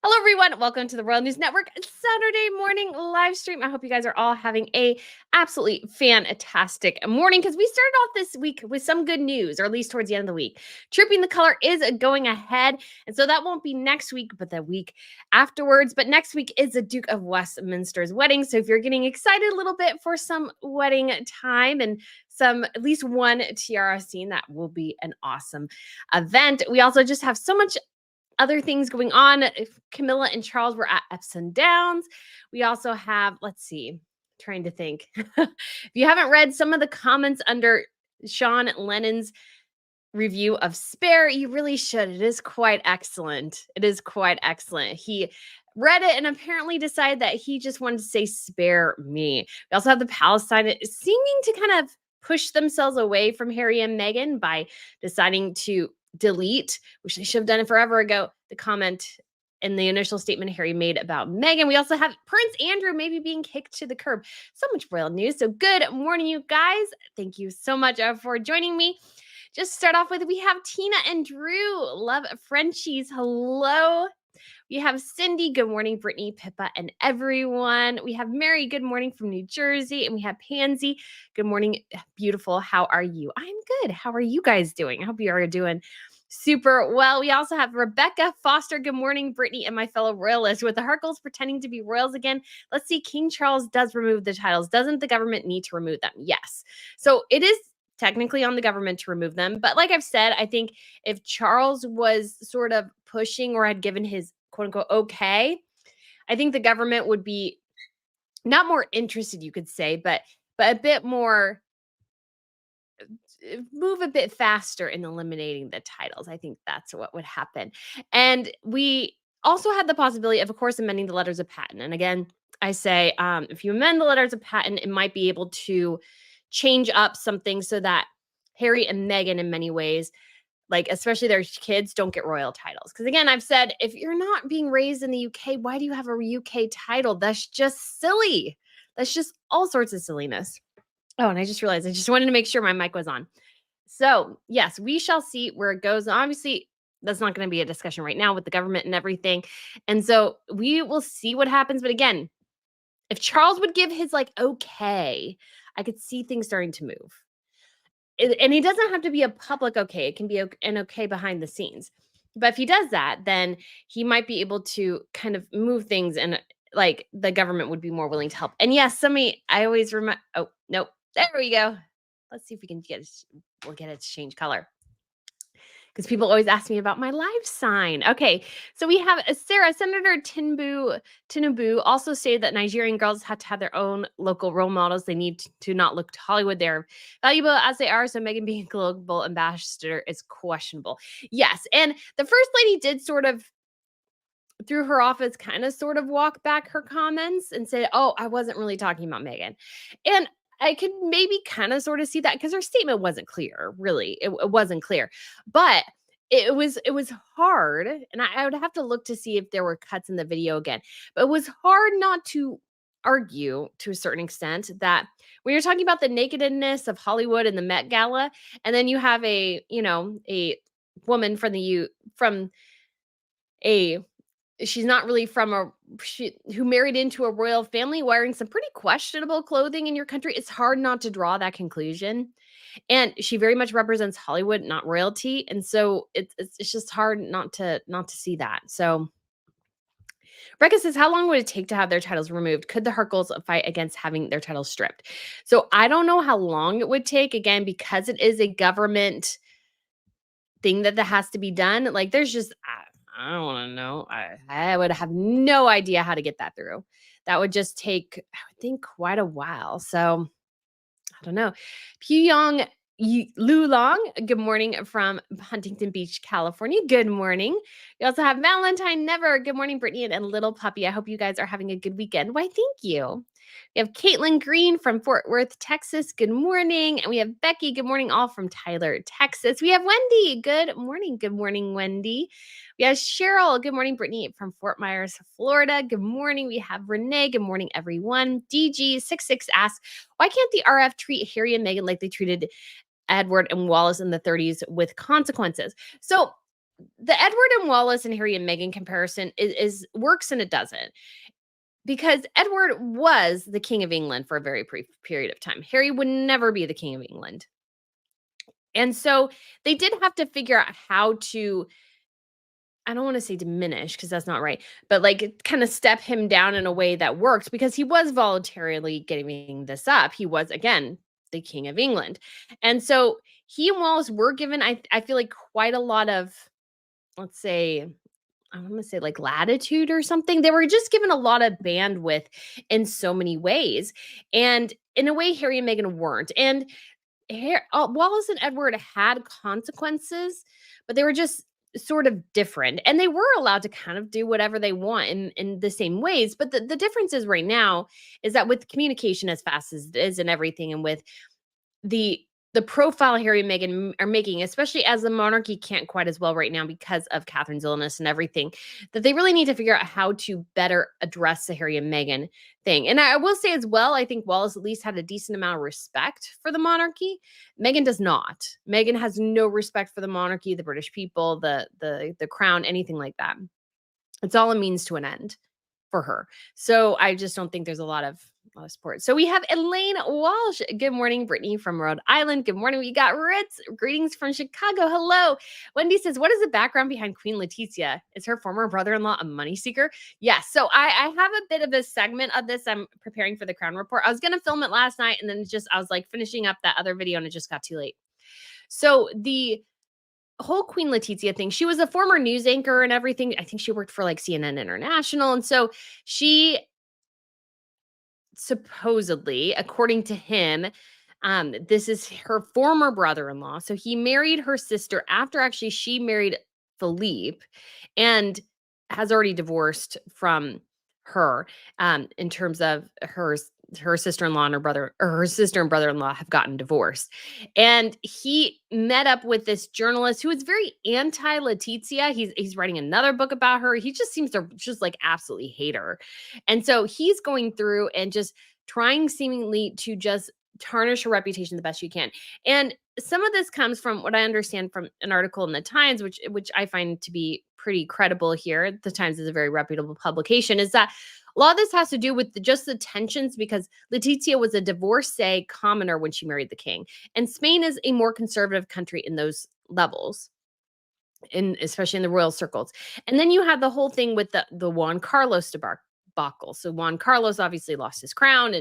Hello, everyone. Welcome to the Royal News Network Saturday morning live stream. I hope you guys are all having a absolutely fantastic morning because we started off this week with some good news, or at least towards the end of the week. Trooping the Color is going ahead, and so that won't be next week, but the week afterwards. But next week is the Duke of Westminster's wedding, so if you're getting excited a little bit for some wedding time and some at least one tiara scene, that will be an awesome event. We also just have so much other things going on. If Camilla and Charles were at ups and downs. We also have, let's see, trying to think. If you haven't read some of the comments under Sean Lennon's review of Spare, you really should. It is quite excellent. It is quite excellent. He read it and apparently decided that he just wanted to say spare me. We also have the Palestine seeming to kind of push themselves away from Harry and Meghan by deciding to delete, which they should have done it forever ago, the comment in the initial statement Harry made about Meghan. We also have Prince Andrew maybe being kicked to the curb. So much royal news. So good morning, you guys. Thank you so much for joining me. Just start off with, we have Tina and Drew. Love Frenchies. Hello. We have Cindy. Good morning, Brittany, Pippa, and everyone. We have Mary. Good morning from New Jersey. And we have Pansy. Good morning, beautiful. How are you? I'm good. How are you guys doing? I hope you are doing super well. We also have Rebecca Foster. Good morning, Brittany, and my fellow royalists. With the Harkles pretending to be royals again, let's see. King Charles does remove the titles. Doesn't the government need to remove them? Yes. So it is technically on the government to remove them. But like I've said, I think if Charles was sort of pushing or had given his quote unquote okay, I think the government would be not more interested, you could say, but a bit more, move a bit faster in eliminating the titles. I think that's what would happen. And we also had the possibility of course, amending the letters of patent. And again, I say, if you amend the letters of patent, it might be able to change up something so that Harry and Meghan, in many ways, like especially their kids, don't get royal titles. Because again, I've said, if you're not being raised in the UK, why do you have a UK title? That's just silly. That's just all sorts of silliness. Oh, and I just realized I just wanted to make sure my mic was on. So, yes, we shall see where it goes. Obviously, that's not going to be a discussion right now with the government and everything. And so we will see what happens. But again, if Charles would give his like okay, I could see things starting to move. And he doesn't have to be a public okay. It can be an okay behind the scenes. But if he does that, then he might be able to kind of move things and like the government would be more willing to help. And yes, I always remember. Oh, nope. There we go. Let's see if we can we'll get it to change color. Because people always ask me about my live sign. Okay, so we have Sarah. Senator Tinubu also stated that Nigerian girls have to have their own local role models. They need to not look to Hollywood. They're valuable as they are, so Meghan being global ambassador is questionable. Yes, and the First Lady did sort of, through her office, kind of sort of walk back her comments and say, oh, I wasn't really talking about Meghan. And I could maybe kind of sort of see that because her statement wasn't clear, really. It wasn't clear. But it was hard. And I would have to look to see if there were cuts in the video again. But it was hard not to argue to a certain extent that when you're talking about the nakedness of Hollywood and the Met Gala, and then you have a woman from a she's not really who married into a royal family wearing some pretty questionable clothing in your country, it's hard not to draw that conclusion. And she very much represents Hollywood, not royalty. And so it's just hard not to see that. So Rebecca says, how long would it take to have their titles removed? Could the Harkles fight against having their titles stripped? So I don't know how long it would take, again, because it is a government thing that has to be done. Like there's just, I don't want to know. I would have no idea how to get that through. That would just take, I would think, quite a while. So I don't know. Pyongyang Lu Long, good morning from Huntington Beach, California. Good morning. We also have Valentine Never. Good morning, Brittany and Little Puppy. I hope you guys are having a good weekend. Why, thank you. We have Caitlin Green from Fort Worth, Texas. Good morning. And we have Becky. Good morning, all from Tyler, Texas. We have Wendy. Good morning. Good morning, Wendy. We have Cheryl. Good morning, Brittany from Fort Myers, Florida. Good morning. We have Renee. Good morning, everyone. DG66 asks, why can't the RF treat Harry and Meghan like they treated Edward and Wallace in the 30s with consequences? So the Edward and Wallace and Harry and Meghan comparison is works and it doesn't. Because Edward was the King of England for a very brief period of time. Harry would never be the King of England. And so they did have to figure out how to, I don't want to say diminish because that's not right, but like kind of step him down in a way that worked because he was voluntarily giving this up. He was, again, the King of England. And so he and Wallace were given, I feel like, quite a lot of, let's say, I want to say like latitude or something. They were just given a lot of bandwidth in so many ways. And in a way, Harry and Meghan weren't. And Wallace and Edward had consequences, but they were just sort of different. And they were allowed to kind of do whatever they want in the same ways. But the difference is right now is that with communication as fast as it is and everything, and with the the profile Harry and Meghan are making, especially as the monarchy can't quite as well right now because of Catherine's illness and everything, that they really need to figure out how to better address the Harry and Meghan thing. And I will say as well, I think Wallace at least had a decent amount of respect for the monarchy. Meghan does not. Meghan has no respect for the monarchy, the British people, the crown, anything like that. It's all a means to an end for her. So I just don't think there's a lot of support. So we have Elaine Walsh. Good morning, Brittany from Rhode Island. Good morning. We got Ritz. Greetings from Chicago. Hello. Wendy says, what is the background behind Queen Letizia? Is her former brother-in-law a money seeker? Yes. So I have a bit of a segment of this. I'm preparing for the Crown Report. I was going to film it last night and then I was like finishing up that other video and it just got too late. So the whole Queen Letizia thing, she was a former news anchor and everything. I think she worked for like CNN International. And so she supposedly, according to him, this is her former brother-in-law. So he married her sister after actually she married Philippe and has already divorced from her, in terms of her sister-in-law and her brother, or her sister and brother-in-law have gotten divorced. And he met up with this journalist who is very anti-Letizia. He's writing another book about her. He just seems to just like absolutely hate her. And so he's going through and just trying seemingly to just tarnish her reputation the best she can. And some of this comes from what I understand from an article in the Times, which I find to be pretty credible here. The Times is a very reputable publication, is that a lot of this has to do with just the tensions because Letizia was a divorcee commoner when she married the king. And Spain is a more conservative country in those levels, especially in the royal circles. And then you had the whole thing with the Juan Carlos debacle. So Juan Carlos obviously lost his crown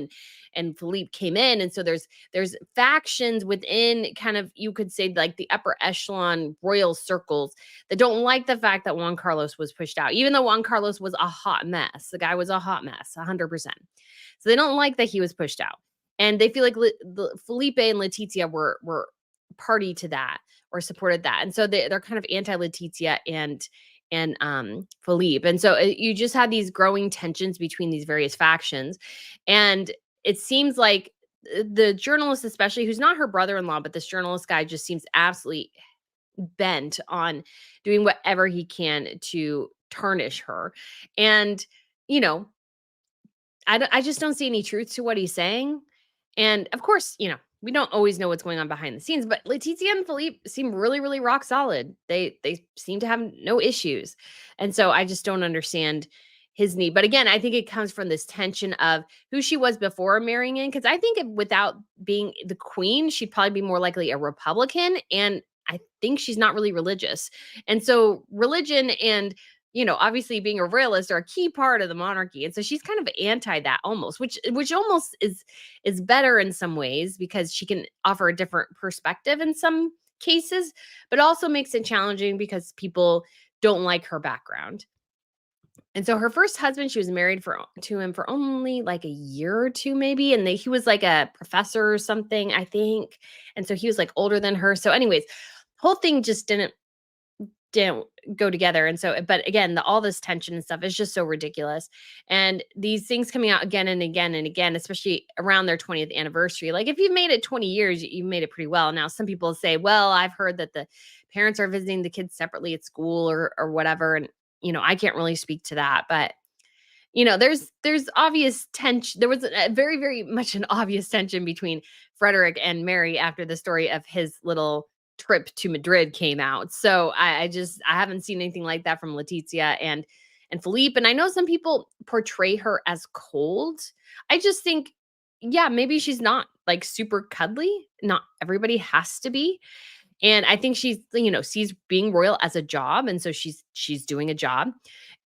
and Philippe came in. And so there's factions within, kind of, you could say, like the upper echelon royal circles that don't like the fact that Juan Carlos was pushed out, even though Juan Carlos was a hot mess. The guy was a hot mess, 100%. So they don't like that he was pushed out. And they feel like Felipe and Letizia were party to that or supported that. And so they're kind of anti-Letizia and Philippe. And so you just had these growing tensions between these various factions. And it seems like the journalist, especially, who's not her brother-in-law, but this journalist guy just seems absolutely bent on doing whatever he can to tarnish her. And, you know, I just don't see any truth to what he's saying. And of course, we don't always know what's going on behind the scenes, but Letizia and Philippe seem really, really rock solid. They seem to have no issues. And so I just don't understand his need. But again, I think it comes from this tension of who she was before marrying in. Because I think without being the queen, she'd probably be more likely a Republican. And I think she's not really religious. And so religion and obviously being a royalist are a key part of the monarchy. And so she's kind of anti that almost, which almost is better in some ways because she can offer a different perspective in some cases, but also makes it challenging because people don't like her background. And so her first husband, she was married to him for only like a year or two, maybe. And he was like a professor or something, I think. And so he was like older than her. So anyways, whole thing just didn't go together. And so, but again, all this tension and stuff is just so ridiculous. And these things coming out again and again and again, especially around their 20th anniversary. Like if you've made it 20 years, you've made it pretty well. Now, some people say, well, I've heard that the parents are visiting the kids separately at school or whatever. And, I can't really speak to that, but there's obvious tension. There was a very, very much an obvious tension between Frederick and Mary after the story of his little trip to Madrid came out. So I haven't seen anything like that from Letizia and Philippe. And I know some people portray her as cold. I just think, yeah, maybe she's not like super cuddly. Not everybody has to be. And I think she's, sees being royal as a job. And so she's doing a job.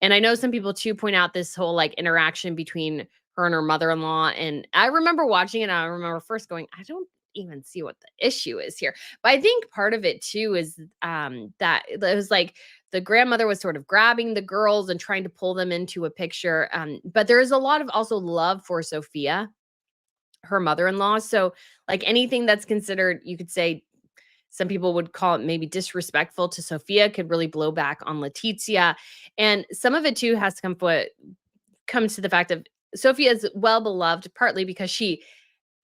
And I know some people too point out this whole like interaction between her and her mother-in-law. And I remember watching it. And I remember first going, I don't even see what the issue is here. But I think part of it too is that it was like the grandmother was sort of grabbing the girls and trying to pull them into a picture. But there is a lot of also love for Sophia, her mother-in-law. So like anything that's considered, you could say some people would call it maybe disrespectful to Sophia could really blow back on Letizia. And some of it too has to come to the fact of Sophia is well beloved, partly because she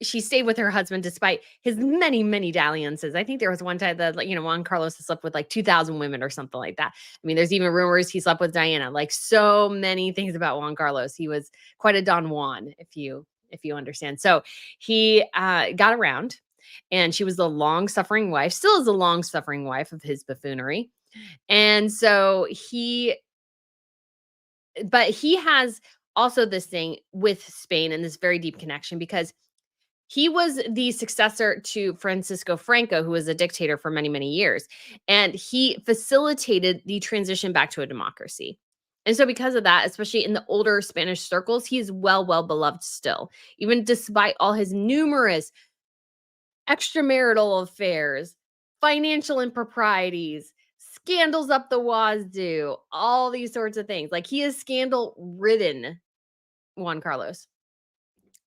stayed with her husband despite his many, many dalliances. I think there was one time that, like, Juan Carlos has slept with like 2,000 women or something like that. I mean, there's even rumors he slept with Diana. Like so many things about Juan Carlos. He was quite a Don Juan, if you understand. So he got around, and she was the long-suffering wife, still is a long-suffering wife of his buffoonery. And so but he has also this thing with Spain and this very deep connection because he was the successor to Francisco Franco, who was a dictator for many, many years. And he facilitated the transition back to a democracy. And so because of that, especially in the older Spanish circles, he is well, well beloved still, even despite all his numerous extramarital affairs, financial improprieties, scandals up the wazoo, all these sorts of things. Like he is scandal ridden, Juan Carlos.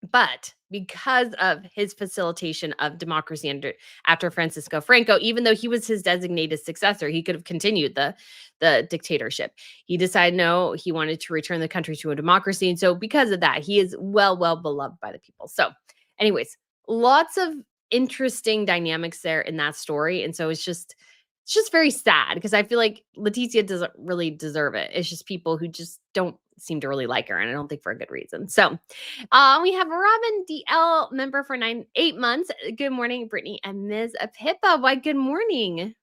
But because of his facilitation of democracy after Francisco Franco, even though he was his designated successor, he could have continued the dictatorship. He decided no, he wanted to return the country to a democracy. And so because of that, he is well, well beloved by the people. So anyways, lots of interesting dynamics there in that story. And so it's just very sad because I feel like Letizia doesn't really deserve it. It's just people who just don't seem to really like her, and I don't think for a good reason. So we have Robin DL, member for 8 months. Good morning, Brittany and Ms. Pippa. Why, good morning.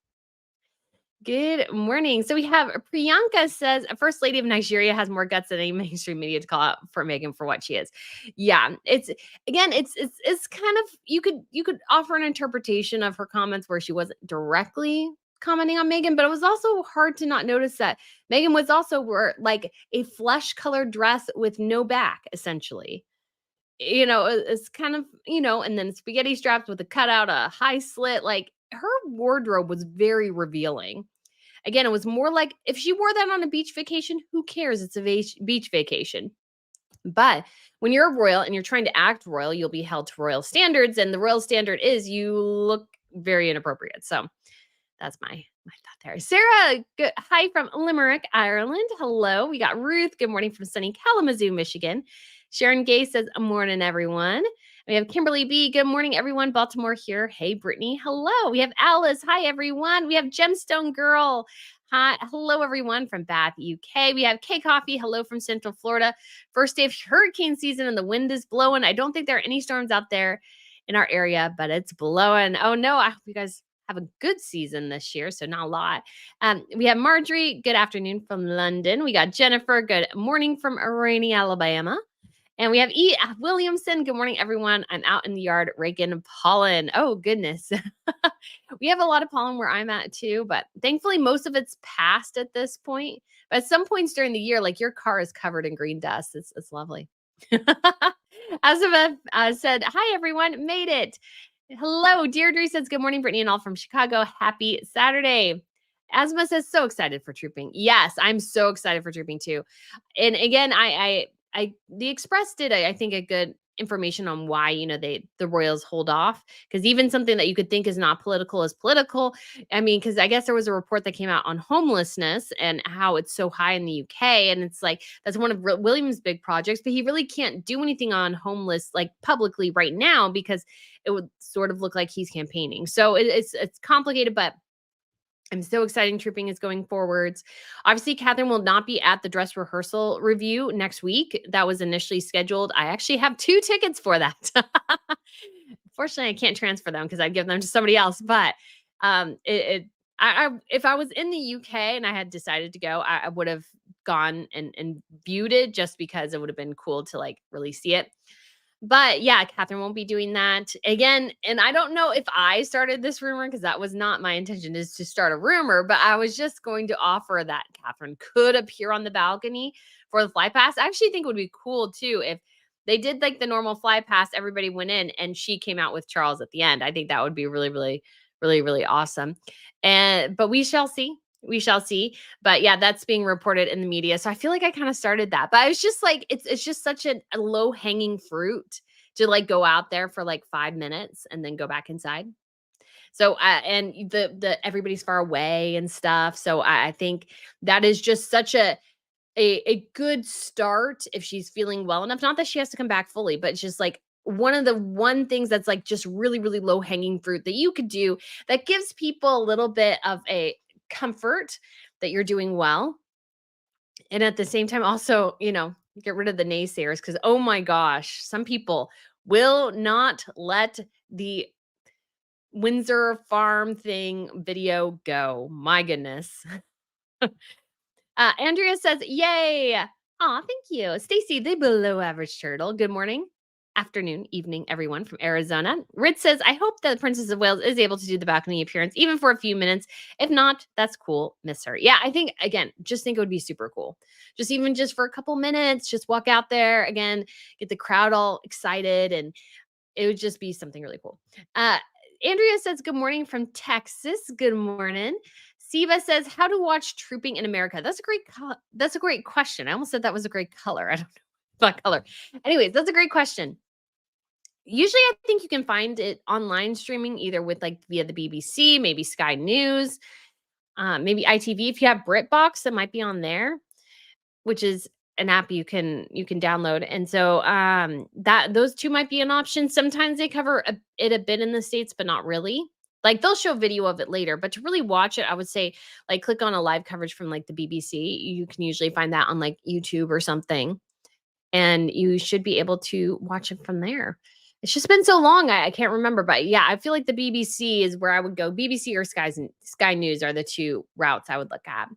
Good morning. So we have Priyanka says, First Lady of Nigeria has more guts than any mainstream media to call out for Meghan for what she is. Yeah, it's kind of you could offer an interpretation of her comments where she wasn't directly commenting on Meghan, but it was also hard to not notice that Meghan was also like a flesh-colored dress with no back, essentially. It's kind of, and then spaghetti straps with a cutout, a high slit. Like her wardrobe was very revealing. Again, it was more like if she wore that on a beach vacation, who cares? It's a beach vacation. But when you're a royal and you're trying to act royal, you'll be held to royal standards. And the royal standard is you look very inappropriate. So that's my thought there. Sarah, hi from Limerick, Ireland. Hello. We got Ruth. Good morning from sunny Kalamazoo, Michigan. Sharon Gay says, morning, everyone. We have Kimberly B. Good morning, everyone. Baltimore here. Hey, Brittany. Hello. We have Alice. Hi, everyone. We have Gemstone Girl. Hi. Hello, everyone from Bath, UK. We have K Coffee. Hello from Central Florida. First day of hurricane season and the wind is blowing. I don't think there are any storms out there in our area, but it's blowing. Oh, no. I hope you guys have a good season this year, so not a lot. We have Marjorie. Good afternoon from London. We got Jennifer. Good morning from rainy Alabama. And we have E. Williamson. Good morning, everyone. I'm out in the yard raking pollen. Oh, goodness. We have a lot of pollen where I'm at, too. But thankfully, most of it's past at this point. But at some points during the year, like your car is covered in green dust. It's lovely. Azabeth said, hi, everyone. Made it. Hello. Deirdre says, good morning, Brittany and all from Chicago. Happy Saturday. Asma says, so excited for trooping. Yes, I'm so excited for trooping, too. And again, the Express did, I think, a good information on why, the Royals hold off, because even something that you could think is not political is political. I mean, because I guess there was a report that came out on homelessness and how it's so high in the UK. And it's like, that's one of William's big projects, but he really can't do anything on homeless, like publicly right now, because it would sort of look like he's campaigning. So it's complicated, but I'm so excited trooping is going forwards. Obviously, Catherine will not be at the dress rehearsal review next week. That was initially scheduled. I actually have 2 tickets for that. Fortunately, I can't transfer them because I'd give them to somebody else. But It if I was in the UK and I had decided to go, I would have gone and viewed it just because it would have been cool to like really see it. But yeah, Catherine won't be doing that again. And I don't know if I started this rumor because that was not my intention is to start a rumor, but I was just going to offer that Catherine could appear on the balcony for the fly pass. I actually think it would be cool too if they did like the normal fly pass, everybody went in and she came out with Charles at the end. I think that would be really, really, really, really awesome. And but we shall see. We shall see. But yeah, that's being reported in the media. So I feel like I kind of started that. But I was just like, it's just such a low-hanging fruit to like go out there for like 5 minutes and then go back inside. So and the everybody's far away and stuff. So I think that is just such a good start if she's feeling well enough. Not that she has to come back fully, but it's just like one things that's like just really, really low hanging fruit that you could do that gives people a little bit of a comfort that you're doing well. And at the same time, also, get rid of the naysayers because, oh my gosh, some people will not let the Windsor farm thing video go. My goodness. Andrea says, "Yay! Aw, thank you, Stacy, the below average turtle. Good morning, afternoon, evening, everyone from Arizona." Rit says, "I hope that Princess of Wales is able to do the balcony appearance, even for a few minutes. If not, that's cool. Miss her." Yeah, I think again, just think it would be super cool. Just for a couple minutes, just walk out there again, get the crowd all excited, and it would just be something really cool. Uh, Andrea says, "Good morning from Texas." Good morning. Siva says, "How to watch trooping in America?" That's a great question. I almost said that was a great color. I don't know about color. Anyways, that's a great question. Usually, I think you can find it online streaming either with like via the BBC, maybe Sky News, maybe ITV. If you have BritBox, that might be on there, which is an app you can download. And so that those two might be an option. Sometimes they cover it a bit in the States, but not really. Like they'll show video of it later, but to really watch it, I would say like click on a live coverage from like the BBC. You can usually find that on like YouTube or something, and you should be able to watch it from there. It's just been so long, I can't remember, but yeah, I feel like the BBC is where I would go. BBC or Sky News are the two routes I would look at.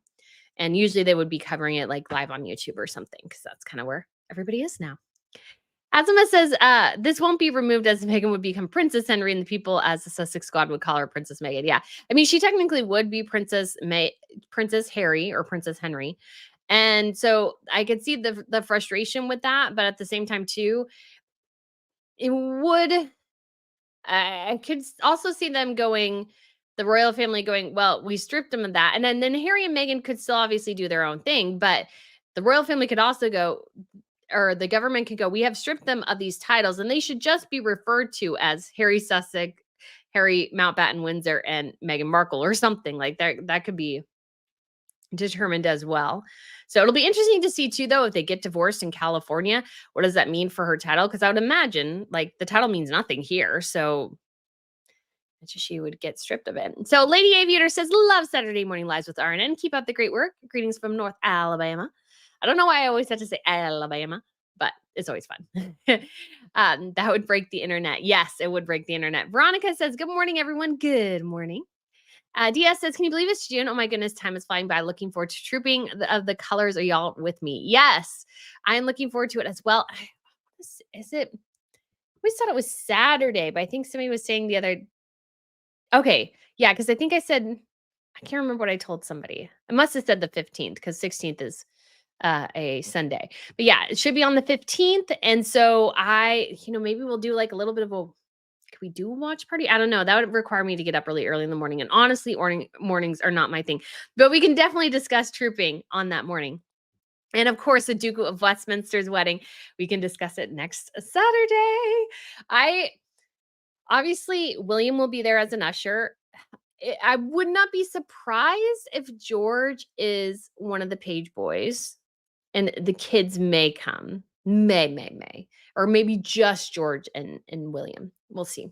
And usually they would be covering it like live on YouTube or something because that's kind of where everybody is now. Azuma says, this won't be removed as Meghan would become Princess Henry and the people as the Sussex squad would call her Princess Meghan. Yeah. I mean, she technically would be Princess Harry or Princess Henry. And so I could see the frustration with that, but at the same time too, it would I could also see them going, the royal family going, well, we stripped them of that. And then Harry and Meghan could still obviously do their own thing, but the royal family could also go, or the government could go, we have stripped them of these titles and they should just be referred to as Harry Sussex, Harry Mountbatten Windsor, and Meghan Markle or something like that. That could be determined as well. So it'll be interesting to see too, though, if they get divorced in California, what does that mean for her title? Because I would imagine like the title means nothing here. So she would get stripped of it. So Lady Aviator says, "Love Saturday Morning Lives with RNN. Keep up the great work. Greetings from North Alabama." I don't know why I always have to say Alabama, but it's always fun. That would break the internet. Yes, it would break the internet. Veronica says, "Good morning, everyone." Good morning. DS says, "Can you believe it's June? Oh my goodness, time is flying by. Looking forward to trooping of the colors. Are y'all with me?" Yes, I am looking forward to it as well. Is it? I always thought it was Saturday, but I think somebody was saying the other. Okay, yeah, because I think I said I can't remember what I told somebody. I must have said the 15th because 16th is a Sunday. But yeah, it should be on the 15th. And so maybe we'll do like a little bit of a could we do a watch party? I don't know. That would require me to get up really early in the morning. And honestly, mornings are not my thing. But we can definitely discuss trooping on that morning. And of course, the Duke of Westminster's wedding. We can discuss it next Saturday. I obviously William will be there as an usher. I would not be surprised if George is one of the page boys and the kids may come. May. Or maybe just George and William. We'll see.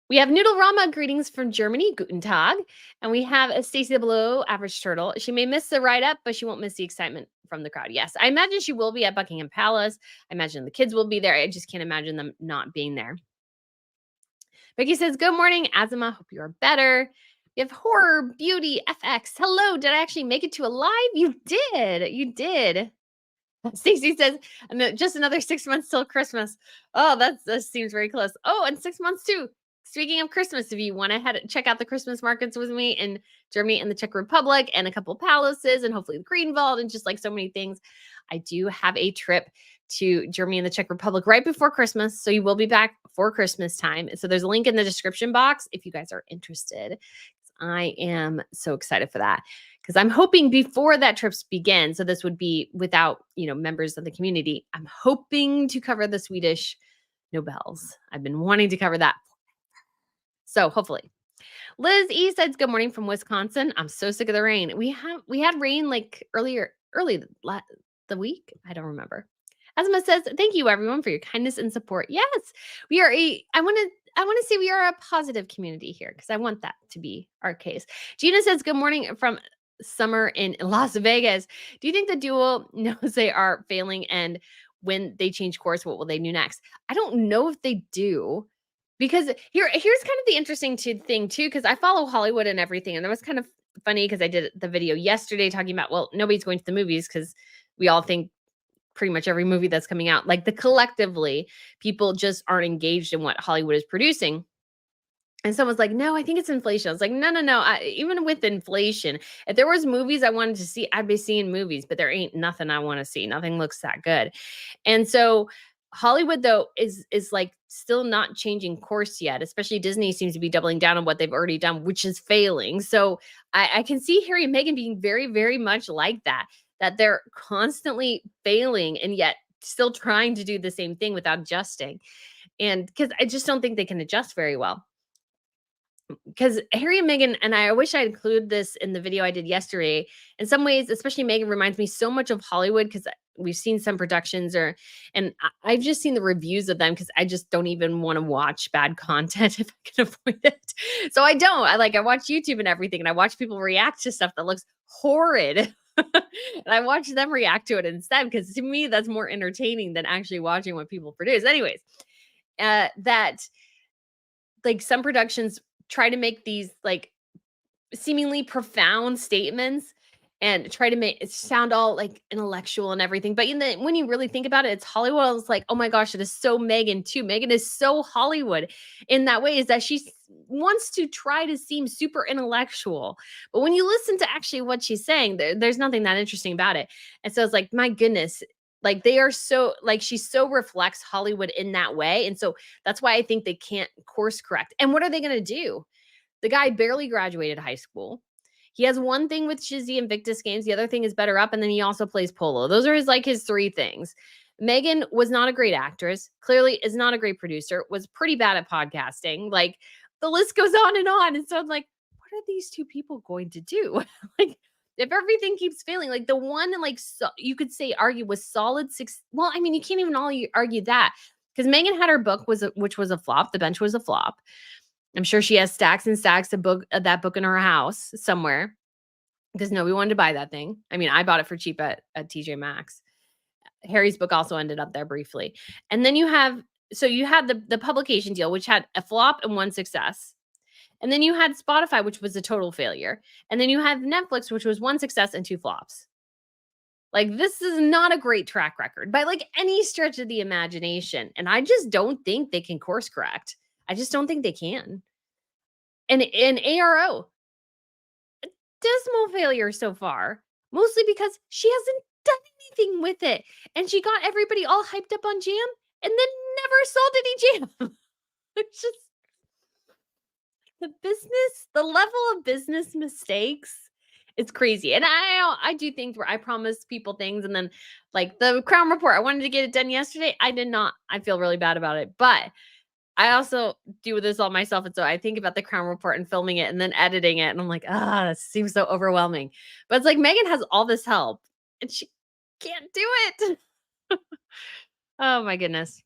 We have Noodle Rama, greetings from Germany, Guten Tag. And we have a Stacy the Below, Average Turtle. She may miss the ride up, but she won't miss the excitement from the crowd. Yes, I imagine she will be at Buckingham Palace. I imagine the kids will be there. I just can't imagine them not being there. Becky says, good morning, Azima. Hope you are better. We have Horror Beauty FX. Hello. Did I actually make it to a live? You did. You did. Stacy says, just another 6 months till Christmas. Oh, that seems very close. Oh, and 6 months too. Speaking of Christmas, if you want to check out the Christmas markets with me in Germany and the Czech Republic and a couple palaces and hopefully the Greenwald and just like so many things, I do have a trip to Germany and the Czech Republic right before Christmas. So you will be back for Christmas time. So there's a link in the description box if you guys are interested. I am so excited for that because I'm hoping before that trip begins. So this would be without, members of the community. I'm hoping to cover the Swedish Nobels. I've been wanting to cover that. So hopefully. Liz E says, good morning from Wisconsin. I'm so sick of the rain. We had rain like early the week. I don't remember. Asma says, thank you everyone for your kindness and support. Yes, I want to say we are a positive community here because I want that to be our case. Gina says, good morning from summer in Las Vegas. Do you think the duo knows they are failing, and when they change course, what will they do next? I don't know if they do. Because here's kind of the interesting thing too, because I follow Hollywood and everything. And that was kind of funny because I did the video yesterday talking about, well, nobody's going to the movies because we all think pretty much every movie that's coming out, like collectively, people just aren't engaged in what Hollywood is producing. And someone's like, no, I think it's inflation. I was like, no. Even with inflation, if there was movies I wanted to see, I'd be seeing movies, but there ain't nothing I want to see. Nothing looks that good. And so Hollywood, though, is like still not changing course yet. Especially Disney seems to be doubling down on what they've already done, which is failing. So I can see Harry and Meghan being very, very much like that they're constantly failing and yet still trying to do the same thing without adjusting. And because I just don't think they can adjust very well. Because Harry and Meghan, and I wish I included this in the video I did yesterday. In some ways, especially Meghan reminds me so much of Hollywood because we've seen some productions and I've just seen the reviews of them because I just don't even want to watch bad content if I can avoid it. So I don't. I watch YouTube and everything, and I watch people react to stuff that looks horrid. And I watch them react to it instead because to me that's more entertaining than actually watching what people produce. Anyways, that like some productions try to make these like seemingly profound statements and try to make it sound all like intellectual and everything. But when you really think about it, it's Hollywood. It's like, oh my gosh, it is so Meghan too. Meghan is so Hollywood in that way, is that she wants to try to seem super intellectual. But when you listen to actually what she's saying, there's nothing that interesting about it. And so it's like, my goodness, like they are so like she so reflects Hollywood in that way. And so that's why I think they can't course correct. And what are they going to do? The guy barely graduated high school. He has one thing with Shizzy Invictus Games. The other thing is Better Up. And then he also plays polo. Those are his three things. Meghan was not a great actress. Clearly is not a great producer. Was pretty bad at podcasting. Like the list goes on. And so I'm like, what are these two people going to do? Like if everything keeps failing, like the one you could say argue was solid six. Well, I mean, you can't even argue that because Meghan had her book which was a flop. The Bench was a flop. I'm sure she has stacks and stacks of that book in her house somewhere because nobody wanted to buy that thing. I mean, I bought it for cheap at TJ Maxx. Harry's book also ended up there briefly. And then you had the publication deal, which had a flop and one success. And then you had Spotify, which was a total failure. And then you had Netflix, which was one success and two flops. Like, this is not a great track record by like any stretch of the imagination. And I just don't think they can course correct. I just don't think they can. And in ARO, dismal failure so far, mostly because she hasn't done anything with it. And she got everybody all hyped up on Jam and then never sold any Jam. It's just the level of business mistakes. It's crazy. And I do think where I promised people things and then like the Crown Report, I wanted to get it done yesterday. I did not. I feel really bad about it. But I also do this all myself. And so I think about the Crown Report and filming it and then editing it. And I'm like, this seems so overwhelming. But it's like Meghan has all this help and she can't do it. Oh my goodness.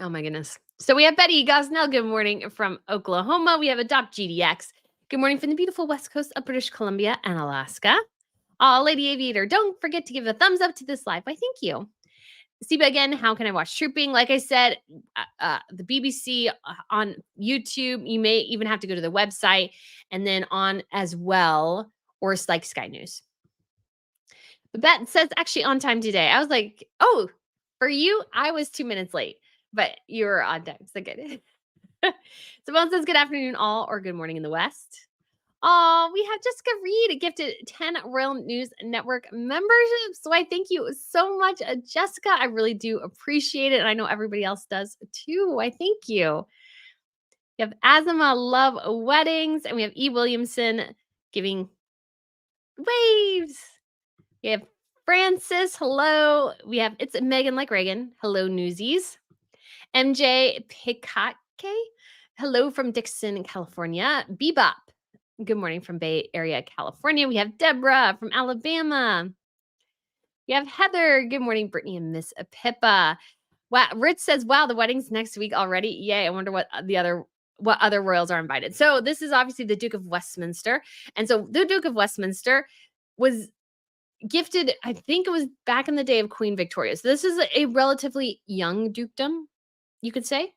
Oh my goodness. So we have Betty Gosnell. Good morning from Oklahoma. We have Adopt GDX. Good morning from the beautiful west coast of British Columbia and Alaska. Lady Aviator, don't forget to give a thumbs up to this live. Why, thank you. see, but again, how can I watch Trooping? Like I said, the BBC on YouTube. You may even have to go to the website, and then on as well, or it's like Sky News. But that says actually on time today. I was like, oh, for you, I was 2 minutes late, but you were on time. So good. Simone says, good afternoon, all, or good morning in the West. Oh, we have Jessica Reed gifted 10 Royal News Network memberships. So I thank you so much, Jessica. I really do appreciate it. And I know everybody else does too. I thank you. We have Azima Love Weddings, and we have E. Williamson giving waves. We have Francis, hello. We have It's Megan Like Reagan. Hello, Newsies. MJ Pikake, hello from Dixon, California. Bebop, good morning from Bay Area, California. We have Deborah from Alabama. We have Heather. Good morning, Brittany and Miss Pippa. Wow, Rich says, wow, the wedding's next week already. Yay, I wonder what other royals are invited. So this is obviously the Duke of Westminster. And so the Duke of Westminster was gifted, I think it was back in the day of Queen Victoria. So this is a relatively young dukedom, you could say.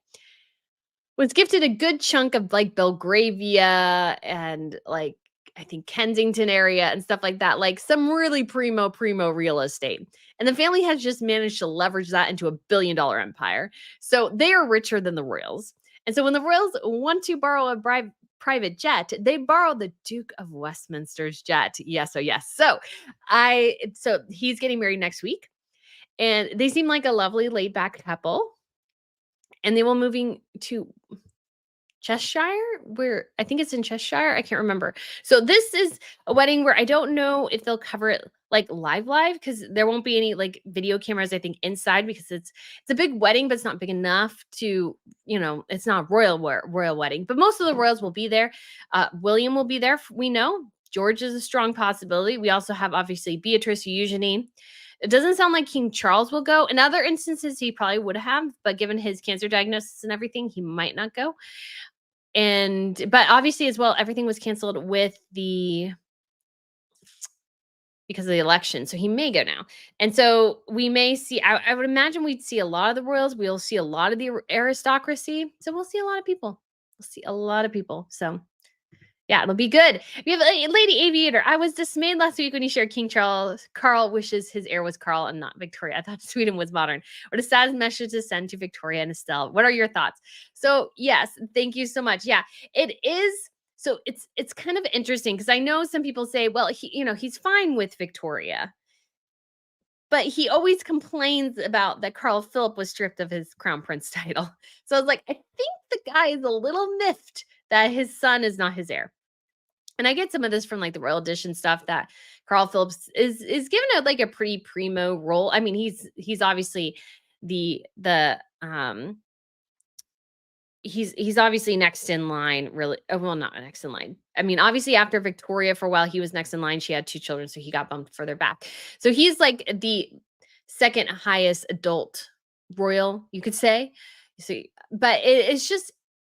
Was gifted a good chunk of like Belgravia and like I think Kensington area and stuff like that, like some really primo real estate. And the family has just managed to leverage that into $1 billion empire. So they are richer than the royals. And so when the royals want to borrow a private jet, they borrow the Duke of Westminster's jet. Yes, oh yes. So he's getting married next week, and they seem like a lovely laid back couple. And they will moving to Cheshire, where I think it's in Cheshire. I can't remember. So this is a wedding where I don't know if they'll cover it like live because there won't be any like video cameras, I think, inside, because it's a big wedding, but it's not big enough to, it's not a royal wedding. But most of the royals will be there. William will be there. We know George is a strong possibility. We also have obviously Beatrice, Eugenie. It doesn't sound like King Charles will go. In other instances, he probably would have, but given his cancer diagnosis and everything, he might not go. But obviously as well, everything was canceled because of the election. So he may go now. And so we may see, I would imagine we'd see a lot of the royals. We'll see a lot of the aristocracy. So we'll see a lot of people. We'll see a lot of people. So yeah, it'll be good. We have a Lady Aviator. I was dismayed last week when he shared King Charles. Carl wishes his heir was Carl and not Victoria. I thought Sweden was modern. What a sad message to send to Victoria and Estelle. What are your thoughts? So yes, thank you so much. Yeah, it is. So it's kind of interesting because I know some people say, well, he's fine with Victoria, but he always complains about that Carl Philip was stripped of his crown prince title. So I was like, I think the guy is a little miffed that his son is not his heir. And I get some of this from like the Royal Edition stuff that Carl Phillips is given like a pretty primo role. I mean, he's obviously the he's obviously next in line, really. Well, not next in line. I mean, obviously after Victoria for a while, he was next in line. She had 2 children, so he got bumped further back. So he's like the second highest adult royal, you could say. See, but it's just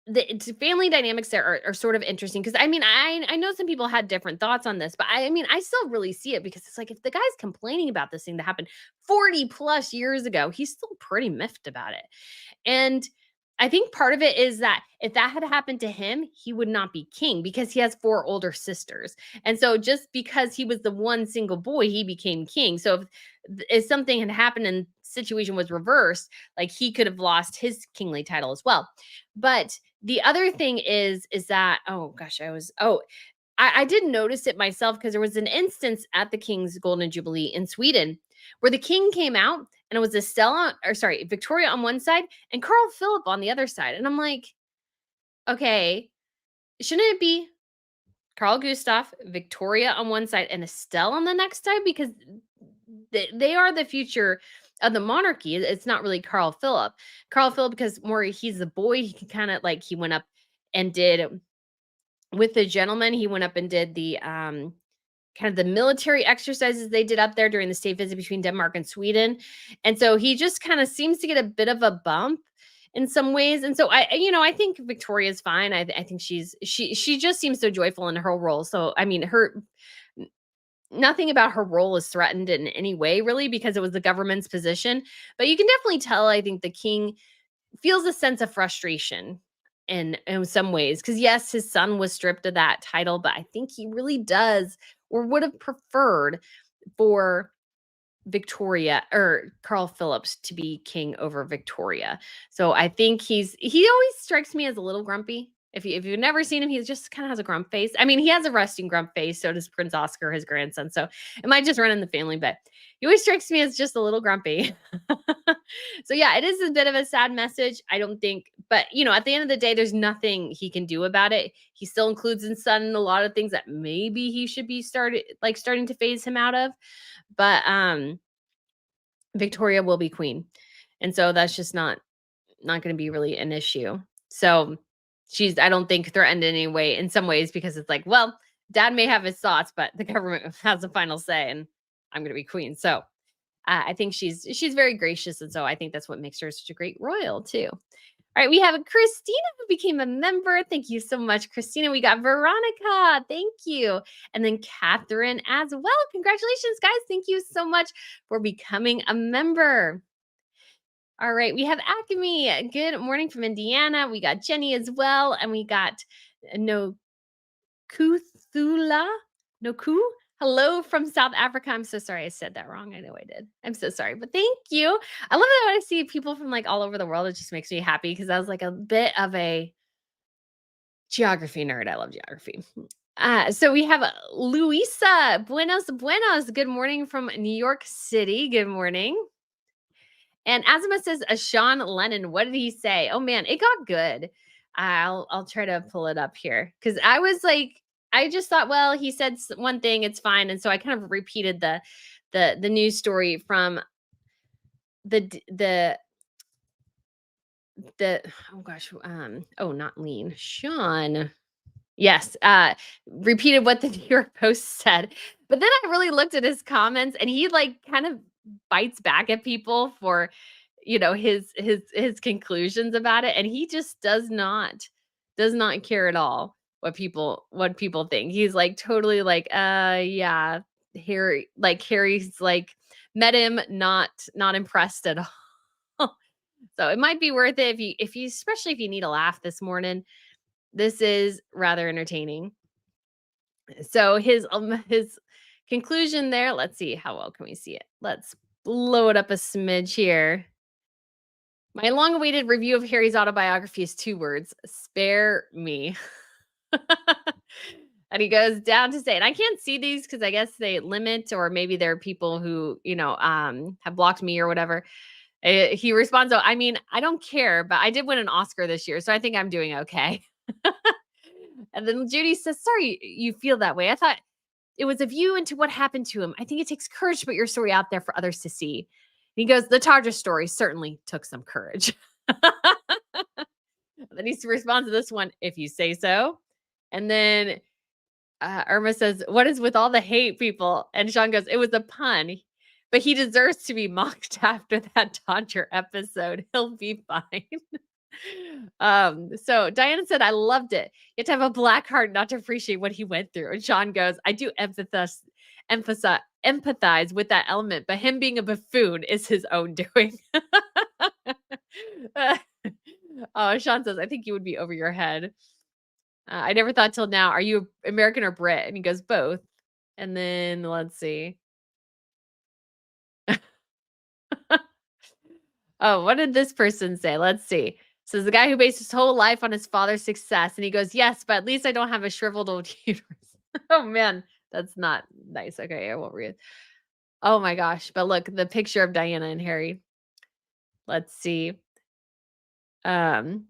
the family dynamics there are sort of interesting because I mean I know some people had different thoughts on this, but I mean I still really see it because it's like if the guy's complaining about this thing that happened 40 plus years ago, he's still pretty miffed about it. And I think part of it is that if that had happened to him, he would not be king because he has 4 older sisters. And so just because he was the one single boy, he became king. So if something had happened and situation was reversed, like he could have lost his kingly title as well. But the other thing is that, oh gosh, I did notice it myself because there was an instance at the King's Golden Jubilee in Sweden where the king came out and it was Victoria on one side and Carl Philip on the other side. And I'm like, okay, shouldn't it be Carl Gustaf, Victoria on one side, and Estelle on the next side? Because they are the future of the monarchy. It's not really Carl Philip. Carl Philip, because more he's the boy, he can kind of like he went up and did with the gentleman, he went up and did the kind of the military exercises they did up there during the state visit between Denmark and Sweden. And so he just kind of seems to get a bit of a bump in some ways. And so I think Victoria's fine. I think she just seems so joyful in her role. So I mean Nothing about her role is threatened in any way, really, because it was the government's position. But you can definitely tell, I think, the king feels a sense of frustration in some ways. Because, yes, his son was stripped of that title, but I think he really does or would have preferred for Victoria or Carl Phillips to be king over Victoria. So I think he always strikes me as a little grumpy. If you've never seen him, he just kind of has a grump face. I mean, he has a resting grump face. So does Prince Oscar, his grandson. So it might just run in the family, but he always strikes me as just a little grumpy. So yeah, it is a bit of a sad message. I don't think, but at the end of the day, there's nothing he can do about it. He still includes his son in a lot of things that maybe he should be starting to phase him out of. But Victoria will be queen. And so that's just not gonna be really an issue. So she's, I don't think, threatened in any way in some ways because it's like, well, dad may have his thoughts, but the government has the final say and I'm gonna be queen. So I think she's very gracious. And so I think that's what makes her such a great royal too. All right, we have Christina who became a member. Thank you so much, Christina. We got Veronica. Thank you. And then Catherine as well. Congratulations, guys. Thank you so much for becoming a member. All right, we have Acme. Good morning from Indiana. We got Jenny as well. And we got No Kuthula. Noku. Hello from South Africa. I'm so sorry I said that wrong. I know I did. I'm so sorry, but thank you. I love it when I see people from like all over the world. It just makes me happy because I was like a bit of a geography nerd. I love geography. So we have Luisa. Buenos, buenos. Good morning from New York City. Good morning. And Azima says, Sean Lennon, what did he say? Oh man, it got good. I'll try to pull it up here because I was like, I just thought, well, he said one thing, it's fine, and so I kind of repeated the news story from the oh gosh, oh not lean Sean. Yes, repeated what the New York Post said. But then I really looked at his comments and he like kind of bites back at people for his conclusions about it and he just does not care at all what people think. He's like totally like yeah, Harry's like met him not impressed at all. So it might be worth it if you especially if you need a laugh this morning. This is rather entertaining. So his conclusion there, let's see how well can we see it. Let's blow it up a smidge here. My long-awaited review of Harry's autobiography is 2 words, spare me. And he goes down to say, and I can't see these because I guess they limit, or maybe there are people who, have blocked me or whatever. He responds, "Oh, I mean, I don't care, but I did win an Oscar this year, so I think I'm doing okay." And then Judy says, "Sorry you feel that way. I thought it was a view into what happened to him. I think it takes courage to put your story out there for others to see." And he goes, "The Todger story certainly took some courage." Then he responds to this one, "If you say so." And then Irma says, "What is with all the hate, people?" And Sean goes, "It was a pun, but he deserves to be mocked after that Dodger episode. He'll be fine." So Diana said, "I loved it. You have to have a black heart not to appreciate what he went through." And Sean goes, "I do empathize with that element, but him being a buffoon is his own doing." Oh, Sean says, "I think you would be over your head. I never thought till now, are you American or Brit?" And he goes, "Both." And then let's see. Oh, what did this person say? Let's see. Says the guy who based his whole life on his father's success. And he goes, "Yes, but at least I don't have a shriveled old uterus." Oh man, that's not nice. Okay, I won't read. Oh my gosh. But look, the picture of Diana and Harry. Let's see. Um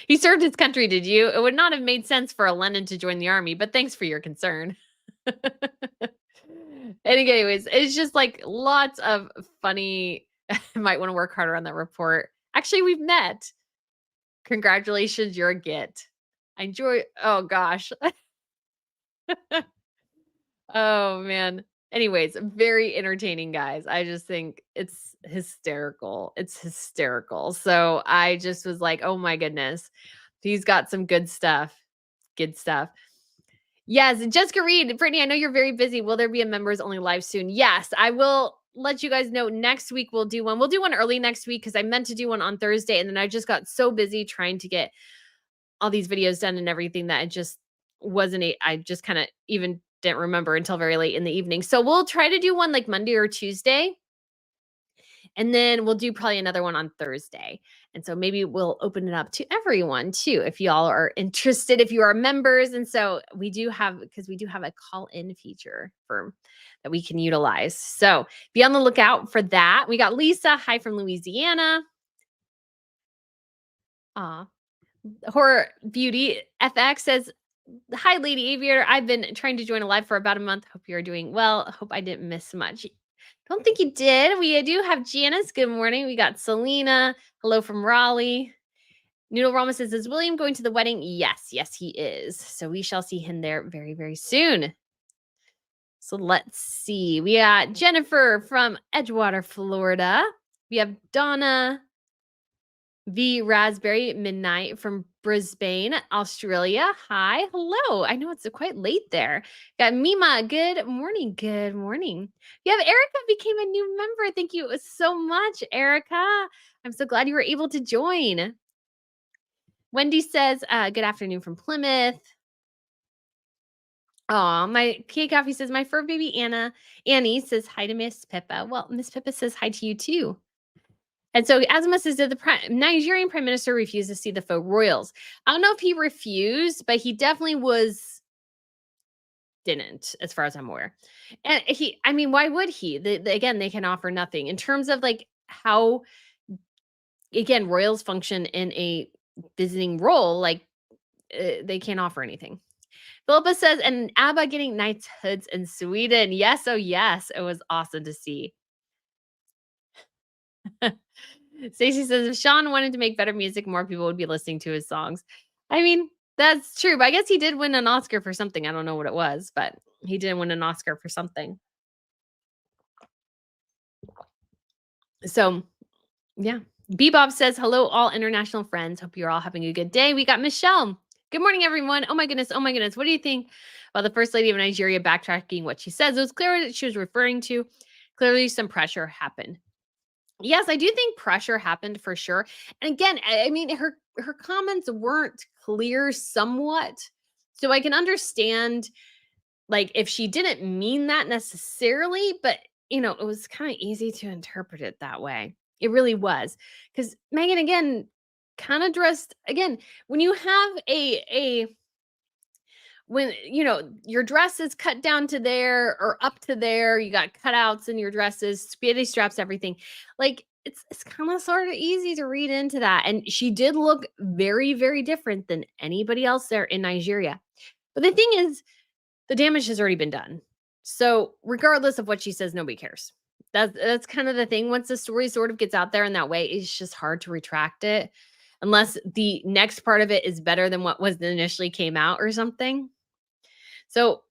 he served his country, did you? It would not have made sense for a Lennon to join the army, but thanks for your concern. And anyways, it's just like lots of funny. Might want to work harder on that report. Actually, we've met. Congratulations, you're a git. I enjoy. Oh gosh. Oh man. Anyways, very entertaining, guys. I just think it's hysterical. It's hysterical. So I just was like, oh my goodness, he's got some good stuff. Good stuff. Yes, Jessica Reed, Brittany, I know you're very busy. Will there be a members only live soon? Yes, I will let you guys know next week we'll do one. We'll do one early next week because I meant to do one on Thursday and then I just got so busy trying to get all these videos done and everything that I just wasn't I just kind of even didn't remember until very late in the evening. So we'll try to do one like Monday or Tuesday. And then we'll do probably another one on Thursday. And so maybe we'll open it up to everyone too, if y'all are interested, if you are members. And so we do have, because we do have a call in feature for that we can utilize. So be on the lookout for that. We got Lisa, hi from Louisiana. Aw. Horror Beauty FX says, hi, Lady Aviator. I've been trying to join a live for about a month. Hope you're doing well. Hope I didn't miss much. Don't think you did. We do have Janice. Good morning. We got Selena. Hello from Raleigh. Noodle Rama says, is William going to the wedding? Yes, yes, he is. So we shall see him there very, very soon. So let's see. We got Jennifer from Edgewater, Florida. We have Donna V. Raspberry Midnight from Brisbane, Australia. Hi. Hello. I know it's quite late there. Got Mima. Good morning. Good morning. You have Erica became a new member. Thank you so much, Erica. I'm so glad you were able to join. Wendy says, good afternoon from Plymouth. Oh, my Key Coffee says, my fur baby Annie says hi to Miss Pippa. Well, Miss Pippa says hi to you too. And so Asma says that the Nigerian prime minister refused to see the faux royals. I don't know if he refused, but he definitely didn't, as far as I'm aware. And I mean, why would he? Again, they can offer nothing in terms of like how, again, royals function in a visiting role. Like they can't offer anything. Philippa says, and ABBA getting knighthoods in Sweden. Yes, oh yes, it was awesome to see. Stacey says, if Sean wanted to make better music, more people would be listening to his songs. I mean, that's true, but I guess he did win an Oscar for something. I don't know what it was, but he did win an Oscar for something. So, yeah. Bebop says, hello, all international friends. Hope you're all having a good day. We got Michelle. Good morning, everyone. Oh my goodness. Oh my goodness. What do you think about the First Lady of Nigeria backtracking what she says? It was clear that she was referring to. Clearly, some pressure happened. Yes, I do think pressure happened for sure. And again, I mean, her comments weren't clear somewhat. So I can understand like if she didn't mean that necessarily, but it was kind of easy to interpret it that way. It really was. Cuz Megan again kind of dressed again when you have a when your dress is cut down to there or up to there, you got cutouts in your dresses, spaghetti straps, everything. Like it's kind of sort of easy to read into that. And she did look very, very different than anybody else there in Nigeria. But the thing is, the damage has already been done. So regardless of what she says, nobody cares. That's kind of the thing. Once the story sort of gets out there in that way, it's just hard to retract it unless the next part of it is better than what was initially came out or something. So,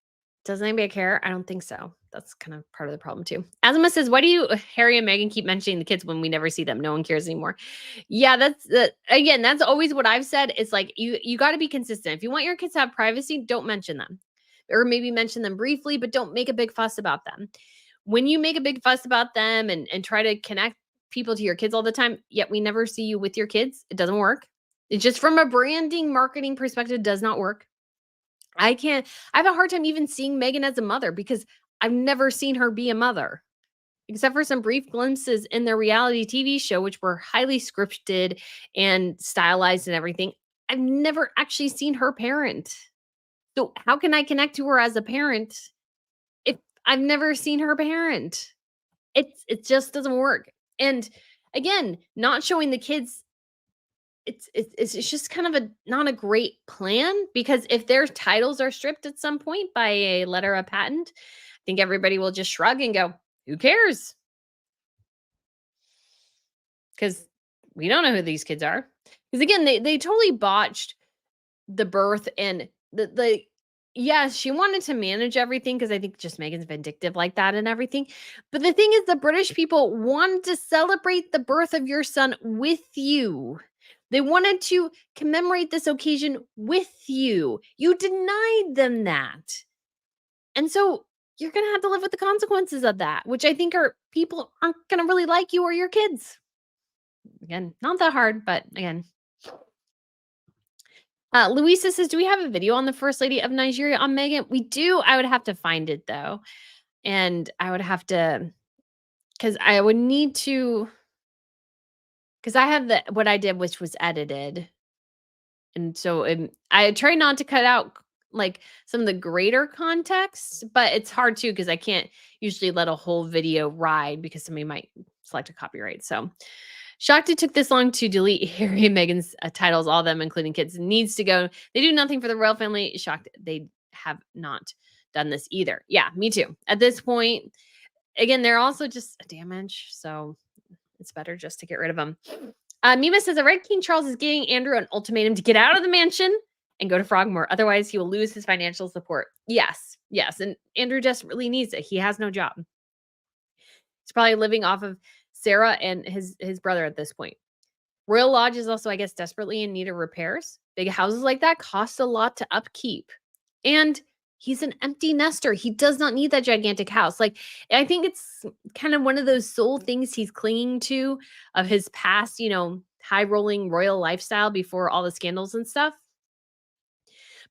does anybody care? I don't think so. That's kind of part of the problem too. Asma says, "Why do you, Harry and Meghan, keep mentioning the kids when we never see them? No one cares anymore." Yeah, again. That's always what I've said. It's like you got to be consistent. If you want your kids to have privacy, don't mention them, or maybe mention them briefly, but don't make a big fuss about them. When you make a big fuss about them and try to connect people to your kids all the time, yet we never see you with your kids, it doesn't work. It just from a branding marketing perspective does not work. I have a hard time even seeing Megan as a mother because I've never seen her be a mother, except for some brief glimpses in their reality TV show, which were highly scripted and stylized and everything. I've never actually seen her parent. So how can I connect to her as a parent if I've never seen her parent? It just doesn't work. And again, not showing the kids it's just kind of a not a great plan because if their titles are stripped at some point by a letter of patent, I think everybody will just shrug and go, "Who cares?" Because we don't know who these kids are. Because again, they totally botched the birth and the yes, she wanted to manage everything because I think just Megan's vindictive like that and everything. But the thing is, the British people wanted to celebrate the birth of your son with you. They wanted to commemorate this occasion with you. You denied them that. And so you're going to have to live with the consequences of that, which I think are people aren't going to really like you or your kids. Again, not that hard, but again. Louisa says, do we have a video on the First Lady of Nigeria on Megan? We do. I would have to find it though. And I would have to, because I would need to, because I have what I did, which was edited. And so I try not to cut out like some of the greater context, but it's hard too because I can't usually let a whole video ride because somebody might select a copyright. So shocked it took this long to delete Harry and Meghan's titles, all of them, including kids, needs to go. They do nothing for the royal family. Shocked they have not done this either. Yeah, me too. At this point, again, they're also just a damage. So it's better just to get rid of them. Mima says, I read King Charles is giving Andrew an ultimatum to get out of the mansion and go to Frogmore. Otherwise, he will lose his financial support. Yes, yes. And Andrew desperately needs it. He has no job. He's probably living off of Sarah and his brother at this point. Royal Lodge is also, I guess, desperately in need of repairs. Big houses like that cost a lot to upkeep. And he's an empty nester. He does not need that gigantic house. Like, I think it's kind of one of those soul things he's clinging to of his past, high rolling royal lifestyle before all the scandals and stuff.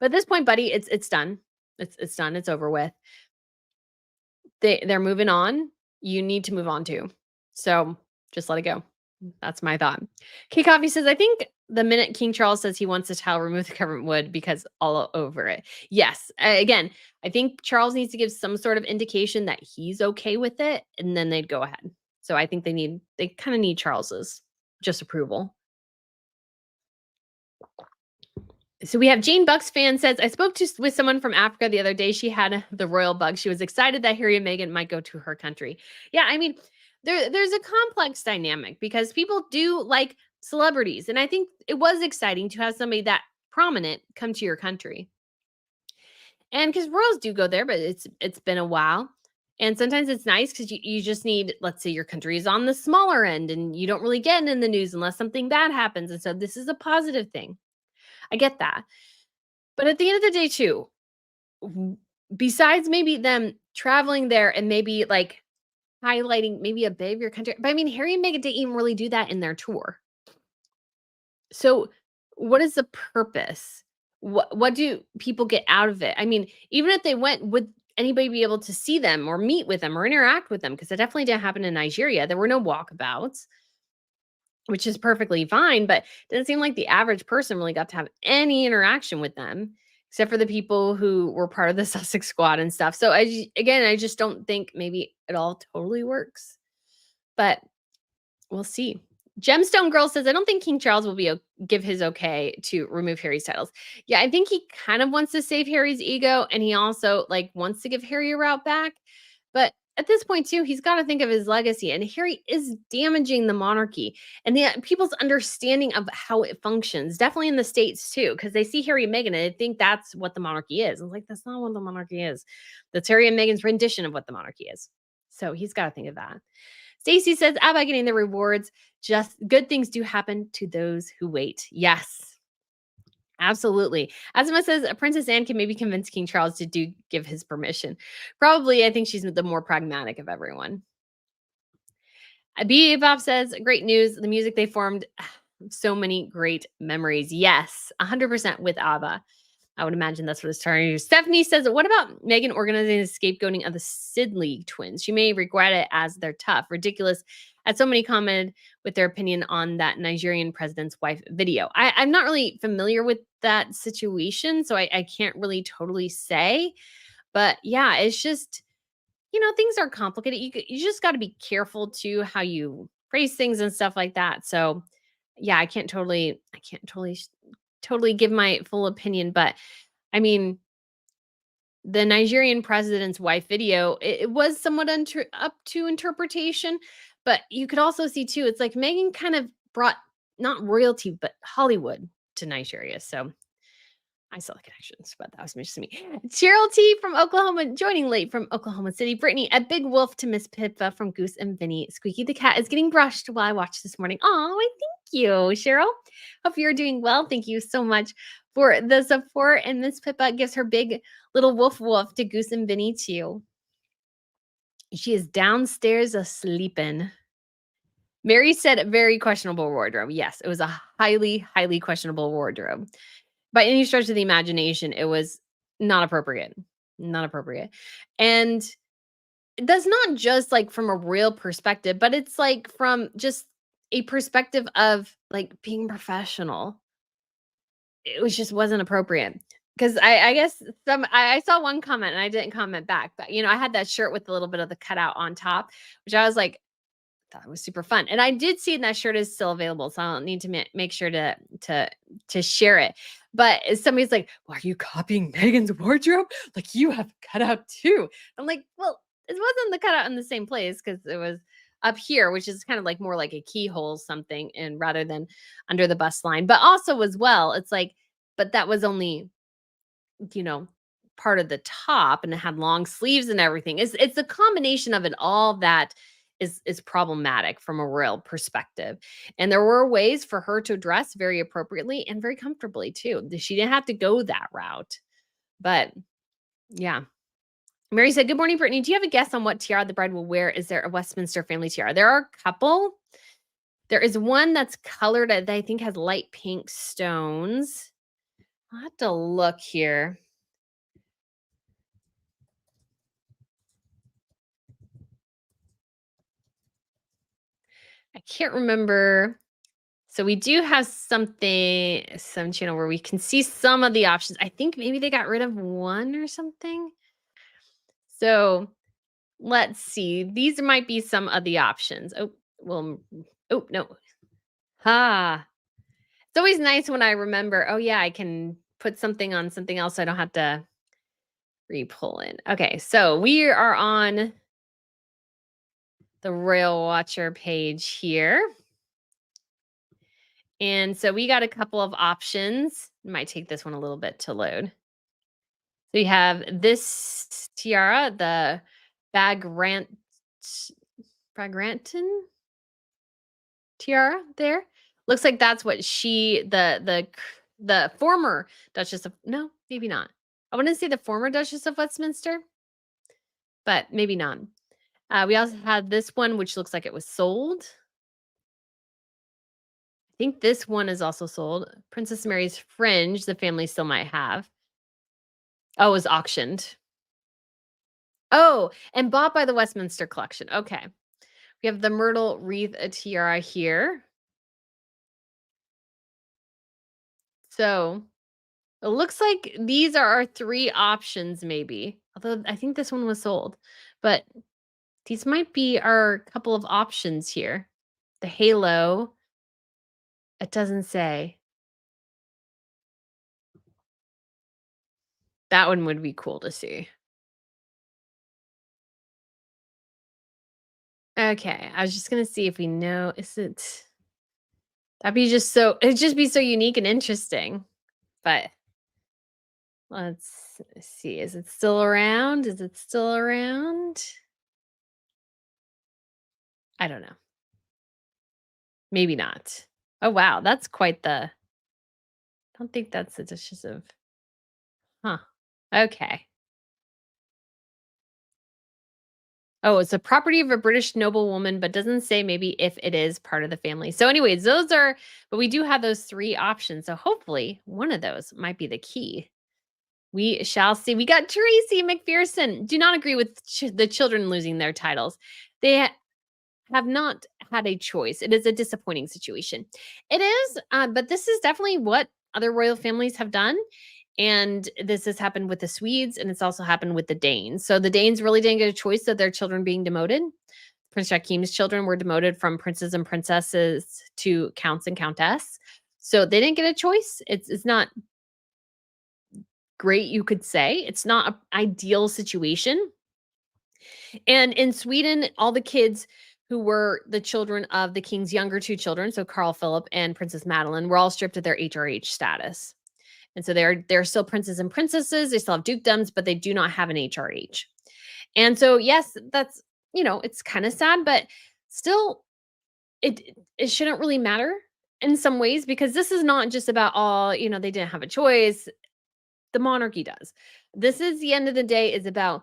But at this point, buddy, it's done. It's done. It's over with. They're moving on. You need to move on too. So just let it go. That's my thought. Key Coffee says, I think the minute King Charles says he wants the tile removed, the government would because all over it. Yes. Again, I think Charles needs to give some sort of indication that he's okay with it, and then they'd go ahead. So I think they kind of need Charles's just approval. So we have Jane Bucks fan says, I spoke with someone from Africa the other day. She had the royal bug. She was excited that Harry and Meghan might go to her country. Yeah, I mean, there's a complex dynamic because people do like celebrities. And I think it was exciting to have somebody that prominent come to your country. And because royals do go there, but it's been a while. And sometimes it's nice because you just need, let's say your country is on the smaller end and you don't really get in the news unless something bad happens. And so this is a positive thing. I get that. But at the end of the day, too, besides maybe them traveling there and maybe like highlighting maybe a bit of your country, but I mean, Harry and Meghan didn't even really do that in their tour. So, what is the purpose? What do people get out of it? I mean, even if they went, would anybody be able to see them or meet with them or interact with them? Because it definitely didn't happen in Nigeria. There were no walkabouts, which is perfectly fine, but it doesn't seem like the average person really got to have any interaction with them, except for the people who were part of the Sussex squad and stuff. So I just don't think maybe it all totally works, but we'll see. Gemstone Girl says, I don't think King Charles will give his okay to remove Harry's titles. Yeah, I think he kind of wants to save Harry's ego, and he also like wants to give Harry a route back. But at this point, too, he's got to think of his legacy, and Harry is damaging the monarchy and the people's understanding of how it functions. Definitely in the States too, because they see Harry and Meghan and they think that's what the monarchy is. I'm like, that's not what the monarchy is. That's Harry and Meghan's rendition of what the monarchy is. So he's got to think of that. Stacy says, about getting the rewards, just good things do happen to those who wait. Yes, absolutely. Azuma says, Princess Anne can maybe convince King Charles to give his permission. Probably, I think she's the more pragmatic of everyone. Bebop says, great news. The music they formed, so many great memories. Yes, 100% with ABBA. I would imagine that's what it's turning to. Stephanie says, what about Meghan organizing the scapegoating of the Sidley twins? She may regret it as they're tough. Ridiculous. As so many commented with their opinion on that Nigerian president's wife video. I'm not really familiar with that situation, so I can't really totally say. But yeah, it's just, things are complicated. You just got to be careful too how you phrase things and stuff like that. So yeah, I can't totally give my full opinion, but I mean, the Nigerian president's wife video, it was somewhat up to interpretation, but you could also see too, it's like Meghan kind of brought not royalty, but Hollywood to Nigeria. So I saw the connections, but that was just me. Cheryl T from Oklahoma, joining late from Oklahoma City. Brittany, a big wolf to Miss Pippa from Goose and Vinny. Squeaky the cat is getting brushed while I watch this morning. Oh, thank you, Cheryl. Hope you're doing well. Thank you so much for the support. And Miss Pippa gives her big little woof woof to Goose and Vinny too. She is downstairs asleeping. Mary said very questionable wardrobe. Yes, it was a highly, highly questionable wardrobe. By any stretch of the imagination, it was not appropriate. Not appropriate. And that's not just like from a real perspective, but it's like from just a perspective of like being professional. It was just wasn't appropriate. Because I guess I saw one comment and I didn't comment back, but I had that shirt with a little bit of the cutout on top, which I was like, thought it was super fun. And I did see that shirt is still available, so I'll need to make sure to share it. But somebody's like, well, "Are you copying Megan's wardrobe? Like you have cutout too." I'm like, "Well, it wasn't the cutout in the same place because it was up here, which is kind of like more like a keyhole something, and rather than under the bust line. But also as well, it's like, but that was only you know, part of the top and it had long sleeves and everything. It's a combination of it all that is problematic from a real perspective. And there were ways for her to dress very appropriately and very comfortably too. She didn't have to go that route. But yeah. Mary said, "Good morning, Brittany. Do you have a guess on what tiara the bride will wear? Is there a Westminster family tiara?" There are a couple. There is one that's colored that I think has light pink stones. I'll have to look here. I can't remember. So we do have some channel where we can see some of the options. I think maybe they got rid of one or something. So let's see. These might be some of the options. Oh, well, oh, no. Ha. It's always nice when I remember, oh, yeah, I can put something on something else so I don't have to re-pull in. Okay, so we are on the Royal Watcher page here. And so we got a couple of options. It might take this one a little bit to load. So you have this tiara, the Bagrant Bagranton tiara there. Looks like that's what the former Duchess of no, maybe not. I want to say the former Duchess of Westminster, but maybe not. We also had this one, which looks like it was sold. I think this one is also sold. Princess Mary's fringe, the family still might have. Oh, it was auctioned. Oh, and bought by the Westminster Collection. Okay. We have the Myrtle Wreath Tiara here. So it looks like these are our three options, maybe. Although I think this one was sold. But these might be our couple of options here. The halo, it doesn't say. That one would be cool to see. Okay, I was just gonna see if we know. Is it? It'd just be so unique and interesting. But let's see. Is it still around? Is it still around? I don't know. Maybe not. Oh wow, that's quite the. I don't think that's the dishes of. Huh. Okay. Oh, it's a property of a British noblewoman, but doesn't say maybe if it is part of the family. So, anyways, but we do have those three options. So, hopefully, one of those might be the key. We shall see. We got Tracy McPherson. Do not agree with the children losing their titles. They have not had a choice. It is a disappointing situation. It is, but this is definitely what other royal families have done. And this has happened with the Swedes and it's also happened with the Danes. So the Danes really didn't get a choice of their children being demoted. Prince Joachim's children were demoted from princes and princesses to counts and countess. So they didn't get a choice. It's not great, you could say. It's not an ideal situation. And in Sweden, all the kids who were the children of the king's younger two children, so Carl Philip and Princess Madeline, were all stripped of their HRH status. And so they're still princes and princesses. They still have dukedoms, but they do not have an HRH. And so, yes, that's it's kind of sad, but still, it shouldn't really matter. in some ways because this is not just about all, they didn't have a choice. The monarchy does. This is the end of the day is about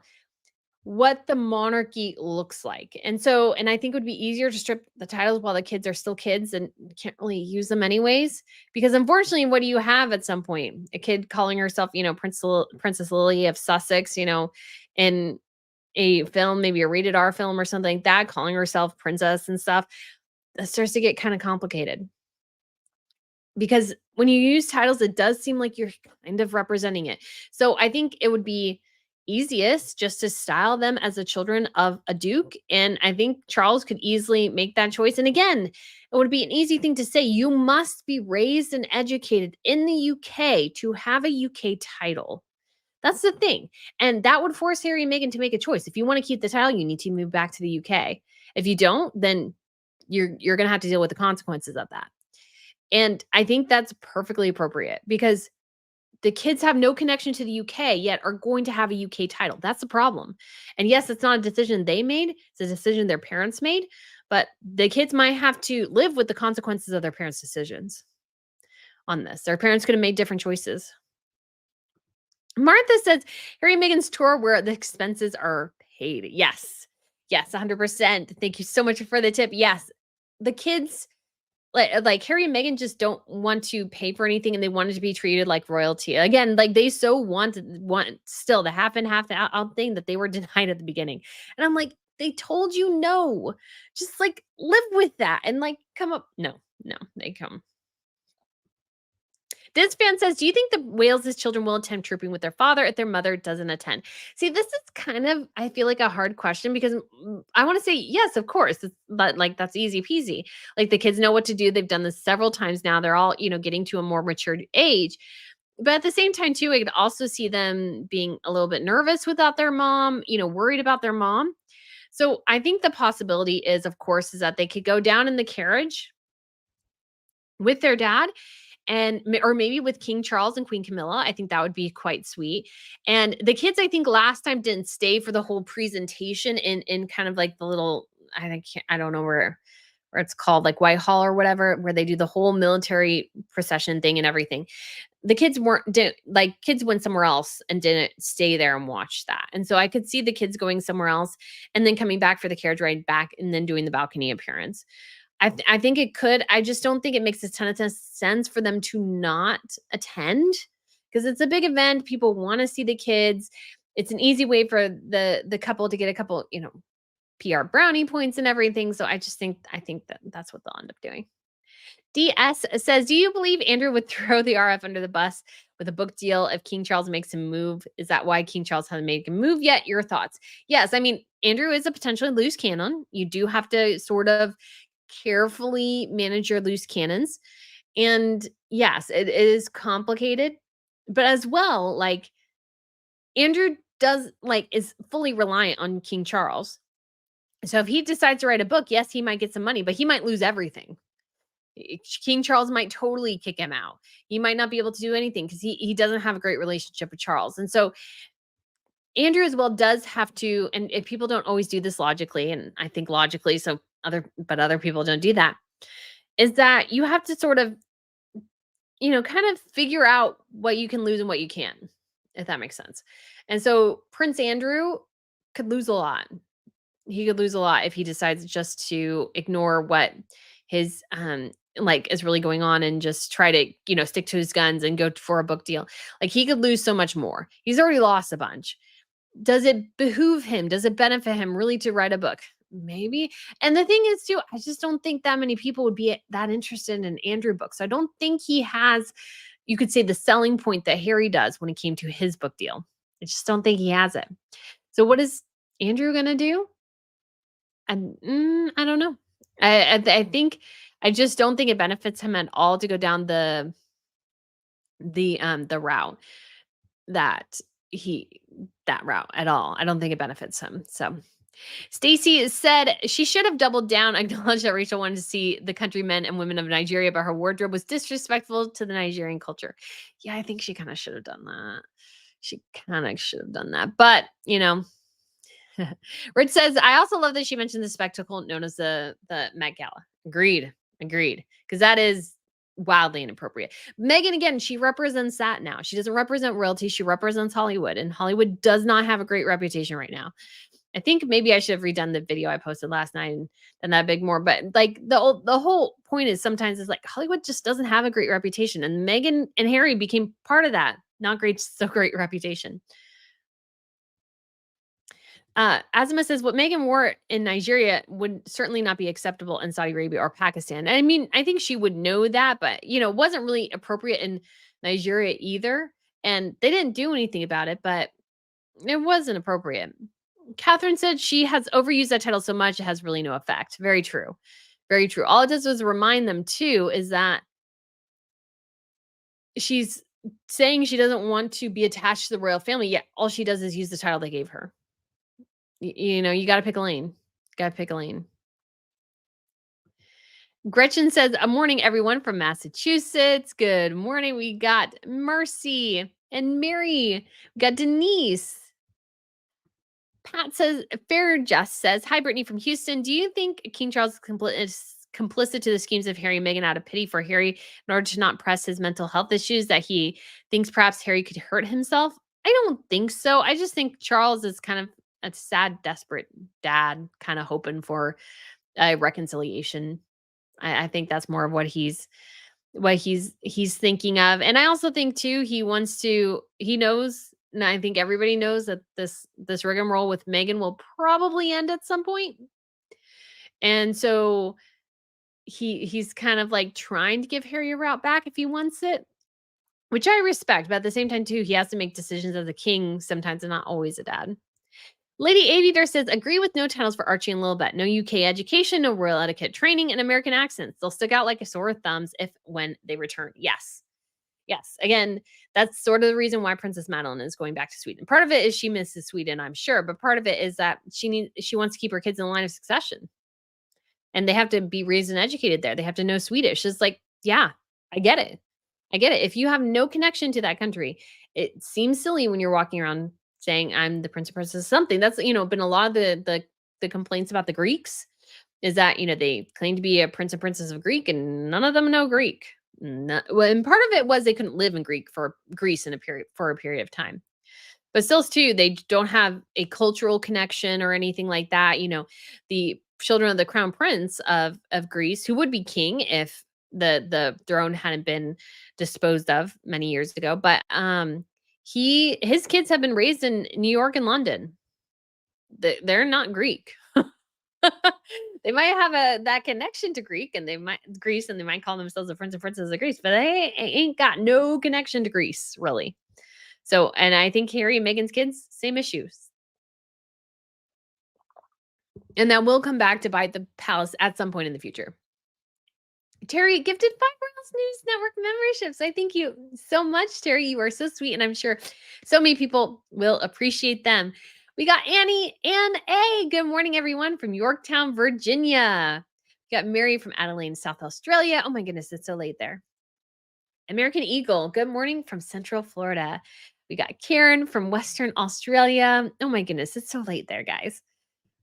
what the monarchy looks like. And I think it would be easier to strip the titles while the kids are still kids and you can't really use them anyways. Because unfortunately, what do you have at some point? A kid calling herself, Princess Lily of Sussex, in a film, maybe a rated R film or something like that, calling herself princess and stuff. That starts to get kind of complicated. Because when you use titles, it does seem like you're kind of representing it. So I think it would be easiest just to style them as the children of a duke. And I think Charles could easily make that choice. And again, it would be an easy thing to say. You must be raised and educated in the UK to have a UK title. That's the thing. And that would force Harry and Meghan to make a choice. If you want to keep the title, you need to move back to the UK. If you don't, then you're going to have to deal with the consequences of that. And I think that's perfectly appropriate because the kids have no connection to the UK yet are going to have a UK title. That's the problem. And yes, it's not a decision they made, it's a decision their parents made, but the kids might have to live with the consequences of their parents' decisions on this. Their parents could have made different choices. Martha says Harry and Meghan's tour where the expenses are paid. Yes. Yes, 100%. Thank you so much for the tip. Yes. The kids like Harry and Meghan just don't want to pay for anything and they wanted to be treated like royalty. Again, like they so want still the half and half out thing that they were denied at the beginning. And I'm like, they told you no. Just like live with that and like come up. No, they come. This fan says, "Do you think the Wales' children will attend trooping with their father if their mother doesn't attend?" See, this is kind of, I feel like a hard question because I want to say yes, of course, but like that's easy peasy. Like the kids know what to do. They've done this several times now. They're all, getting to a more mature age. But at the same time, too, I could also see them being a little bit nervous without their mom, worried about their mom. So I think the possibility is, of course, is that they could go down in the carriage with their dad and or maybe with King Charles and Queen Camilla. I think that would be quite sweet. And the kids, I think last time didn't stay for the whole presentation in kind of like the little, I don't know where it's called, like Whitehall or whatever, where they do the whole military procession thing and everything. The kids didn't like kids went somewhere else and didn't stay there and watch that. And so I could see the kids going somewhere else and then coming back for the carriage ride back and then doing the balcony appearance. I think it could. I just don't think it makes a ton of sense for them to not attend because it's a big event. People want to see the kids. It's an easy way for the couple to get a couple, PR brownie points and everything. So I think that that's what they'll end up doing. DS says, "Do you believe Andrew would throw the RF under the bus with a book deal if King Charles makes him move? Is that why King Charles hasn't made him move yet? Your thoughts?" Yes, I mean, Andrew is a potentially loose cannon. You do have to sort of carefully manage your loose cannons. And yes, it is complicated, but as well, like Andrew is fully reliant on King Charles. So if he decides to write a book, yes, he might get some money, but he might lose everything. King Charles might totally kick him out. He might not be able to do anything because he doesn't have a great relationship with Charles. And so Andrew as well does have to, and if people don't always do this logically, and I think logically, so other people don't do that, is that you have to sort of, kind of figure out what you can lose and what you can, if that makes sense. And so Prince Andrew could lose a lot. He could lose a lot if he decides just to ignore what his is really going on and just try to, stick to his guns and go for a book deal. Like he could lose so much more. He's already lost a bunch. Does it behoove him? Does it benefit him really to write a book? Maybe. And the thing is, too, I just don't think that many people would be that interested in an Andrew book. So I don't think he has, you could say, the selling point that Harry does when it came to his book deal. I just don't think he has it. So what is Andrew going to do? And I don't know. I think I just don't think it benefits him at all to go down the route that that route at all. I don't think it benefits him. So Stacy said she should have doubled down, acknowledged that Rachel wanted to see the countrymen and women of Nigeria, but her wardrobe was disrespectful to the Nigerian culture. Yeah, I think she kind of should have done that. She kind of should have done that. But, Rich says, "I also love that she mentioned the spectacle known as the Met Gala." Agreed. Because that is wildly inappropriate. Meghan, again, she represents that now. She doesn't represent royalty. She represents Hollywood, and Hollywood does not have a great reputation right now. I think maybe I should have redone the video I posted last night and done that big more. But like the whole point is sometimes it's like Hollywood just doesn't have a great reputation, and Meghan and Harry became part of that not great, so great reputation. Azima says what Meghan wore in Nigeria would certainly not be acceptable in Saudi Arabia or Pakistan. And I mean, I think she would know that, but it wasn't really appropriate in Nigeria either. And they didn't do anything about it, but it wasn't appropriate. Catherine said she has overused that title so much it has really no effect. Very true. Very true. All it does is remind them too is that she's saying she doesn't want to be attached to the royal family, yet all she does is use the title they gave her. You got to pick a lane. Got to pick a lane. Gretchen says, "A morning, everyone from Massachusetts. Good morning. We got Mercy and Mary. We got Denise. Pat says, Fair Just says, Hi, Brittany from Houston. Do you think King Charles is complicit to the schemes of Harry and Meghan out of pity for Harry in order to not press his mental health issues that he thinks perhaps Harry could hurt himself? I don't think so. I just think Charles is kind of a sad, desperate dad, kind of hoping for a reconciliation. I think that's more of what he's thinking of. And I also think too, he knows, and I think everybody knows that this rigmarole with Meghan will probably end at some point. And so he's kind of like trying to give Harry a route back if he wants it, which I respect. But at the same time, too, he has to make decisions as a king sometimes and not always a dad. Lady Aviator says, agree with no titles for Archie and Lilibet. No UK education, no royal etiquette training, and American accents. They'll stick out like a sore thumbs when they return. Yes. Yes. Again, that's sort of the reason why Princess Madeline is going back to Sweden. Part of it is she misses Sweden, I'm sure, but part of it is that she wants to keep her kids in the line of succession. And they have to be raised and educated there. They have to know Swedish. It's like, yeah, I get it. I get it. If you have no connection to that country, it seems silly when you're walking around saying I'm the prince or princess of something. That's been a lot of the complaints about the Greeks is that they claim to be a prince and princess of Greek and none of them know Greek. And part of it was they couldn't live in Greece for a period of time. But still, too, they don't have a cultural connection or anything like that. The children of the crown prince of Greece, who would be king if the throne hadn't been disposed of many years ago. But his kids have been raised in New York and London. They're not Greek. They might have that connection to Greece, and they might call themselves the prince and princess of Greece, but they ain't got no connection to Greece, really. So, and I think Harry and Meghan's kids, same issues. And that will come back to bite the palace at some point in the future. Terry gifted 5 Royals News Network memberships. I thank you so much, Terry. You are so sweet, and I'm sure so many people will appreciate them. We got Annie and A. Good morning, everyone, from Yorktown, Virginia. We got Mary from Adelaide, South Australia. Oh my goodness, it's so late there. American Eagle. Good morning from Central Florida. We got Karen from Western Australia. Oh my goodness, it's so late there, guys.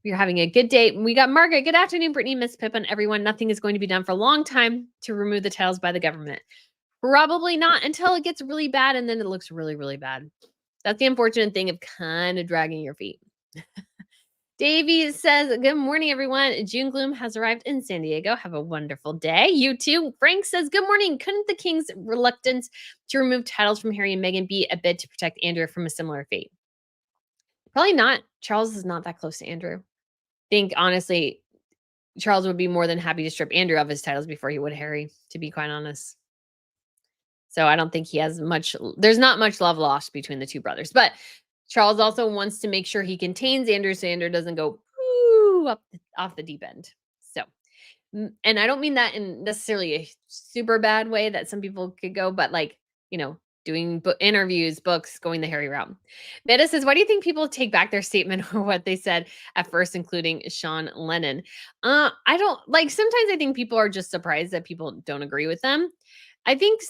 We're having a good day. We got Margaret. Good afternoon, Brittany, Miss Pippin, everyone. Nothing is going to be done for a long time to remove the titles by the government. Probably not until it gets really bad, and then it looks really, really bad. That's the unfortunate thing of kind of dragging your feet. Davey says, good morning, everyone. June gloom has arrived in San Diego. Have a wonderful day. You too. Frank says, good morning. Couldn't the king's reluctance to remove titles from Harry and Meghan be a bid to protect Andrew from a similar fate? Probably not. Charles is not that close to Andrew. I think, honestly, Charles would be more than happy to strip Andrew of his titles before he would Harry, to be quite honest. So I don't think he has there's not much love lost between the two brothers. But Charles also wants to make sure he contains Andrew so Andrew doesn't go off the deep end. So, and I don't mean that in necessarily a super bad way that some people could go, but doing interviews, books, going the Harry route. Meta says, why do you think people take back their statement or what they said at first, including Sean Lennon? I don't sometimes I think people are just surprised that people don't agree with them. I think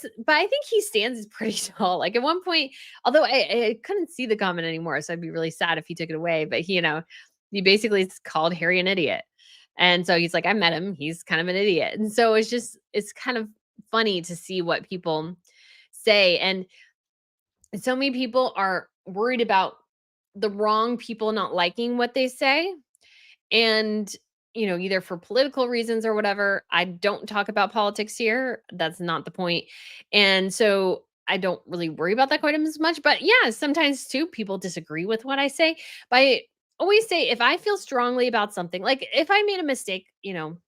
he stands pretty tall. Like at one point, although I couldn't see the comment anymore, so I'd be really sad if he took it away. But he basically called Harry an idiot. And so he's like, I met him. He's kind of an idiot. And so it's kind of funny to see what people say. And so many people are worried about the wrong people not liking what they say. And, either for political reasons or whatever, I don't talk about politics here. That's not the point. And so I don't really worry about that quite as much. But yeah, sometimes too, people disagree with what I say. But I always say if I feel strongly about something, like if I made a mistake,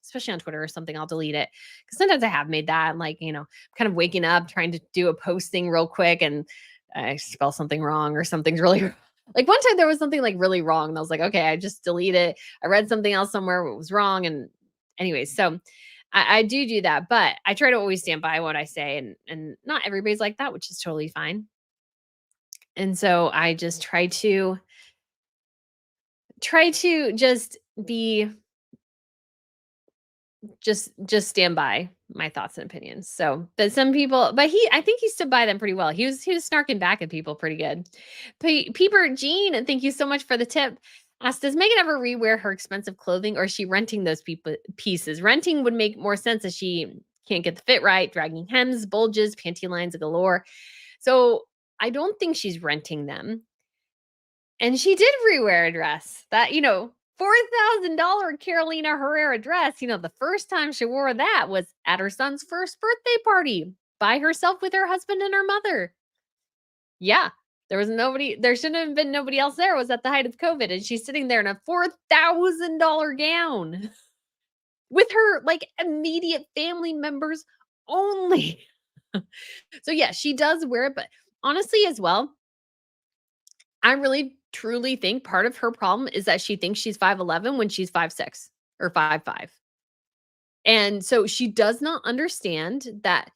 especially on Twitter or something, I'll delete it. Because sometimes I have made that. And like, kind of waking up, trying to do a posting real quick and I spell something wrong or something's really like one time there was something like really wrong. And I was like, okay, I just delete it. I read something else somewhere what was wrong. And anyways, so I do that, but I try to always stand by what I say, and not everybody's like that, which is totally fine. And so I just try to just be just stand by my thoughts and opinions. So, but some people, but I think he stood by them pretty well. He was snarking back at people pretty good. Peeper Jean, and thank you so much for the tip. Asked, does Megan ever rewear her expensive clothing, or is she renting those pieces? Renting would make more sense as she can't get the fit right, dragging hems, bulges, panty lines galore. So I don't think she's renting them. And she did rewear a dress that, $4,000 Carolina Herrera dress. The first time she wore that was at her son's first birthday party by herself with her husband and her mother. Yeah. There shouldn't have been nobody else there. It was at the height of COVID. And she's sitting there in a $4,000 gown with her like immediate family members only. So yeah, she does wear it, but honestly as well, I really truly think part of her problem is that she thinks she's 5'11" when she's 5'6" or 5'5". And so she does not understand that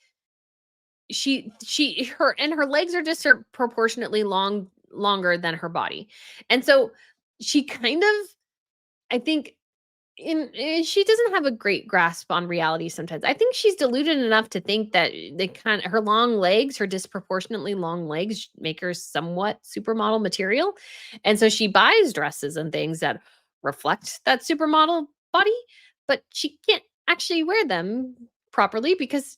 her legs are disproportionately longer than her body. And so she kind of, I think, she doesn't have a great grasp on reality sometimes. I think she's deluded enough to think that her long legs, her disproportionately long legs make her somewhat supermodel material. And so she buys dresses and things that reflect that supermodel body, but she can't actually wear them properly because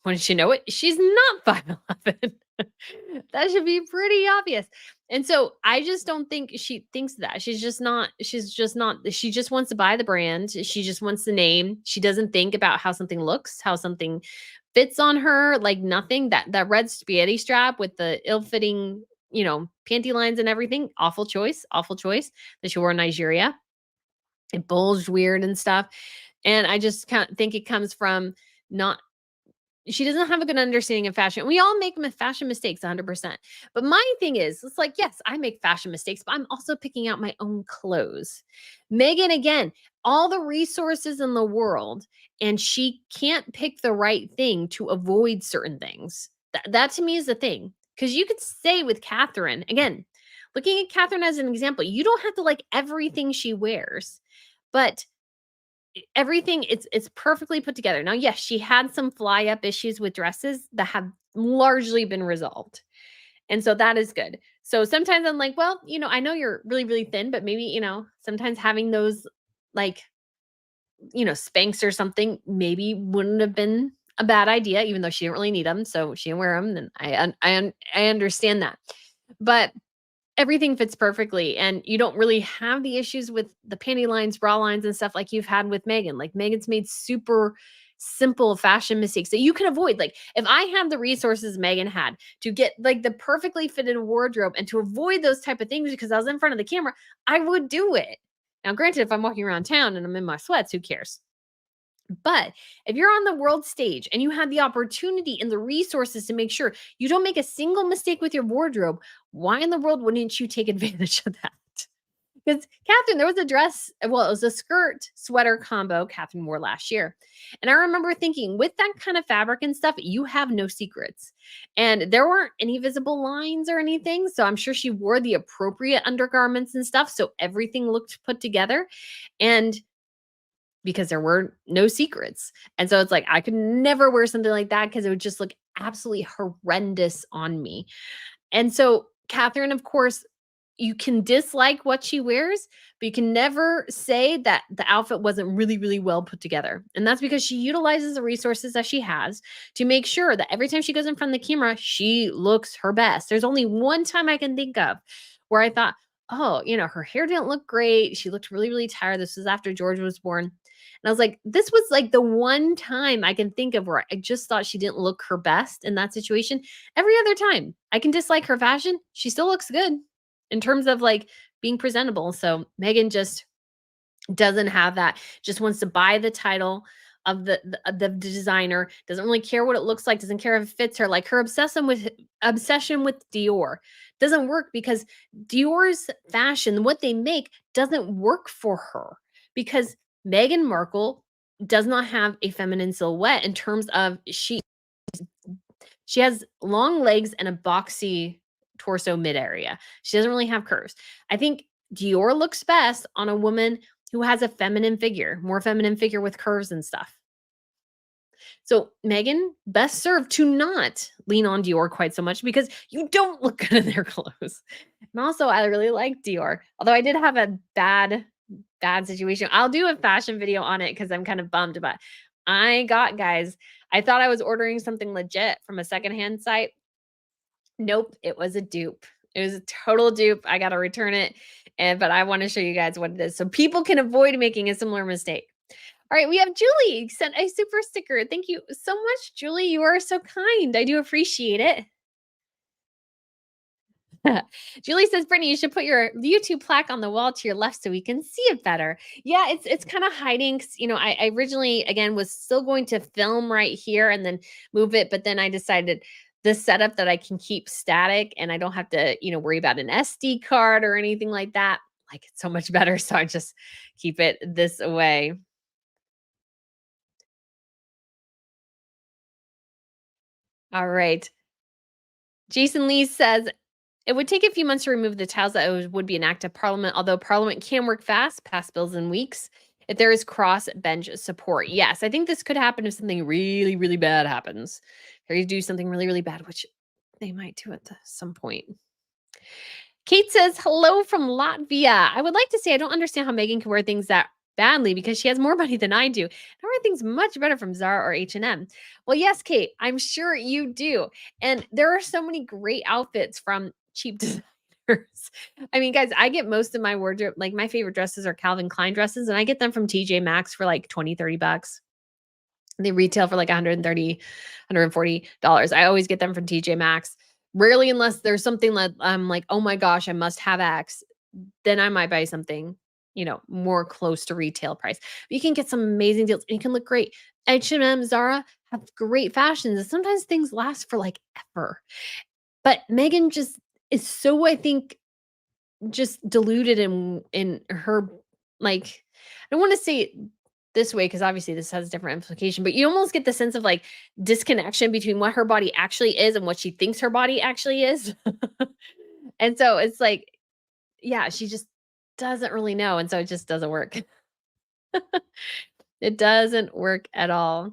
wouldn't you know it, she's not 5'11". That should be pretty obvious. And so I just don't think she thinks that. She's just not, she just wants to buy the brand. She just wants the name. She doesn't think about how something looks, how something fits on her, like nothing. That red spaghetti strap with the ill-fitting, panty lines and everything. Awful choice that she wore in Nigeria. It bulged weird and stuff. And I just kind of think it comes from not she doesn't have a good understanding of fashion. We all make fashion mistakes 100%. But my thing is, it's like, yes, I make fashion mistakes, but I'm also picking out my own clothes. Megan, again, all the resources in the world, and she can't pick the right thing to avoid certain things. That to me is the thing. Because you could say with Catherine, again, looking at Catherine as an example, you don't have to like everything she wears, but everything it's perfectly put together. Now, yes, she had some fly up issues with dresses that have largely been resolved. And so that is good. So sometimes I'm like, well, I know you're really, really thin, but maybe, sometimes having those like, Spanx or something maybe wouldn't have been a bad idea, even though she didn't really need them. So she didn't wear them. And I understand that. But everything fits perfectly, and you don't really have the issues with the panty lines, bra lines, and stuff like you've had with Megan. Like Megan's made super simple fashion mistakes that you can avoid. Like if I had the resources Megan had to get like the perfectly fitted wardrobe and to avoid those type of things because I was in front of the camera, I would do it. Now, granted, if I'm walking around town and I'm in my sweats, who cares? But if you're on the world stage and you have the opportunity and the resources to make sure you don't make a single mistake with your wardrobe, why in the world wouldn't you take advantage of that? Because Catherine, there was a dress, well, it was a skirt sweater combo Catherine wore last year. And I remember thinking, with that kind of fabric and stuff, you have no secrets. And there weren't any visible lines or anything. So I'm sure she wore the appropriate undergarments and stuff. So everything looked put together. And because there were no secrets. And so it's like, I could never wear something like that because it would just look absolutely horrendous on me. And so Catherine, of course, you can dislike what she wears, but you can never say that the outfit wasn't really, really well put together. And that's because she utilizes the resources that she has to make sure that every time she goes in front of the camera, she looks her best. There's only one time I can think of where I thought, oh, her hair didn't look great. She looked really, really tired. This was after George was born. And I was like, this was like the one time I can think of where I just thought she didn't look her best in that situation. Every other time I can dislike her fashion, she still looks good in terms of like being presentable. So Megan just doesn't have that. Just wants to buy the title of the designer, doesn't really care what it looks like, doesn't care if it fits her. Like her obsession with Dior doesn't work because Dior's fashion, what they make, doesn't work for her because Meghan Markle does not have a feminine silhouette in terms of she has long legs and a boxy torso mid area. She doesn't really have curves. I think Dior looks best on a woman who has a feminine figure, more feminine figure with curves and stuff. So Megan, best served to not lean on Dior quite so much because you don't look good in their clothes. And also, I really like Dior, although I did have a bad situation. I'll do a fashion video on it because I'm kind of bummed, but guys, I thought I was ordering something legit from a secondhand site. Nope, it was a dupe. It was a total dupe. I got to return it. But I want to show you guys what it is so people can avoid making a similar mistake. All right, we have Julie sent a super sticker. Thank you so much, Julie. You are so kind. I do appreciate it. Julie says, Brittany, you should put your YouTube plaque on the wall to your left so we can see it better. Yeah, it's kind of hiding. I originally, again, was still going to film right here and then move it. But then I decided this setup that I can keep static and I don't have to, worry about an SD card or anything like that. Like it's so much better. So I just keep it this way. All right. Jason Lee says, it would take a few months to remove the tiles that would be an act of parliament, although parliament can work fast, pass bills in weeks, if there is cross-bench support. Yes, I think this could happen if something really, really bad happens. Or you do something really, really bad, which they might do at some point. Kate says, hello from Latvia. I would like to say I don't understand how Megan can wear things that badly because she has more money than I do. I wear things much better from Zara or H&M. Well, yes, Kate, I'm sure you do. And there are so many great outfits from cheap designers. I mean, guys, I get most of my wardrobe, like my favorite dresses are Calvin Klein dresses, and I get them from TJ Maxx for like 20, $30. They retail for like $130, $140. I always get them from TJ Maxx. Rarely, unless there's something that I'm like, oh my gosh, I must have X, then I might buy something, more close to retail price. But you can get some amazing deals and you can look great. H&M, Zara have great fashions. And sometimes things last for like ever. But Megan just is so, I think, just deluded in her, like, I don't want to say it this way because obviously this has different implication, but you almost get the sense of like disconnection between what her body actually is and what she thinks her body actually is. And so it's like, yeah, she just doesn't really know. And so it just doesn't work. It doesn't work at all.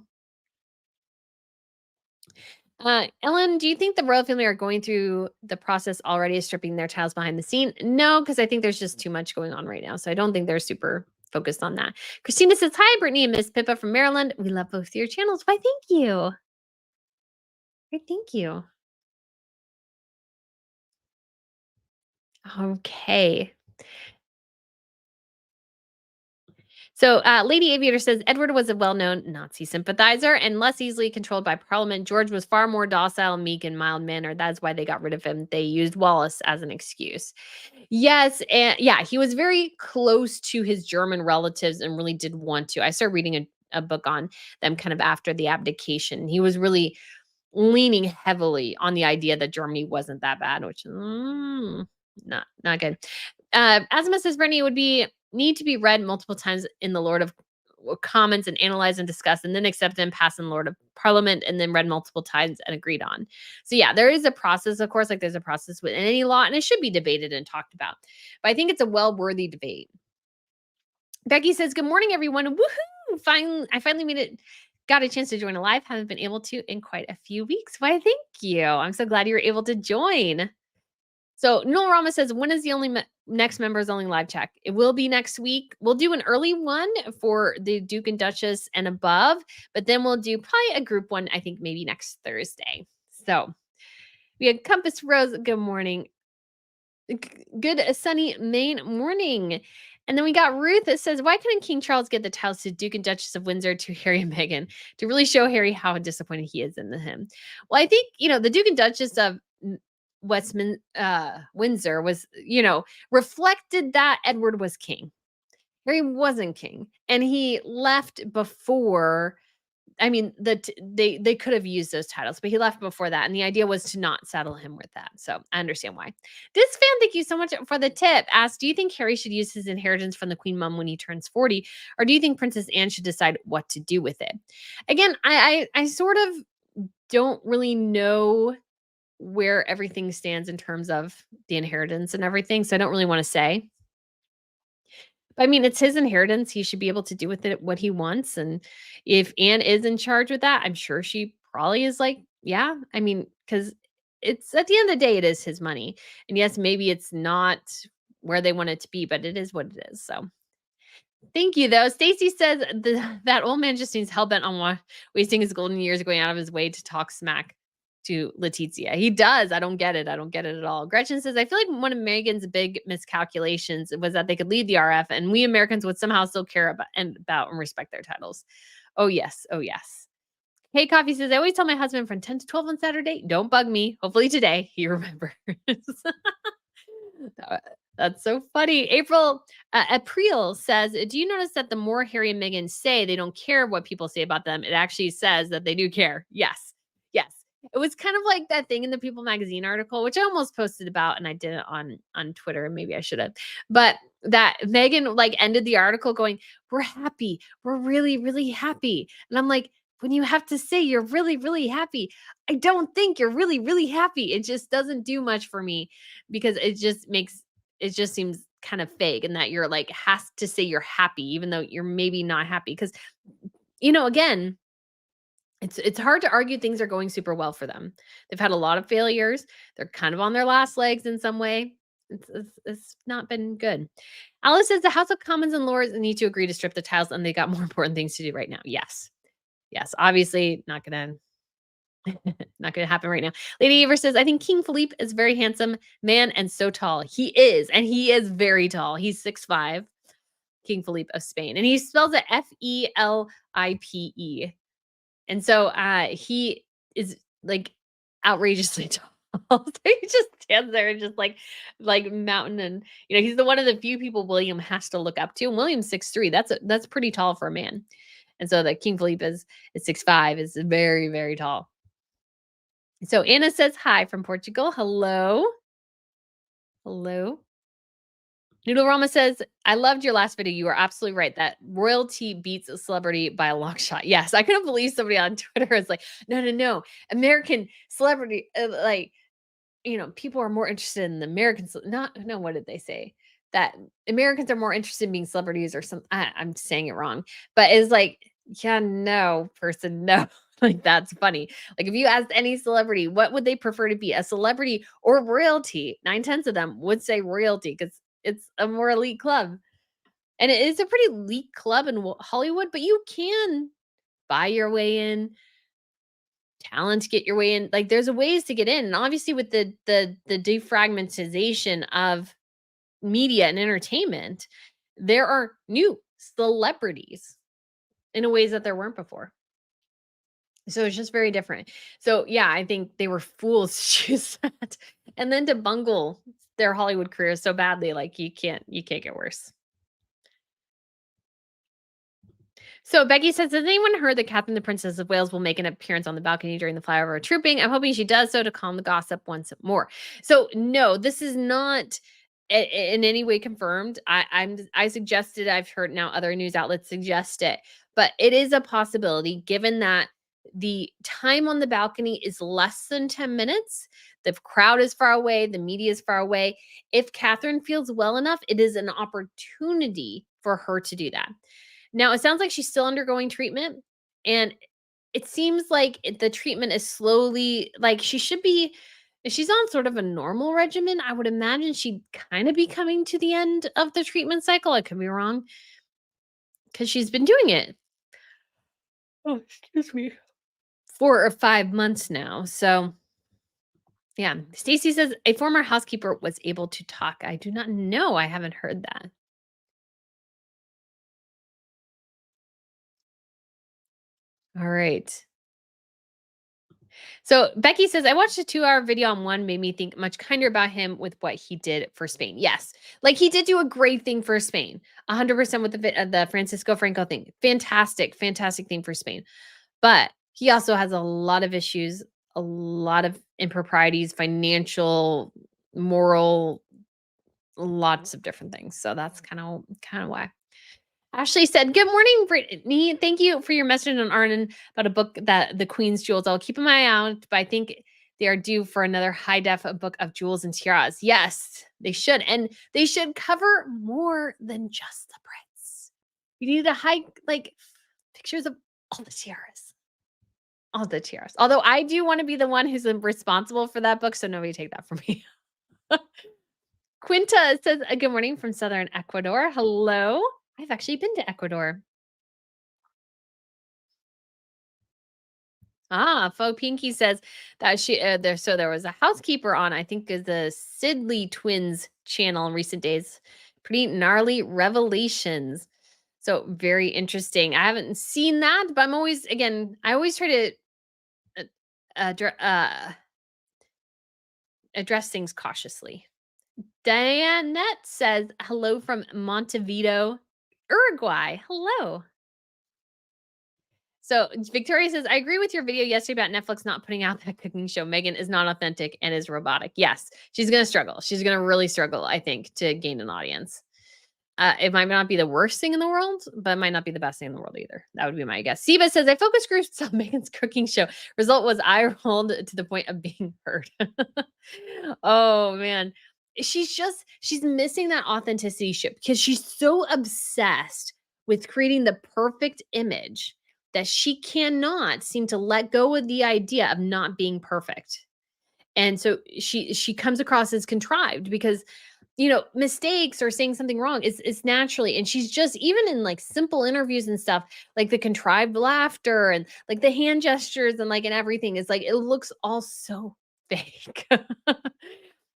Ellen, do you think the royal family are going through the process already of stripping their tiles behind the scene? No, because I think there's just too much going on right now. So I don't think they're super focused on that. Christina says, hi, Brittany and Miss Pippa from Maryland. We love both your channels. Why, thank you. Great, thank you. Okay. So, Lady Aviator says Edward was a well-known Nazi sympathizer and less easily controlled by Parliament. George was far more docile, meek, and mild-mannered. That's why they got rid of him. They used Wallace as an excuse. Yes, and yeah, he was very close to his German relatives and really did want to. I started reading a book on them kind of after the abdication. He was really leaning heavily on the idea that Germany wasn't that bad, which not good. Asma says Bernie would need to be read multiple times in the Lord of Commons and analyzed and discussed and then accepted and passed in the Lord of Parliament and then read multiple times and agreed on. So yeah, there is a process, of course, like there's a process with any law and it should be debated and talked about. But I think it's a well-worthy debate. Becky says, good morning, everyone. Woohoo! I finally got a chance to join a live. Haven't been able to in quite a few weeks. Why, thank you. I'm so glad you were able to join. So Noel Rama says, when is the next members only live check? It will be next week. We'll do an early one for the Duke and Duchess and above, but then we'll do probably a group one, I think maybe next Thursday. So we had Compass Rose. Good morning. Good sunny Maine morning. And then we got Ruth that says, why couldn't King Charles get the titles to Duke and Duchess of Windsor to Harry and Meghan to really show Harry how disappointed he is in him? Well, I think, the Duke and Duchess of Windsor was, reflected that Edward was king. Harry wasn't king. And he left before. I mean, they could have used those titles, but he left before that, and the idea was to not saddle him with that. So I understand why. This fan, thank you so much for the tip. Asked, do you think Harry should use his inheritance from the Queen Mum when he turns 40, or do you think Princess Anne should decide what to do with it? Again, I sort of don't really know where everything stands in terms of the inheritance and everything, so I don't really want to say. I mean, it's his inheritance. He should be able to do with it what he wants. And if Anne is in charge with that, I'm sure she probably is like, yeah. I mean, because it's at the end of the day, it is his money. And yes, maybe it's not where they want it to be, but it is what it is. So thank you, though. Stacy says that old man just seems hell bent on wasting his golden years going out of his way to talk smack to Letizia. He does. I don't get it. I don't get it at all. Gretchen says, I feel like one of Meghan's big miscalculations was that they could lead the RF and we Americans would somehow still care about and respect their titles. Oh, yes. Oh, yes. Hey, Coffee says, I always tell my husband from 10 to 12 on Saturday, don't bug me. Hopefully today he remembers. That's so funny. April says, do you notice that the more Harry and Meghan say they don't care what people say about them, it actually says that they do care? Yes. Yes. It was kind of like that thing in the People magazine article, which I almost posted about and I did it on Twitter and maybe I should have. But that Meghan like ended the article going, we're happy. We're really, really happy. And I'm like, when you have to say you're really, really happy, I don't think you're really, really happy. It just doesn't do much for me because it just seems kind of fake and that you're like has to say you're happy even though you're maybe not happy because again, it's hard to argue things are going super well for them. They've had a lot of failures. They're kind of on their last legs in some way. It's not been good. Alice says the House of Commons and Lords need to agree to strip the tiles and they got more important things to do right now. Yes. Yes, obviously not gonna happen right now. Lady Eva says, I think King Philippe is very handsome man and so tall. He is, and he is very tall. He's 6'5", King Philippe of Spain. And he spells it Felipe. And so he is like outrageously tall. So he just stands there and just like mountain and he's the one of the few people William has to look up to. And William's 6'3". That's pretty tall for a man. And so that King Philippe is 6'5", is very, very tall. So Anna says hi from Portugal. Hello. Hello. Noodle Rama says, I loved your last video. You were absolutely right. That royalty beats a celebrity by a long shot. Yes, I couldn't believe somebody on Twitter is like, no. American celebrity, people are more interested in the Americans. No, what did they say? That Americans are more interested in being celebrities or something. I'm saying it wrong. But it's like, yeah, no, person, no. Like, that's funny. Like, if you asked any celebrity, what would they prefer to be, a celebrity or royalty? 9/10 of them would say royalty because it's a more elite club. And it is a pretty elite club in Hollywood, but you can buy your way in, talent to get your way in. Like, there's a ways to get in. And obviously with the defragmentization of media and entertainment, there are new celebrities in a ways that there weren't before. So it's just very different. So yeah, I think they were fools to choose that. And then to bungle their Hollywood careers so badly, like you can't get worse. So Becky says, has anyone heard that Catherine the Princess of Wales will make an appearance on the balcony during the flyover trooping? I'm hoping she does so to calm the gossip once more. So no, this is not in any way confirmed. I suggested, I've heard now other news outlets suggest it, but it is a possibility given that the time on the balcony is less than 10 minutes. The crowd is far away. The media is far away. If Catherine feels well enough, it is an opportunity for her to do that. Now, it sounds like she's still undergoing treatment, and it seems like the treatment is slowly, like she should be If she's on sort of a normal regimen, I would imagine she'd kind of be coming to the end of the treatment cycle. I could be wrong because she's been doing it. Oh, excuse me. 4 or 5 months now. So, yeah. Stacy says a former housekeeper was able to talk. I do not know. I haven't heard that. All right. So Becky says, I watched a 2-hour video on one, made me think much kinder about him with what he did for Spain. Yes. Like he did do a great thing for Spain. 100% with the Francisco Franco thing. Fantastic, fantastic thing for Spain. But he also has a lot of issues, a lot of improprieties, financial, moral, lots of different things. So that's kind of why. Ashley said, "Good morning, Brittany. Thank you for your message on Arnon about a book that the Queen's Jewels. I'll keep my eye out, but I think they are due for another high def book of jewels and tiaras. Yes, they should, and they should cover more than just the Brits. We need a high pictures of all the tiaras, all the tiaras. Although I do want to be the one who's responsible for that book, so nobody take that from me." Quinta says, "Good morning from southern Ecuador. Hello. I've actually been to Ecuador." Faux Pinky says that there was a housekeeper on, I think, is the Sidley twins channel in recent days. Pretty gnarly revelations. So very interesting. I haven't seen that, but I always try to uh, address things cautiously. Dianette says hello from Montevideo, Uruguay. Hello. So Victoria says, I agree with your video yesterday about Netflix not putting out that cooking show. Megan is not authentic and is robotic. Yes, she's going to struggle. She's going to really struggle, I think, to gain an audience. It might not be the worst thing in the world, but it might not be the best thing in the world either. That would be my guess. Siva says, I focus groups on Megan's cooking show. Result was I rolled to the point of being heard. Oh, man. She's missing that authenticity ship because she's so obsessed with creating the perfect image that she cannot seem to let go of the idea of not being perfect. And so she comes across as contrived because mistakes or saying something wrong is naturally, and she's just, even in like simple interviews and stuff, like the contrived laughter and like the hand gestures and like and everything is like it looks all so fake.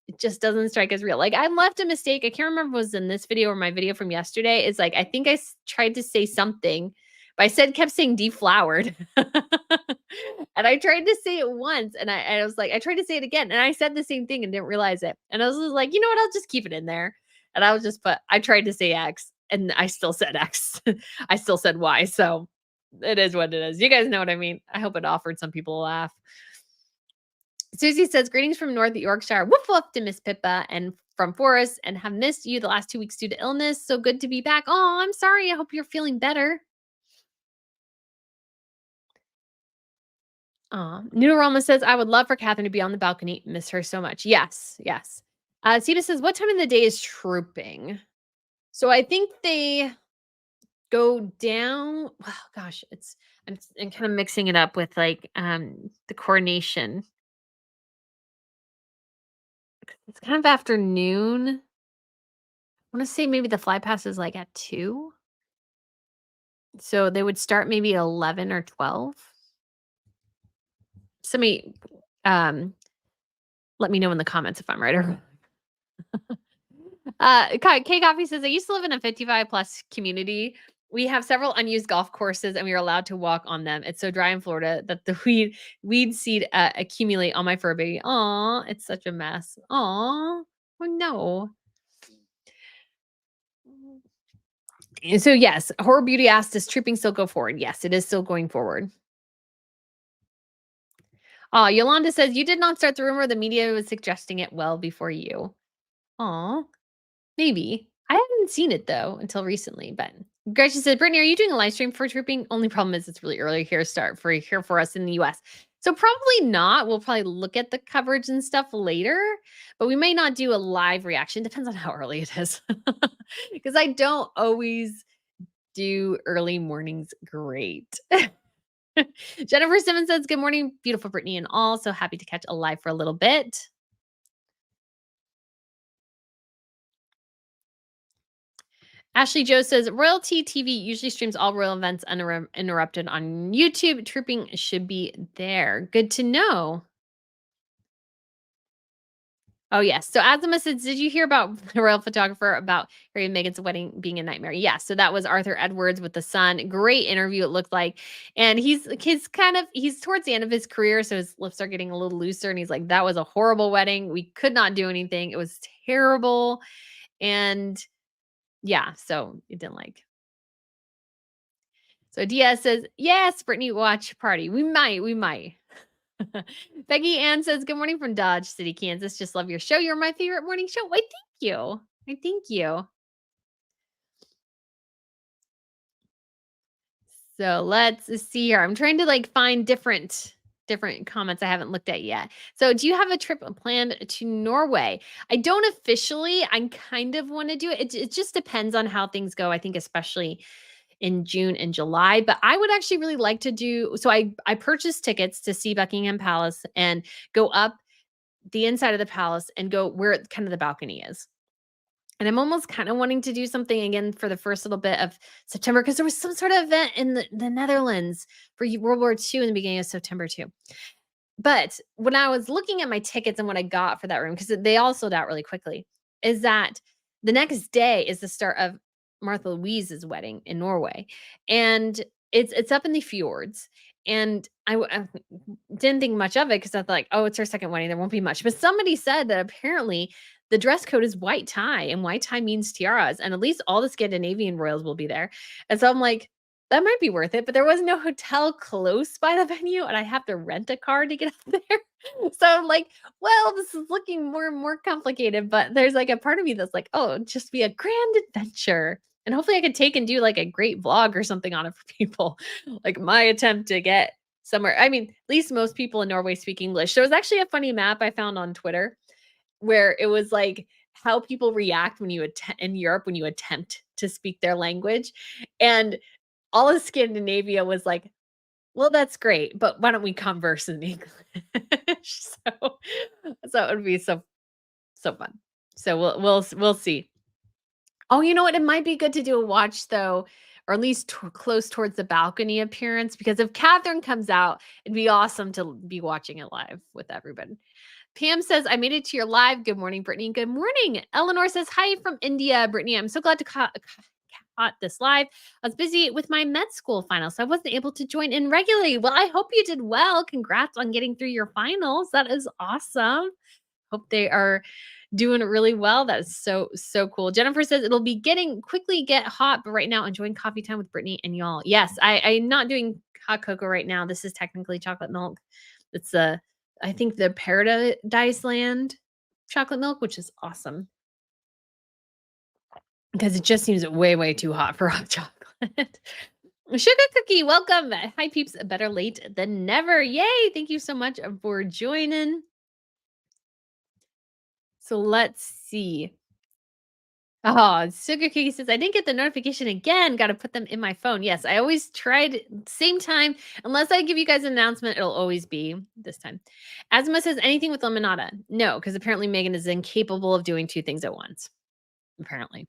It just doesn't strike as real. Like I left a mistake. I can't remember if it was in this video or my video from yesterday. It's like I think tried to say something, but kept saying deflowered. And I tried to say it once, and I was like, I tried to say it again, and I said the same thing and didn't realize it. And I was just like, you know what? I'll just keep it in there. And I was just put. I tried to say X, and I still said X. I still said Y. So it is what it is. You guys know what I mean. I hope it offered some people a laugh. Susie says, greetings from North Yorkshire. Woof woof to Miss Pippa and from Forest, and have missed you the last 2 weeks due to illness. So good to be back. Oh, I'm sorry. I hope you're feeling better. Noodlerama says, I would love for Catherine to be on the balcony. Miss her so much. Yes, yes. Siba says, what time of the day is trooping? So I think they go down. Well, gosh, I'm kind of mixing it up with like the coronation. It's kind of afternoon. I want to say maybe the fly pass is like at 2. So they would start maybe 11 or 12. Somebody let me know in the comments if I'm right or wrong. K Coffee says, I used to live in a 55 plus community. We have several unused golf courses and we are allowed to walk on them. It's so dry in Florida that the weed seed accumulate on my fur baby. Aw, it's such a mess. Aw, oh no. So yes, Horror Beauty asked, does trooping still go forward? Yes, it is still going forward. Yolanda says, you did not start the rumor. The media was suggesting it well before you. Aw. Maybe. I haven't seen it though until recently, but Gretchen said, Brittany, are you doing a live stream for trooping? Only problem is it's really early here for us in the US. So probably not. We'll probably look at the coverage and stuff later, but we may not do a live reaction. Depends on how early it is. Because I don't always do early mornings great. Jennifer Simmons says, good morning, beautiful Brittany and all. So happy to catch a live for a little bit. Ashley Joe says Royalty TV usually streams all royal events uninterrupted on YouTube. Trooping should be there. Good to know. Oh, yes. So Azima says, did you hear about the royal photographer about Harry and Meghan's wedding being a nightmare? Yes. So that was Arthur Edwards with the Sun. Great interview, it looked like. And he's towards the end of his career. So his lips are getting a little looser. And he's like, that was a horrible wedding. We could not do anything. It was terrible. And yeah, so it didn't like. So Diaz says, yes, Brittany, watch party. We might. Becky Ann says, good morning from Dodge City, Kansas. Just love your show. You're my favorite morning show. Why, thank you. I thank you. So let's see here. I'm trying to like find different comments I haven't looked at yet. So do you have a trip planned to Norway? I don't officially. I kind of want to do it. It just depends on how things go. I think especially in June and July, but I would actually really like to do so I purchased tickets to see Buckingham Palace and go up the inside of the palace and go where kind of the balcony is. And I'm almost kind of wanting to do something again for the first little bit of September because there was some sort of event in the Netherlands for World War II in the beginning of September too. But when I was looking at my tickets and what I got for that room, because they all sold out really quickly, is that the next day is the start of Martha Louise's wedding in Norway. And it's up in the fjords. And I didn't think much of it because I thought, like, oh, it's her second wedding. There won't be much. But somebody said that apparently the dress code is white tie, and white tie means tiaras. And at least all the Scandinavian royals will be there. And so I'm like, that might be worth it, but there was no hotel close by the venue, and I have to rent a car to get up there. So I'm like, well, this is looking more and more complicated, but there's like a part of me that's like, oh, it'd just be a grand adventure. And hopefully I could take and do like a great vlog or something on it for people. Like my attempt to get somewhere. I mean, at least most people in Norway speak English. There was actually a funny map I found on Twitter where it was like how people react when in Europe when you attempt to speak their language. And all of Scandinavia was like, "Well, that's great, but why don't we converse in English?" So so it would be so fun. So we'll see. Oh, you know what? It might be good to do a watch though, or at least close towards the balcony appearance, because if Catherine comes out, it'd be awesome to be watching it live with everybody. Pam says, I made it to your live. Good morning, Brittany. Good morning. Eleanor says, hi from India, Brittany. I'm so glad to caught this live. I was busy with my med school finals, so I wasn't able to join in regularly. Well, I hope you did well. Congrats on getting through your finals. That is awesome. Hope they are doing it really well. That is so cool. Jennifer says it'll be getting quickly get hot, but right now enjoying coffee time with Brittany and y'all. Yes, I'm not doing hot cocoa right now. This is technically chocolate milk. It's I think the Paradise Land chocolate milk, which is awesome because it just seems way too hot for hot chocolate. Sugar Cookie, welcome. Hi, peeps. Better late than never. Yay. Thank you so much for joining. So let's see. Oh, Sugar Cookie says, I didn't get the notification again. Got to put them in my phone. Yes, I always tried same time. Unless I give you guys an announcement, it'll always be this time. Asma says, anything with Lemonada? No, because apparently Megan is incapable of doing two things at once. Apparently.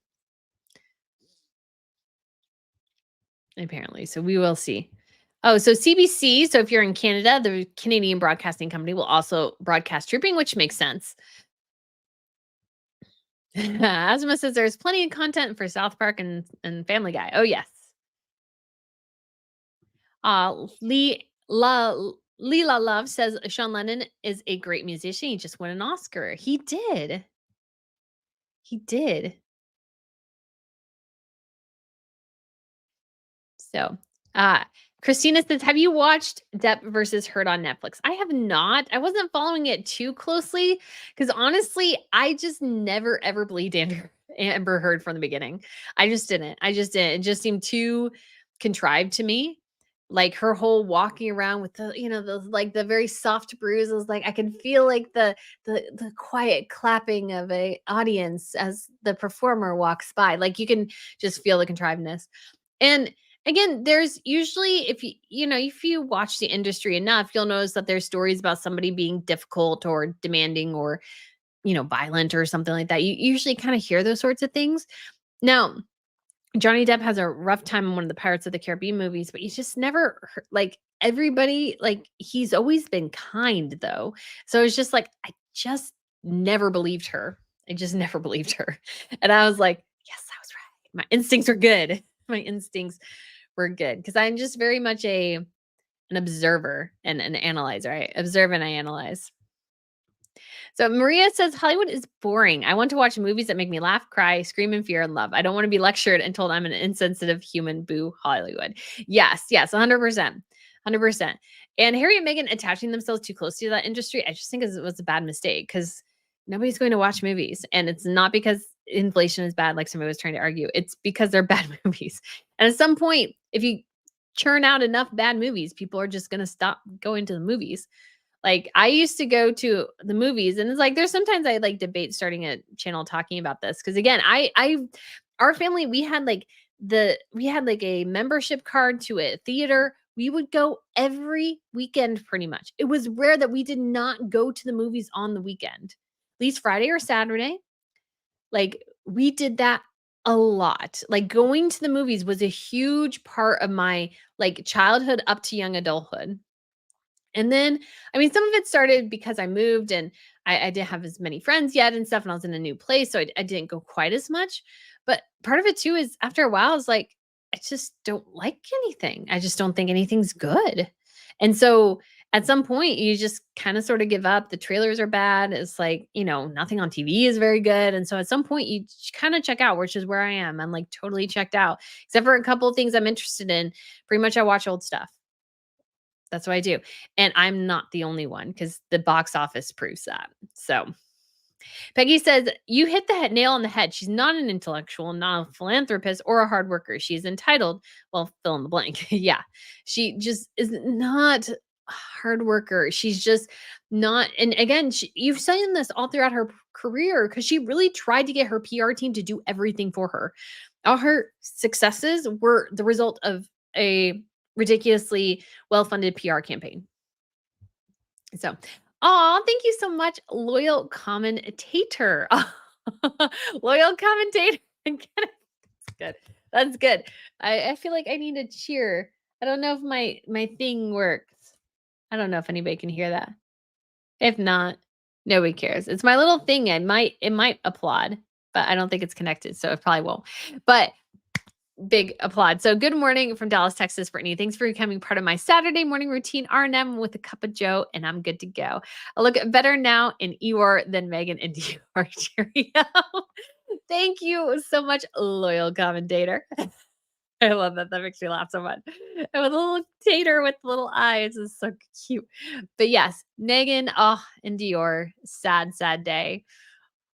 So we will see. Oh, so CBC. So if you're in Canada, the Canadian Broadcasting Company will also broadcast Trooping, which makes sense. Asma says there's plenty of content for South Park and Family Guy. Oh yes. Leela Love says Sean Lennon is a great musician. He just won an Oscar. He did. He did. So, Christina says, have you watched Depp versus Heard on Netflix? I have not. I wasn't following it too closely because honestly, I just never ever believed Amber Heard from the beginning. I just didn't. It just seemed too contrived to me. Like her whole walking around with the very soft bruises. Like I can feel like the quiet clapping of a audience as the performer walks by. Like you can just feel the contrivedness. And again, there's usually if you watch the industry enough, you'll notice that there's stories about somebody being difficult or demanding or violent or something like that. You usually kind of hear those sorts of things. Now, Johnny Depp has a rough time in one of the Pirates of the Caribbean movies, but he's just never like everybody like he's always been kind though. So it's just like I just never believed her. I just never believed her. And I was like, yes, I was right. My instincts are good. My instincts were good because I'm just very much an observer and an analyzer. I observe and I analyze. So Maria says Hollywood is boring. I want to watch movies that make me laugh, cry, scream in fear and love. I don't want to be lectured and told I'm an insensitive human. Boo Hollywood. Yes, yes, 100%. 100%. And Harry and Meghan attaching themselves too close to that industry, I just think it was a bad mistake because nobody's going to watch movies. And it's not because inflation is bad, like somebody was trying to argue. It's because they're bad movies. And at some point, if you churn out enough bad movies, people are just going to stop going to the movies. Like, I used to go to the movies, and it's like there's sometimes I, like, debate starting a channel talking about this because again, I our family, we had, like, a membership card to a theater. We would go every weekend pretty much. It was rare that we did not go to the movies on the weekend, at least Friday or Saturday. Like, we did that a lot. Like, going to the movies was a huge part of my, like, childhood up to young adulthood. And then, I mean, some of it started because I moved and I didn't have as many friends yet and stuff, and I was in a new place, so I didn't go quite as much. But part of it too is after a while, I was like, I just don't like anything. I just don't think anything's good. And so at some point, you just kind of sort of give up. The trailers are bad. It's like, nothing on TV is very good. And so at some point, you kind of check out, which is where I am. I'm like totally checked out, except for a couple of things I'm interested in. Pretty much, I watch old stuff. That's what I do, and I'm not the only one because the box office proves that. So, Peggy says, "You hit the nail on the head. She's not an intellectual, not a philanthropist, or a hard worker. She's entitled." Well, fill in the blank. Yeah, she just is not a hard worker. She's just not. And again, you've seen this all throughout her career because she really tried to get her PR team to do everything for her. All her successes were the result of a ridiculously well-funded PR campaign. So, oh, thank you so much, loyal commentator. Loyal commentator. That's good. That's good. I feel like I need a cheer. I don't know if my thing works. I don't know if anybody can hear that. If not, nobody cares. It's my little thing. It might applaud, but I don't think it's connected, so it probably won't. But big applaud. So good morning from Dallas, Texas, Brittany. Thanks for becoming part of my Saturday morning routine, R&M with a cup of Joe, and I'm good to go. I look better now in Eeyore than Megan in Dior. Cheerio. Thank you so much, loyal commentator. I love that. That makes me laugh so much. And with a little tater with little eyes is so cute. But yes, Megan, and Dior, sad, sad day.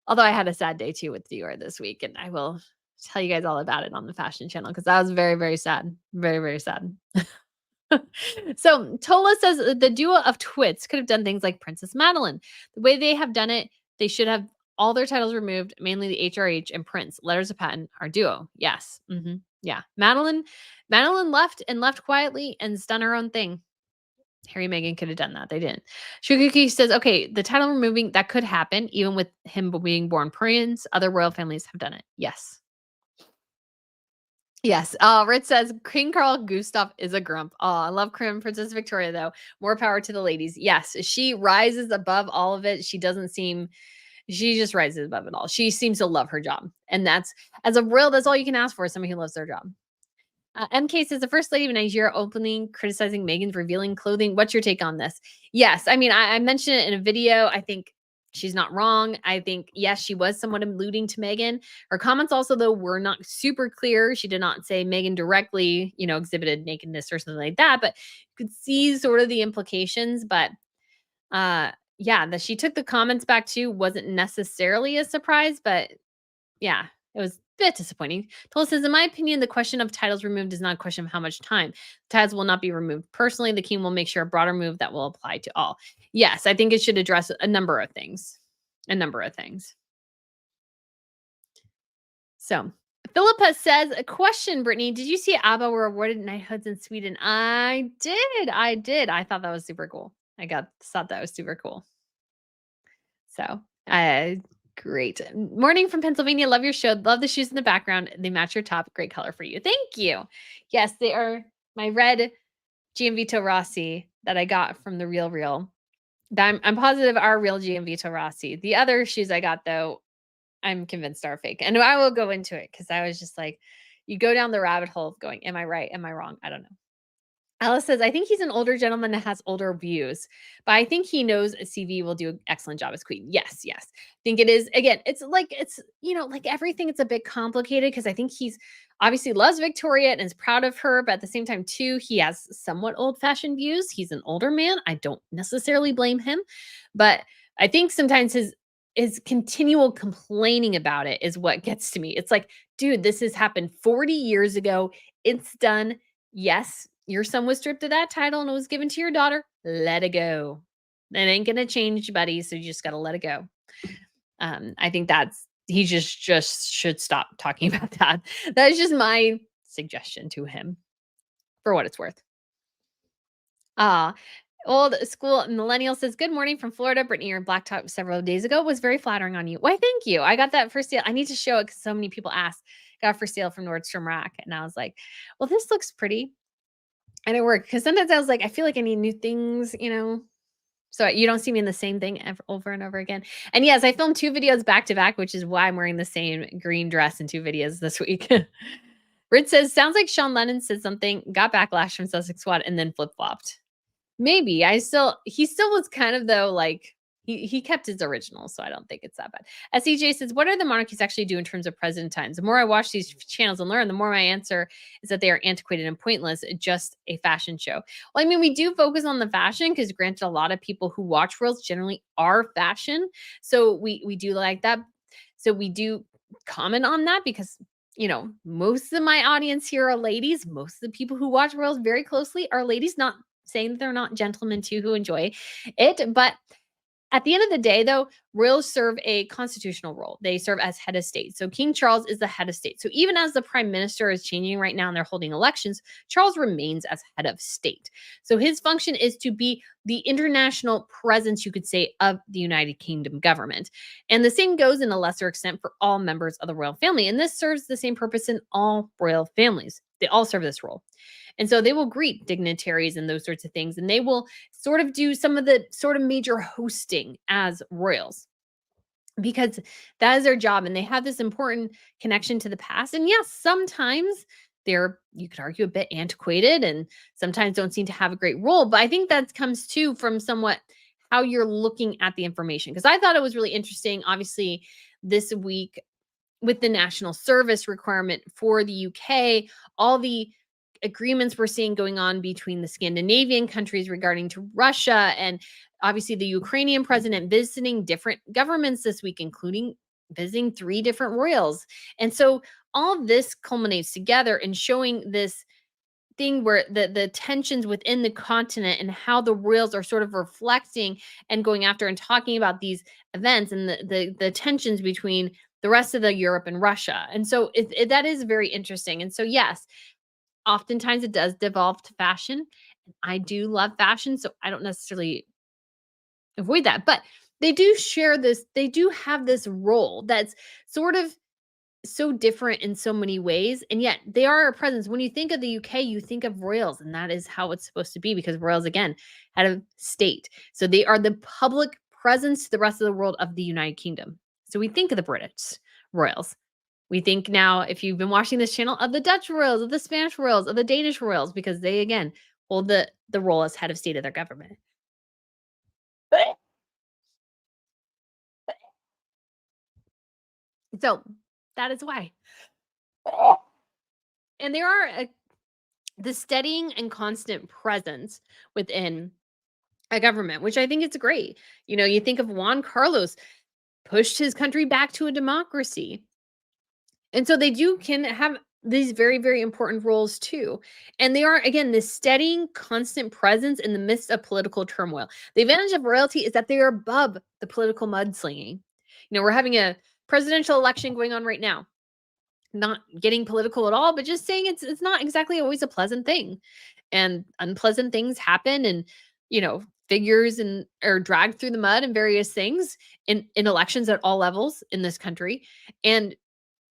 Although I had a sad day too with Dior this week, and I will tell you guys all about it on the fashion channel because that was very, very sad. Very, very sad. So Tola says the duo of twits could have done things like Princess Madeline. The way they have done it, they should have all their titles removed, mainly the HRH and Prince. Letters of patent are duo. Yes. Yeah. Madeline left and left quietly and has done her own thing. Harry and Meghan could have done that. They didn't. Shuguki says, okay, the title removing, that could happen, even with him being born prince. Other royal families have done it. Yes. Yes. Ritz says, King Carl Gustav is a grump. Oh, I love Princess Victoria, though. More power to the ladies. Yes. She rises above all of it. She just rises above it all. She seems to love her job. And that's, as a royal, that's all you can ask for, somebody who loves their job. MK says the first lady of Nigeria openly criticizing Meghan's revealing clothing. What's your take on this? Yes, I mean, I mentioned it in a video. I think she's not wrong. I think, yes, she was somewhat alluding to Meghan. Her comments also, though, were not super clear. She did not say Meghan directly, exhibited nakedness or something like that, but you could see sort of the implications. But yeah, that she took the comments back too wasn't necessarily a surprise, but yeah, it was a bit disappointing. Tola says, in my opinion, the question of titles removed is not a question of how much time. Titles will not be removed. Personally, the king will make sure a broader move that will apply to all. Yes, I think it should address a number of things. A number of things. So, Philippa says, a question, Brittany. Did you see ABBA were awarded knighthoods in Sweden? I did. I thought that was super cool. Thought that was super cool. So, Great. Morning from Pennsylvania. Love your show. Love the shoes in the background. They match your top. Great color for you. Thank you. Yes, they are my red Gianvito Rossi that I got from the Real Real. I'm positive are real Gianvito Rossi. The other shoes I got though, I'm convinced are fake. And I will go into it because I was just like, you go down the rabbit hole of going, am I right? Am I wrong? I don't know. Alice says, I think he's an older gentleman that has older views, but I think he knows CV will do an excellent job as queen. Yes, yes. Think it is. Again, like everything, it's a bit complicated because I think he's obviously loves Victoria and is proud of her, but at the same time, too, he has somewhat old fashioned views. He's an older man. I don't necessarily blame him, but I think sometimes his continual complaining about it is what gets to me. It's like, dude, this has happened 40 years ago. It's done. Yes, your son was stripped of that title and it was given to your daughter. Let it go. It ain't gonna change, buddy. So you just gotta let it go. I think that's he just should stop talking about that. That is just my suggestion to him for what it's worth. Ah, old school millennial says, "Good morning from Florida. Brittany, your black top several days ago was very flattering on you. Why, thank you. I got that for sale. I need to show it because so many people ask. Got for sale from Nordstrom Rack, and I was like, well, this looks pretty. And it worked because sometimes I was like, I feel like I need new things. So you don't see me in the same thing over and over again. And yes, I filmed 2 videos back to back, which is why I'm wearing the same green dress in 2 videos this week. Rich says, sounds like Sean Lennon said something, got backlash from Sussex Squad, and then flip flopped. Maybe he still was kind of though like he kept his original, so I don't think it's that bad. SEJ says, what are the monarchies actually do in terms of president times? The more I watch these channels and learn, the more my answer is that they are antiquated and pointless, just a fashion show. Well, I mean, we do focus on the fashion because granted, a lot of people who watch Royals generally are fashion. So we do like that. So we do comment on that because most of my audience here are ladies. Most of the people who watch Royals very closely are ladies, not saying that they're not gentlemen too who enjoy it. But at the end of the day, though, royals serve a constitutional role. They serve as head of state. So King Charles is the head of state. So even as the prime minister is changing right now and they're holding elections, Charles remains as head of state. So his function is to be the international presence, you could say, of the United Kingdom government. And the same goes in a lesser extent for all members of the royal family. And this serves the same purpose in all royal families. They all serve this role. And so they will greet dignitaries and those sorts of things. And they will sort of do some of the sort of major hosting as royals because that is their job. And they have this important connection to the past. And yes, sometimes they're, you could argue, a bit antiquated and sometimes don't seem to have a great role. But I think that comes too from somewhat how you're looking at the information. Because I thought it was really interesting, obviously, this week with the national service requirement for the UK, all the agreements we're seeing going on between the Scandinavian countries regarding to Russia and obviously the Ukrainian president visiting different governments this week, including visiting 3 different royals. And so all this culminates together in showing this thing where the tensions within the continent and how the royals are sort of reflecting and going after and talking about these events and the tensions between the rest of the Europe and Russia. And so that is very interesting. And so, yes, oftentimes it does devolve to fashion. I do love fashion, so I don't necessarily avoid that. But they do share this, they do have this role that's sort of so different in so many ways. And yet they are a presence. When you think of the UK, you think of royals, and that is how it's supposed to be because royals, again, head of state. So they are the public presence to the rest of the world of the United Kingdom. So we think of the British royals. We think now, if you've been watching this channel, of the Dutch royals, of the Spanish royals, of the Danish royals, because they, again, hold the role as head of state of their government. So that is why. And there are the steadying and constant presence within a government, which I think it's great. You think of Juan Carlos pushed his country back to a democracy. And so they can have these very, very important roles too. And they are, again, this steadying, constant presence in the midst of political turmoil. The advantage of royalty is that they are above the political mudslinging. We're having a presidential election going on right now. Not getting political at all, but just saying it's not exactly always a pleasant thing. And unpleasant things happen. And, figures and or dragged through the mud and various things in elections at all levels in this country. And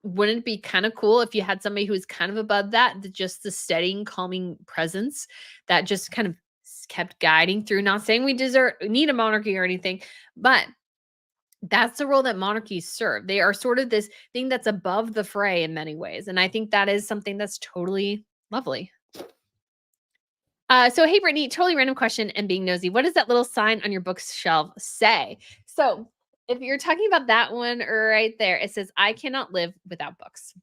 wouldn't it be kind of cool if you had somebody who was kind of above that, just the steadying, calming presence that just kind of kept guiding through? Not saying we deserve need a monarchy or anything, but that's the role that monarchies serve. They are sort of this thing that's above the fray in many ways. And I think that is something that's totally lovely. So hey Brittany, totally random question and being nosy. What does that little sign on your bookshelf say? So if you're talking about that one right there, it says, I cannot live without books,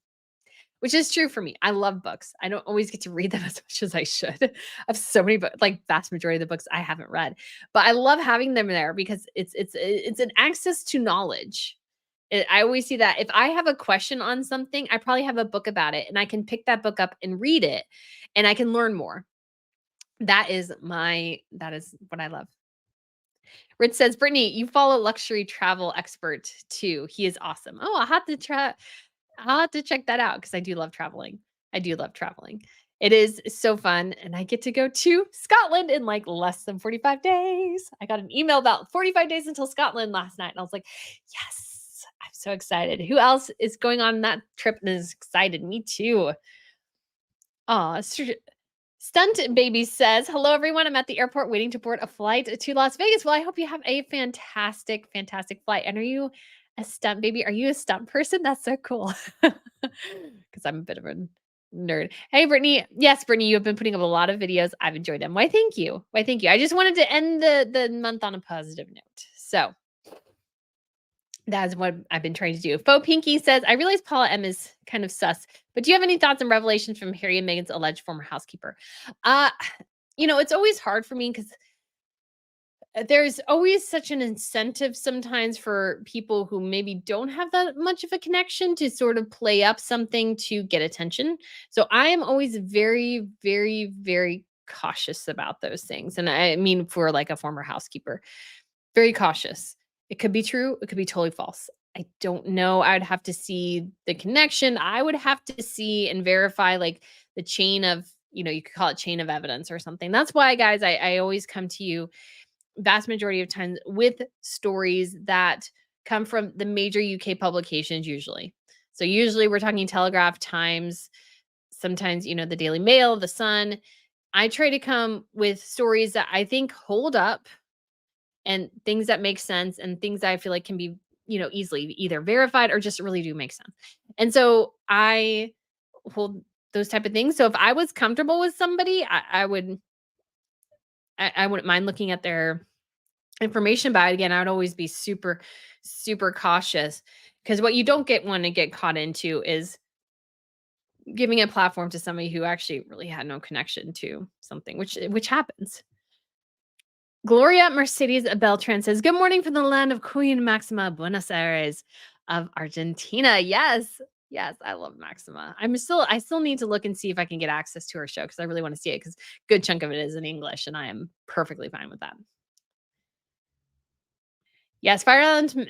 which is true for me. I love books. I don't always get to read them as much as I should. I have so many books, like vast majority of the books I haven't read, but I love having them there because it's an access to knowledge. I always see that if I have a question on something, I probably have a book about it and I can pick that book up and read it and I can learn more. That is what I love. Rich says, Brittany, you follow luxury travel expert too. He is awesome. Oh, I'll have to check that out because I do love traveling. I do love traveling. It is so fun. And I get to go to Scotland in like less than 45 days. I got an email about 45 days until Scotland last night. And I was like, yes, I'm so excited. Who else is going on that trip and is excited? Me too. Aw, Stunt Baby says, hello, everyone. I'm at the airport waiting to board a flight to Las Vegas. Well, I hope you have a fantastic, fantastic flight. And are you a stunt baby? Are you a stunt person? That's so cool. Because I'm a bit of a nerd. Hey, Brittany. Yes, Brittany, you have been putting up a lot of videos. I've enjoyed them. Why, thank you. Why, thank you. I just wanted to end the month on a positive note. So that is what I've been trying to do. Faux Pinky says, I realize Paula M is kind of sus, but do you have any thoughts and revelations from Harry and Meghan's alleged former housekeeper? Uh, it's always hard for me because there's always such an incentive sometimes for people who maybe don't have that much of a connection to sort of play up something to get attention. So I am always very, very, very cautious about those things. And I mean, for like a former housekeeper, very cautious. It could be true, it could be totally false. I don't know. I'd have to see the connection. I would have to see and verify like the chain of, you could call it chain of evidence or something. That's why, guys, I always come to you vast majority of times with stories that come from the major UK publications usually. So usually we're talking Telegraph, Times, sometimes, the Daily Mail, The Sun. I try to come with stories that I think hold up and things that make sense and things that I feel like can be, easily either verified or just really do make sense. And so I hold those type of things. So if I was comfortable with somebody, I wouldn't mind looking at their information. But again, I would always be super, super cautious because what you don't want to get caught into is giving a platform to somebody who actually really had no connection to something, which happens. Gloria Mercedes Beltran says, good morning from the land of Queen Maxima, Buenos Aires of Argentina. Yes. Yes, I love Maxima. I still need to look and see if I can get access to her show because I really want to see it because good chunk of it is in English and I am perfectly fine with that. Yes, Fire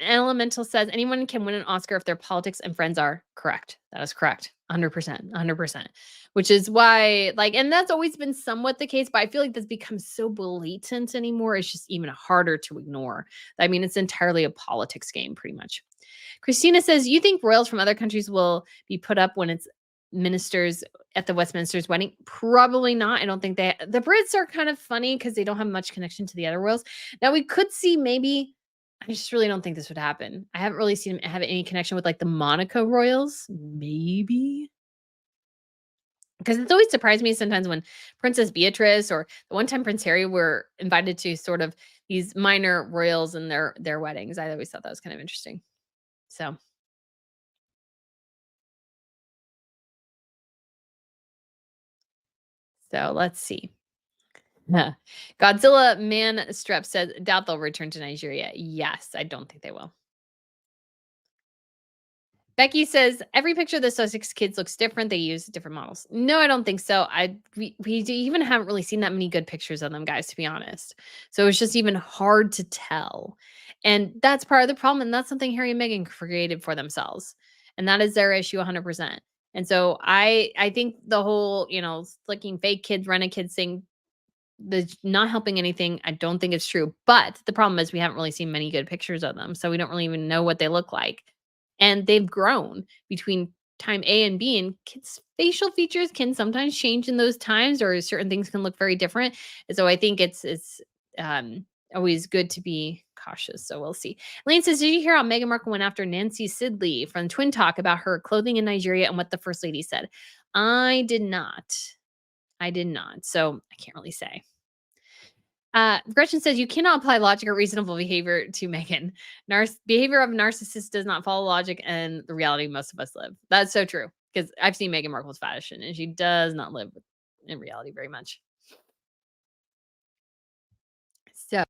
Elemental says anyone can win an Oscar if their politics and friends are correct. That is correct. 100%. 100%. Which is why, and that's always been somewhat the case, but I feel like this becomes so blatant anymore. It's just even harder to ignore. I mean, it's entirely a politics game, pretty much. Christina says, you think royals from other countries will be put up when it's ministers at the Westminster's wedding? Probably not. I don't think the Brits are kind of funny because they don't have much connection to the other royals. Now we could see maybe, I just really don't think this would happen. I haven't really seen him have any connection with like the Monaco royals. Maybe. Because it's always surprised me sometimes when Princess Beatrice or the one time Prince Harry were invited to sort of these minor royals and their weddings. I always thought that was kind of interesting. So let's see. Godzilla Man Strep says, doubt they'll return to Nigeria. Yes, I don't think they will. Becky says every picture of the Sussex kids looks different. They use different models. No, I don't think so. We even haven't really seen that many good pictures of them, guys, to be honest. So it's just even hard to tell. And that's part of the problem. And that's something Harry and Meghan created for themselves. And that is their issue 100%. And so I think the whole, flicking fake kids, rent a kids thing, the not helping anything, I don't think it's true, but the problem is we haven't really seen many good pictures of them, so we don't really even know what they look like, and they've grown between time A and B, and kids' facial features can sometimes change in those times, or certain things can look very different, and so I think it's always good to be cautious, so we'll see. Lane says, "Did you hear how Meghan Markle went after Nancy Sidley from Twin Talk about her clothing in Nigeria and what the first lady said?" I did not. I did not, so I can't really say. Gretchen says you cannot apply logic or reasonable behavior to Megan. Behavior of a narcissist does not follow logic and the reality most of us live. That's so true because I've seen Meghan Markle's fashion and she does not live in reality very much. So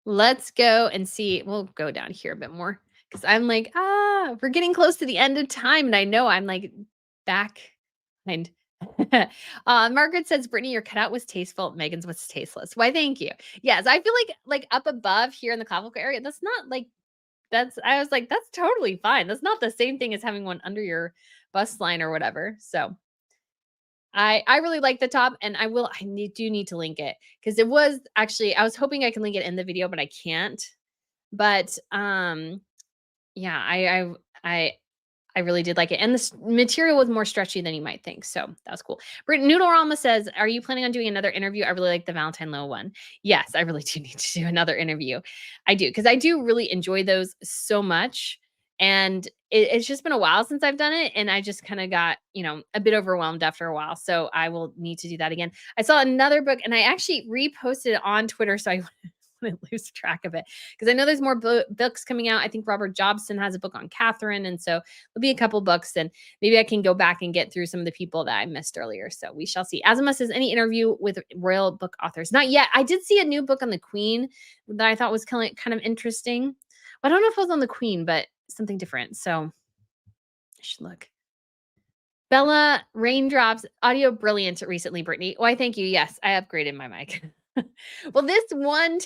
let's go and see. We'll go down here a bit more because I'm like, we're getting close to the end of time. And I know I'm like back and Margaret says, Brittany, your cutout was tasteful. Megan's was tasteless. Why, thank you. Yes, I feel like up above here in the clavicle area, that's not like I was like, that's totally fine. That's not the same thing as having one under your bust line or whatever. So I really like the top, and do need to link it because it was actually I was hoping I can link it in the video, but I can't. But yeah, I really did like it, and this material was more stretchy than you might think, so that was cool. Noodlerama says, "Are you planning on doing another interview? I really like the Valentine Low one." Yes, I really do need to do another interview. I do because I do really enjoy those so much, and it's just been a while since I've done it, and I just kind of got a bit overwhelmed after a while. So I will need to do that again. I saw another book, and I actually reposted it on Twitter, so I wouldn't lose track of it because I know there's more books coming out. I think Robert Jobson has a book on Catherine, and so there'll be a couple books, and maybe I can go back and get through some of the people that I missed earlier. So we shall see. Azima says, any interview with royal book authors? Not yet. I did see a new book on the Queen that I thought was kind of interesting. I don't know if it was on the Queen, but something different. So I should look. Bella Raindrops audio brilliant recently, Brittany. Why, thank you. Yes, I upgraded my mic. Well, this one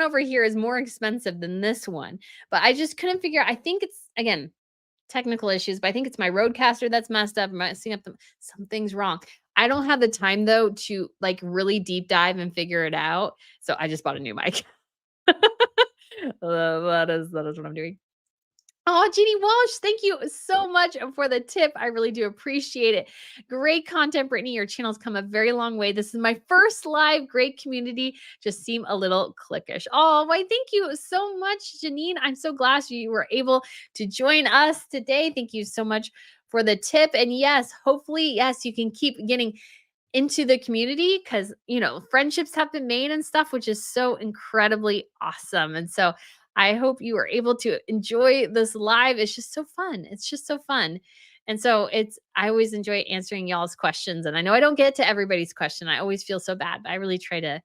over here is more expensive than this one, but I just couldn't figure. I think it's again technical issues, but I think it's my Rodecaster that's messed up, messing up something's wrong. I don't have the time though to like really deep dive and figure it out, so I just bought a new mic. That is what I'm doing. Oh, Jeannie Walsh, thank you so much for the tip. I really do appreciate it. Great content, Brittany. Your channel's come a very long way. This is my first live. Great community. Just seem a little cliquish. Oh, why, thank you so much, Janine. I'm so glad you were able to join us today. Thank you so much for the tip. And yes, hopefully, yes, you can keep getting into the community because friendships have been made and stuff, which is so incredibly awesome. And so I hope you are able to enjoy this live. It's just so fun. It's just so fun. And so I always enjoy answering y'all's questions. And I know I don't get to everybody's question. I always feel so bad, but I really try to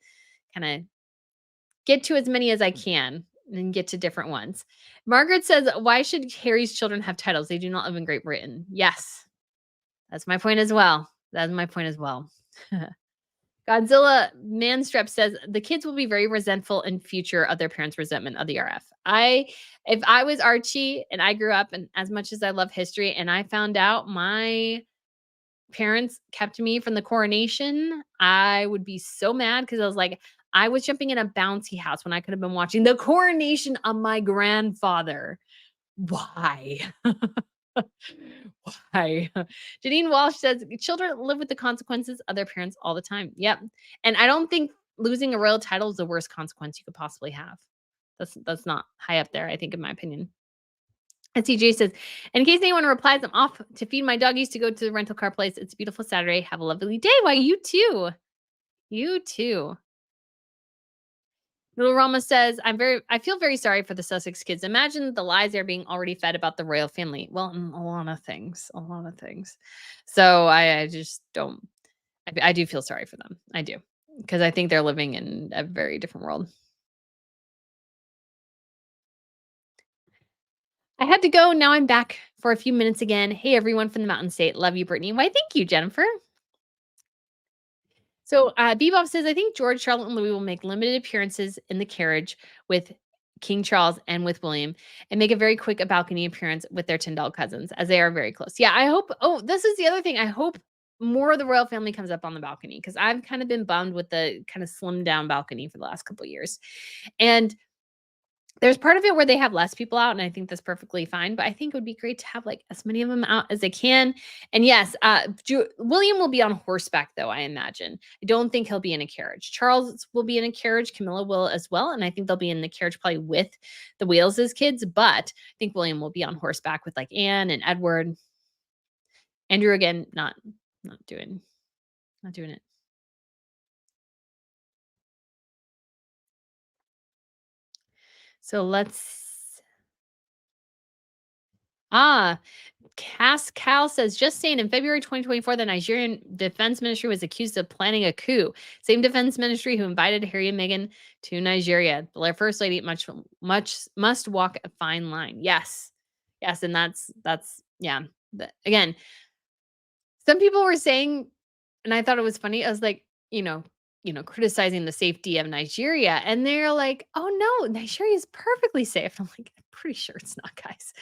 kind of get to as many as I can and get to different ones. Margaret says, why should Harry's children have titles? They do not live in Great Britain. Yes, that's my point as well. That's my point as well. Godzilla Manstrep says the kids will be very resentful in future of their parents' resentment of the RF. If I was Archie and I grew up, and as much as I love history, and I found out my parents kept me from the coronation, I would be so mad because I was like, I was jumping in a bouncy house when I could have been watching the coronation of my grandfather. Why? Why? Janine Walsh says children live with the consequences of their parents all the time. Yep. And I don't think losing a royal title is the worst consequence you could possibly have. That's not high up there, I think, in my opinion. And CJ says, in case anyone replies, I'm off to feed my doggies to go to the rental car place. It's a beautiful Saturday. Have a lovely day. Why, you too. You too. Little Rama says, I feel very sorry for the Sussex kids. Imagine the lies they're being already fed about the royal family. Well, a lot of things. So I just don't, I do feel sorry for them. I do. Because I think they're living in a very different world. I had to go. Now I'm back for a few minutes again. Hey, everyone from the Mountain State. Love you, Brittany. Why, thank you, Jennifer. So Bebop says, I think George, Charlotte, and Louis will make limited appearances in the carriage with King Charles and with William and make a very quick balcony appearance with their Tyndall cousins as they are very close. Yeah, I hope. Oh, this is the other thing. I hope more of the royal family comes up on the balcony because I've kind of been bummed with the kind of slimmed down balcony for the last couple of years. And there's part of it where they have less people out, and I think that's perfectly fine, but I think it would be great to have, like, as many of them out as they can, and yes, William will be on horseback, though, I imagine. I don't think he'll be in a carriage. Charles will be in a carriage, Camilla will as well, and I think they'll be in the carriage probably with the Wales' kids, but I think William will be on horseback with, like, Anne and Edward. Andrew, again, not doing not doing it. So let's ah, Cal says, just saying in February 2024, the Nigerian Defense Ministry was accused of planning a coup. Same defense ministry who invited Harry and Meghan to Nigeria. The first lady must walk a fine line. Yes. Yes. And that's yeah. Again, some people were saying, and I thought it was funny. I was like, criticizing the safety of Nigeria. And they're like, oh no, Nigeria is perfectly safe. I'm like, I'm pretty sure it's not, guys.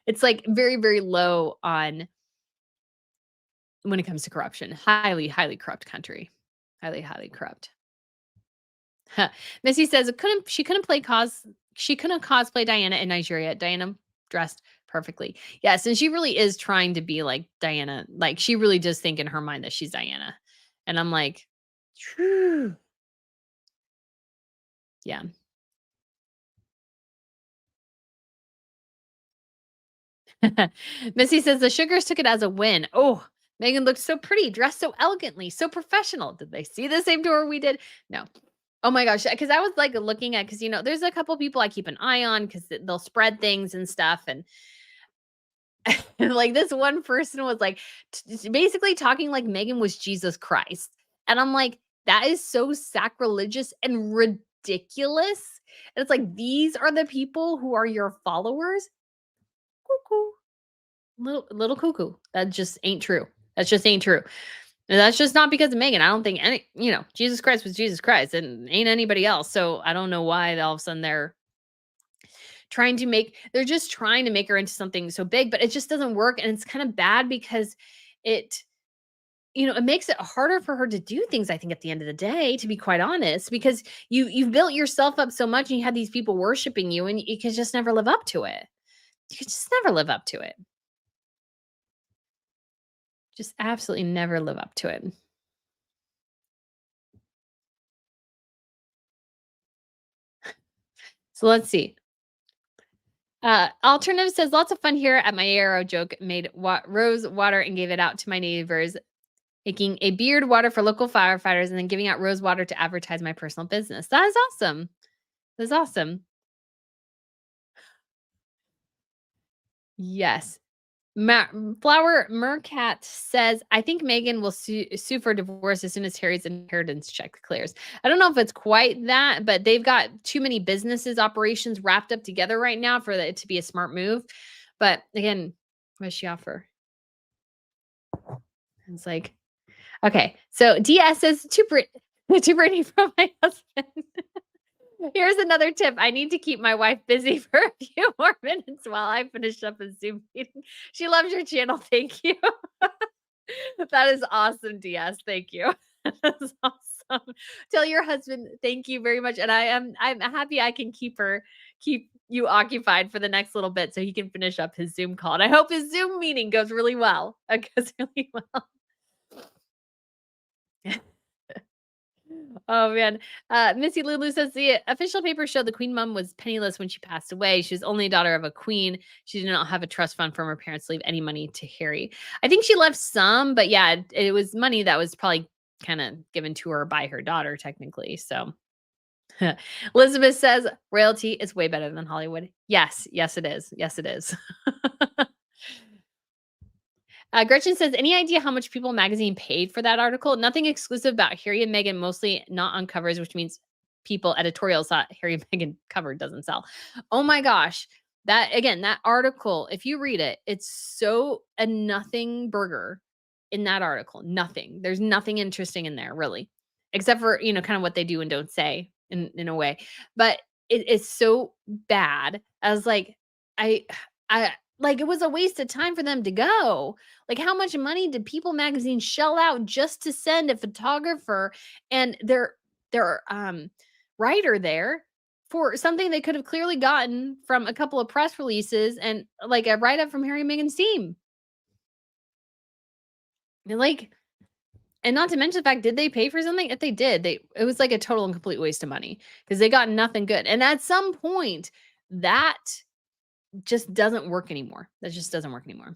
It's like very, very low on when it comes to corruption. Highly, highly corrupt country. Highly, highly corrupt. Huh. Missy says she couldn't cosplay Diana in Nigeria. Diana dressed perfectly. Yes, and she really is trying to be like Diana. Like she really does think in her mind that she's Diana. And I'm like, "Phew." Yeah. Missy says the Sugars took it as a win. Oh, Megan looked so pretty, dressed so elegantly, so professional. Did they see the same tour we did? No. Oh my gosh, because I was like looking at because there's a couple people I keep an eye on because they'll spread things and stuff, and like this one person was like basically talking like Megan was Jesus Christ, and I'm like, that is so sacrilegious and ridiculous. And it's like these are the people who are your followers. Cuckoo. Little cuckoo. That just ain't true. That just ain't true. And that's just not because of Megan. I don't think Jesus Christ was Jesus Christ and ain't anybody else. So I don't know why all of a sudden they're just trying to make her into something so big, but it just doesn't work. And it's kind of bad because it, it makes it harder for her to do things, I think, at the end of the day, to be quite honest, because you've built yourself up so much and you had these people worshiping you and you could just never live up to it. You could just never live up to it. Just absolutely never live up to it. So let's see. Alternative says lots of fun here at my arrow joke. Made rose water and gave it out to my neighbors, making a beard water for local firefighters, and then giving out rose water to advertise my personal business. That is awesome. That's awesome. Yes. Flower Mercat says, I think Megan will sue for divorce as soon as Harry's inheritance check clears. I don't know if it's quite that, but they've got too many businesses, operations wrapped up together right now for it to be a smart move. But again, what does she offer? It's like, okay. So DS says to Brittany from my husband. Here's another tip. I need to keep my wife busy for a few more minutes while I finish up a Zoom meeting. She loves your channel. Thank you. That is awesome, DS. Thank you. That's awesome. Tell your husband thank you very much. And I'm happy I can keep you occupied for the next little bit so he can finish up his Zoom call. And I hope his Zoom meeting goes really well. It goes really well. Oh man. Missy Lulu says the official papers show the Queen Mom was penniless when she passed away. She was only a daughter of a queen. She did not have a trust fund from her parents to leave any money to Harry. I think she left some, but yeah, it was money that was probably kind of given to her by her daughter, technically. So Elizabeth says royalty is way better than Hollywood. Yes, yes, it is. Yes, it is. Gretchen says, any idea how much People Magazine paid for that article? Nothing exclusive about Harry and Meghan, mostly not on covers, which means People editorials thought Harry and Meghan cover doesn't sell. Oh my gosh. That article, if you read it, it's so a nothing burger in that article. Nothing. There's nothing interesting in there, really, except for, kind of what they do and don't say in a way. But it is so bad. I was like, I Like, it was a waste of time for them to go. Like, how much money did People Magazine shell out just to send a photographer and their writer there for something they could have clearly gotten from a couple of press releases and, like, a write-up from Harry and Meghan's team? And, like, and not to mention the fact, did they pay for something? If they did, it was like a total and complete waste of money because they got nothing good. And at some point, that just doesn't work anymore. That just doesn't work anymore.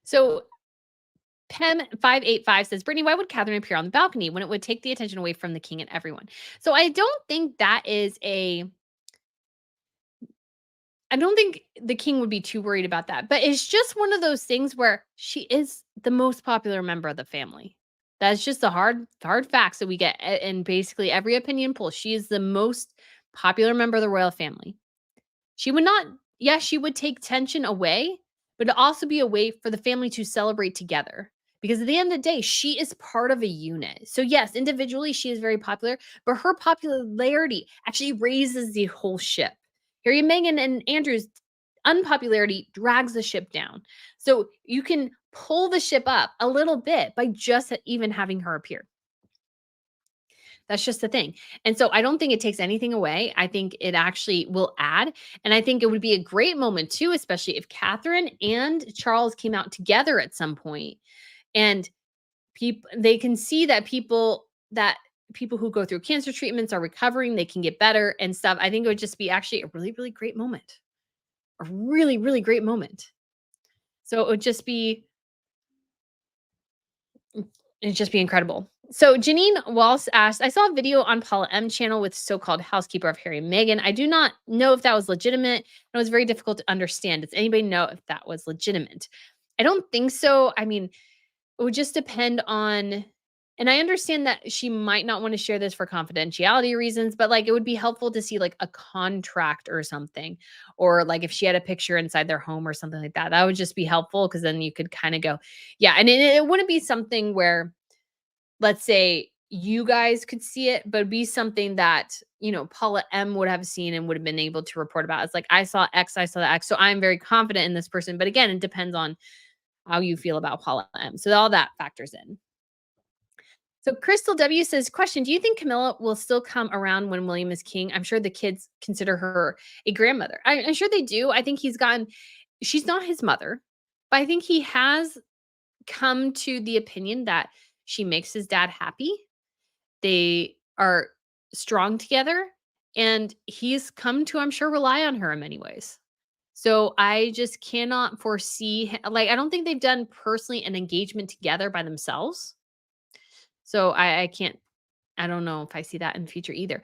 So Pem585 says, Brittany, why would Catherine appear on the balcony when it would take the attention away from the king and everyone? So I don't think the king would be too worried about that. But it's just one of those things where she is the most popular member of the family. That's just the hard facts that we get in basically every opinion poll. She is the most popular member of the royal family. She would not, yes, she would take tension away, but it'd also be a way for the family to celebrate together. Because at the end of the day, she is part of a unit. So, yes, individually, she is very popular, but her popularity actually raises the whole ship. Harry, Meghan, and Andrew's unpopularity drags the ship down. So, you can pull the ship up a little bit by just even having her appear. That's just the thing. And so I don't think it takes anything away. I think it actually will add. And I think it would be a great moment too, especially if Catherine and Charles came out together at some point and people they can see that people who go through cancer treatments are recovering, they can get better and stuff. I think it would just be actually a really, really great moment. A really, really great moment. So it would just be it'd just be incredible. So Janine Walsh asked, I saw a video on Paula M channel with so-called housekeeper of Harry and Meghan. I do not know if that was legitimate. It was very difficult to understand. Does anybody know if that was legitimate? I don't think so. I mean, it would just depend on, and I understand that she might not want to share this for confidentiality reasons, but like it would be helpful to see like a contract or something, or like if she had a picture inside their home or something like that. That would just be helpful because then you could kind of go, yeah. And it wouldn't be something where, let's say, you guys could see it, but it'd be something that, Paula M would have seen and would have been able to report about. It's like, I saw X, I saw X. So I'm very confident in this person. But again, it depends on how you feel about Paula M. So all that factors in. So Crystal W says, question, do you think Camilla will still come around when William is king? I'm sure the kids consider her a grandmother. I'm sure they do. I think she's not his mother, but I think he has come to the opinion that she makes his dad happy. They are strong together, and he's come to, I'm sure, rely on her in many ways. So I just cannot foresee, like, I don't think they've done personally an engagement together by themselves. So I can't, I don't know if I see that in the future either.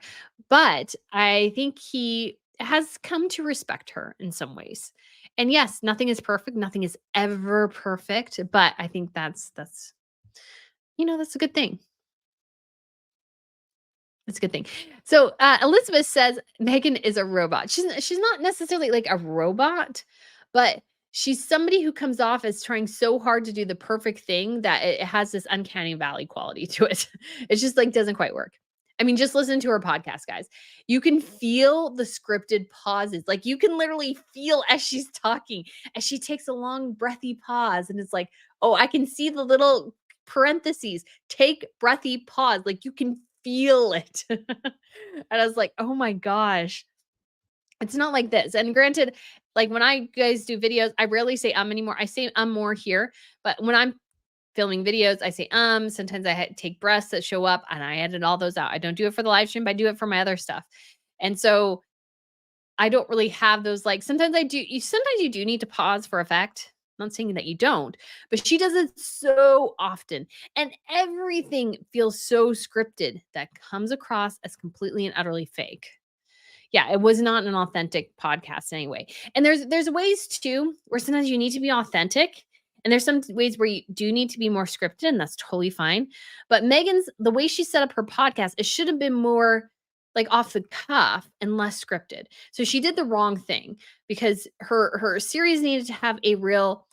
But I think he has come to respect her in some ways. And yes, nothing is perfect. Nothing is ever perfect. But I think that's a good thing. That's a good thing. So, Elizabeth says Megan is a robot. She's not necessarily like a robot, but she's somebody who comes off as trying so hard to do the perfect thing that it has this uncanny valley quality to it. It just like doesn't quite work. I mean, just listen to her podcast, guys. You can feel the scripted pauses. Like you can literally feel as she's talking, as she takes a long breathy pause, and it's like, oh, I can see the little parentheses. Take breathy pause. Like you can feel it. And I was like, "Oh my gosh." It's not like this. And granted, like when I guys do videos, I rarely say anymore. I say more here, but when I'm filming videos, I say sometimes I take breaths that show up and I edit all those out. I don't do it for the live stream, but I do it for my other stuff. And so I don't really have those, like, sometimes I do sometimes you do need to pause for effect. I'm not saying that you don't, but she does it so often. And everything feels so scripted that comes across as completely and utterly fake. Yeah, it was not an authentic podcast anyway. And there's ways too where sometimes you need to be authentic. And there's some ways where you do need to be more scripted, and that's totally fine. But Megan's the way she set up her podcast, it should have been more like off the cuff and less scripted. So she did the wrong thing because her series needed to have a real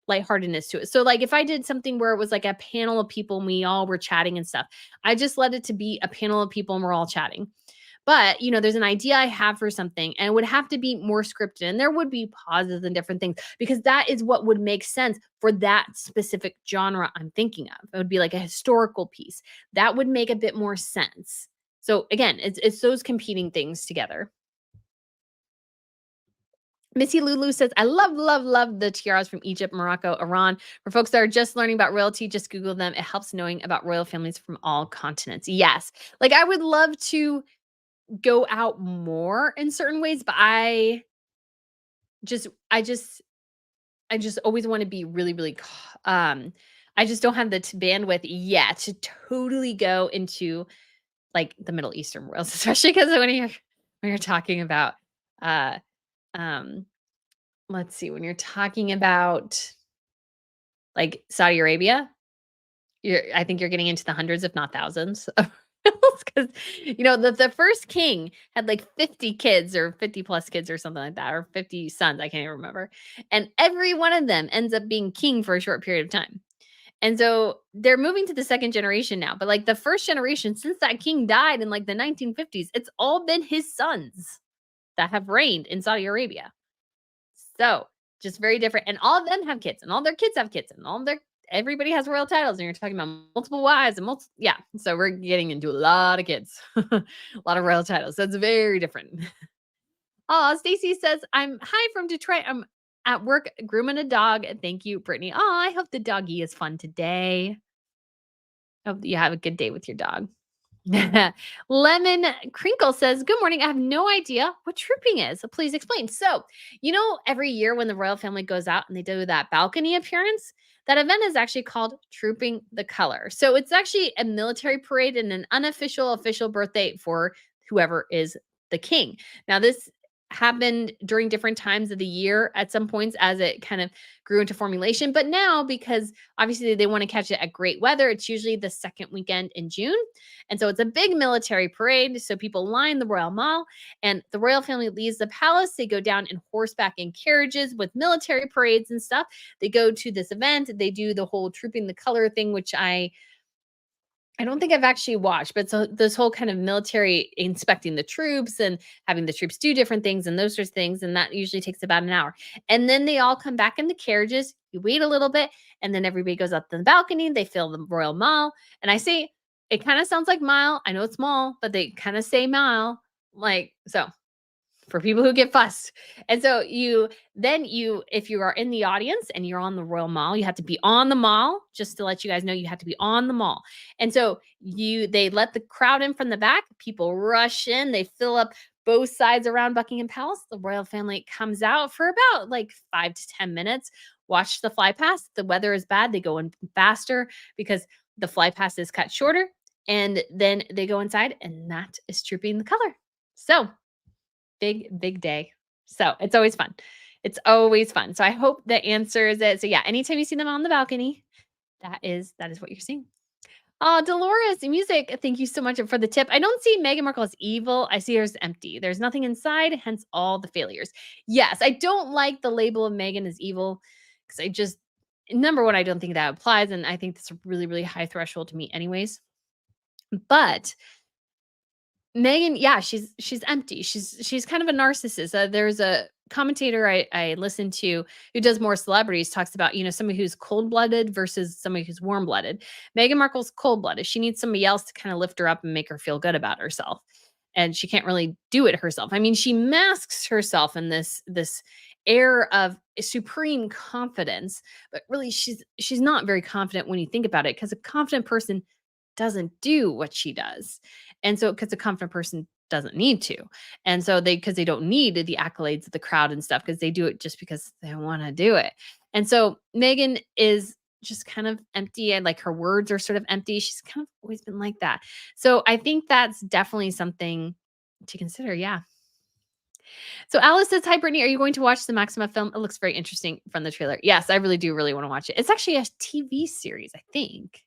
lightheartedness to it. So, like, if I did something where it was like a panel of people and we all were chatting and stuff, I just let it to be a panel of people and we're all chatting. But, there's an idea I have for something and it would have to be more scripted and there would be pauses and different things because that is what would make sense for that specific genre I'm thinking of. It would be like a historical piece. That would make a bit more sense. So again, it's those competing things together. Missy Lulu says, I love, love, love the tiaras from Egypt, Morocco, Iran. For folks that are just learning about royalty, just Google them. It helps knowing about royal families from all continents. Yes. Like I would love to go out more in certain ways, but just I just I just always want to be really, really I just don't have the bandwidth yet to totally go into like the Middle Eastern worlds, especially because when you're talking about uh um let's see, when you're talking about like Saudi Arabia, I think you're getting into the hundreds, if not thousands of because the first king had like 50 kids or 50 plus kids or something like that, or 50 sons. I can't even remember. And every one of them ends up being king for a short period of time. And so they're moving to the second generation now. But like the first generation, since that king died in like the 1950s, it's all been his sons that have reigned in Saudi Arabia. So, just very different, and all of them have kids, and all their kids have kids, and all their everybody has royal titles, and you're talking about multiple wives and yeah, so we're getting into a lot of kids, a lot of royal titles, so it's very different. Oh, Stacy says, "I'm hi from Detroit. I'm at work grooming a dog. Thank you, Brittany. Oh, I hope the doggy is fun today. Hope you have a good day with your dog." Lemon Crinkle says, Good morning. I have no idea what trooping is. So please explain. So, every year when the royal family goes out and they do that balcony appearance, that event is actually called Trooping the Color. So it's actually a military parade and an unofficial official birthday for whoever is the king. Now, this happened during different times of the year at some points as it kind of grew into formulation. But now, because obviously they want to catch it at great weather, it's usually the second weekend in June. And so it's a big military parade. So people line the Royal Mall and the royal family leaves the palace. They go down in horseback and carriages with military parades and stuff. They go to this event. They do the whole trooping the color thing, which I don't think I've actually watched, but so this whole kind of military inspecting the troops and having the troops do different things and those sorts of things. And that usually takes about an hour. And then they all come back in the carriages. You wait a little bit, and then everybody goes up to the balcony. They fill the Royal Mall. And I say, it kind of sounds like mile. I know it's small, but they kind of say mile. Like, so for people who get fussed. And so if you are in the audience and you're on the Royal Mall, you have to be on the mall, just to let you guys know you have to be on the mall. And so they let the crowd in from the back, people rush in, they fill up both sides around Buckingham Palace. The royal family comes out for about like 5 to 10 minutes, watch the fly past. The weather is bad, they go in faster because the fly past is cut shorter, and then they go inside, and that is trooping the color. So big, big day. So it's always fun. It's always fun. So I hope that answers it. So yeah, anytime you see them on the balcony, that is what you're seeing. Oh, Dolores, music. Thank you so much for the tip. I don't see Meghan Markle as evil. I see her as empty. There's nothing inside, hence all the failures. Yes, I don't like the label of Meghan as evil because number one, I don't think that applies. And I think that's a really, really high threshold to meet, anyways. But Megan, yeah, she's empty. She's kind of a narcissist. There's a commentator I listen to who does more celebrities, talks about, somebody who's cold-blooded versus somebody who's warm-blooded. Meghan Markle's cold-blooded. She needs somebody else to kind of lift her up and make her feel good about herself. And she can't really do it herself. I mean, she masks herself in this air of supreme confidence, but really she's not very confident when you think about it, because a confident person doesn't do what she does. And so, because a confident person doesn't need to. And so because they don't need the accolades of the crowd and stuff, because they do it just because they want to do it. And so Megan is just kind of empty, and like her words are sort of empty. She's kind of always been like that. So I think that's definitely something to consider. Yeah. So Alice says, Hi, Brittany. Are you going to watch the Maxima film? It looks very interesting from the trailer. Yes, I really do really want to watch it. It's actually a TV series, I think.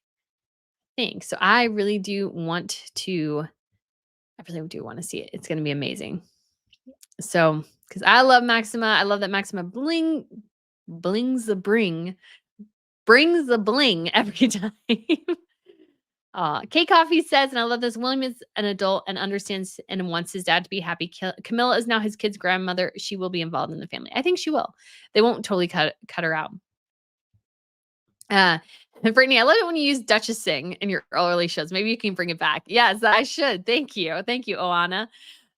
So I really do want to see it. It's going to be amazing. So, because I love Maxima. I love that Maxima Blings the bring, brings the bling every time. K Coffee says, and I love this, William is an adult and understands and wants his dad to be happy. Camilla is now his kid's grandmother. She will be involved in the family. I think she will. They won't totally cut her out. And Brittany, I love it when you use Duchess Sing in your early shows. Maybe you can bring it back. Yes, I should. Thank you. Thank you, Oana.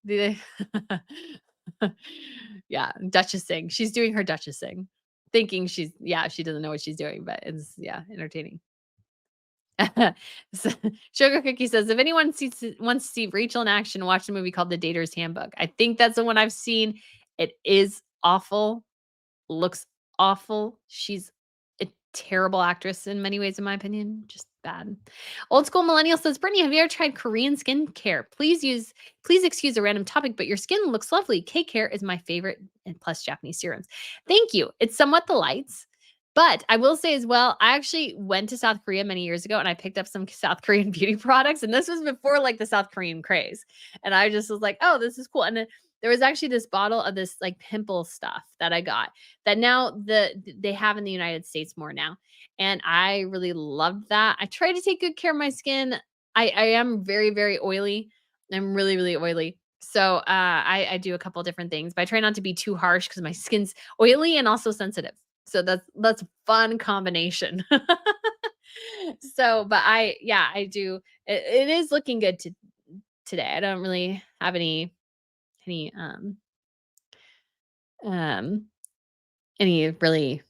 The- yeah, Duchess Sing. She's doing her Duchess Sing. Thinking she doesn't know what she's doing, but it's entertaining. So, Sugar Cookie says, if anyone wants to see Rachel in action, watch the movie called The Dater's Handbook. I think that's the one I've seen. It is awful, looks awful. She's a terrible actress in many ways, in my opinion. Just bad. Old School Millennial says, Brittany, have you ever tried Korean skincare? Please excuse a random topic, but your skin looks lovely. K-Care is my favorite, and plus Japanese serums. Thank you. It's somewhat the lights. But I will say as well, I actually went to South Korea many years ago and I picked up some South Korean beauty products. And this was before like the South Korean craze. And I just was like, oh, this is cool. And then there was actually this bottle of this like pimple stuff that I got that now they have in the United States more now. And I really loved that. I try to take good care of my skin. I am very, very oily. I'm really, really oily. So I do a couple different things, but I try not to be too harsh because my skin's oily and also sensitive. So that's a fun combination. So, but I do. It is looking good today. I don't really have any um any really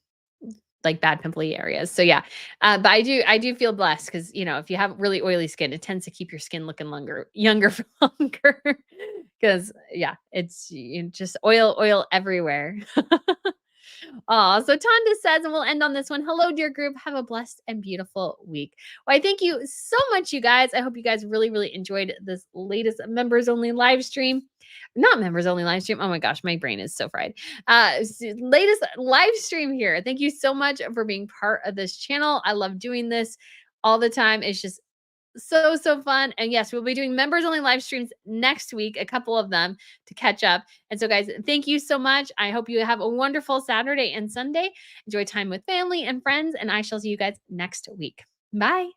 like bad pimply areas. So yeah, but I do feel blessed because if you have really oily skin, it tends to keep your skin looking younger for longer. Because yeah, it's just oil everywhere. Oh, so Tonda says, and we'll end on this one. Hello, dear group. Have a blessed and beautiful week. Well, I thank you so much, you guys. I hope you guys really, really enjoyed this latest members only live stream. Not members only live stream. Oh my gosh, my brain is so fried. Latest live stream here. Thank you so much for being part of this channel. I love doing this all the time. It's just so fun. And yes, we'll be doing members only live streams next week, a couple of them to catch up. And so guys, thank you so much. I hope you have a wonderful Saturday and Sunday. Enjoy time with family and friends, and I shall see you guys next week. Bye.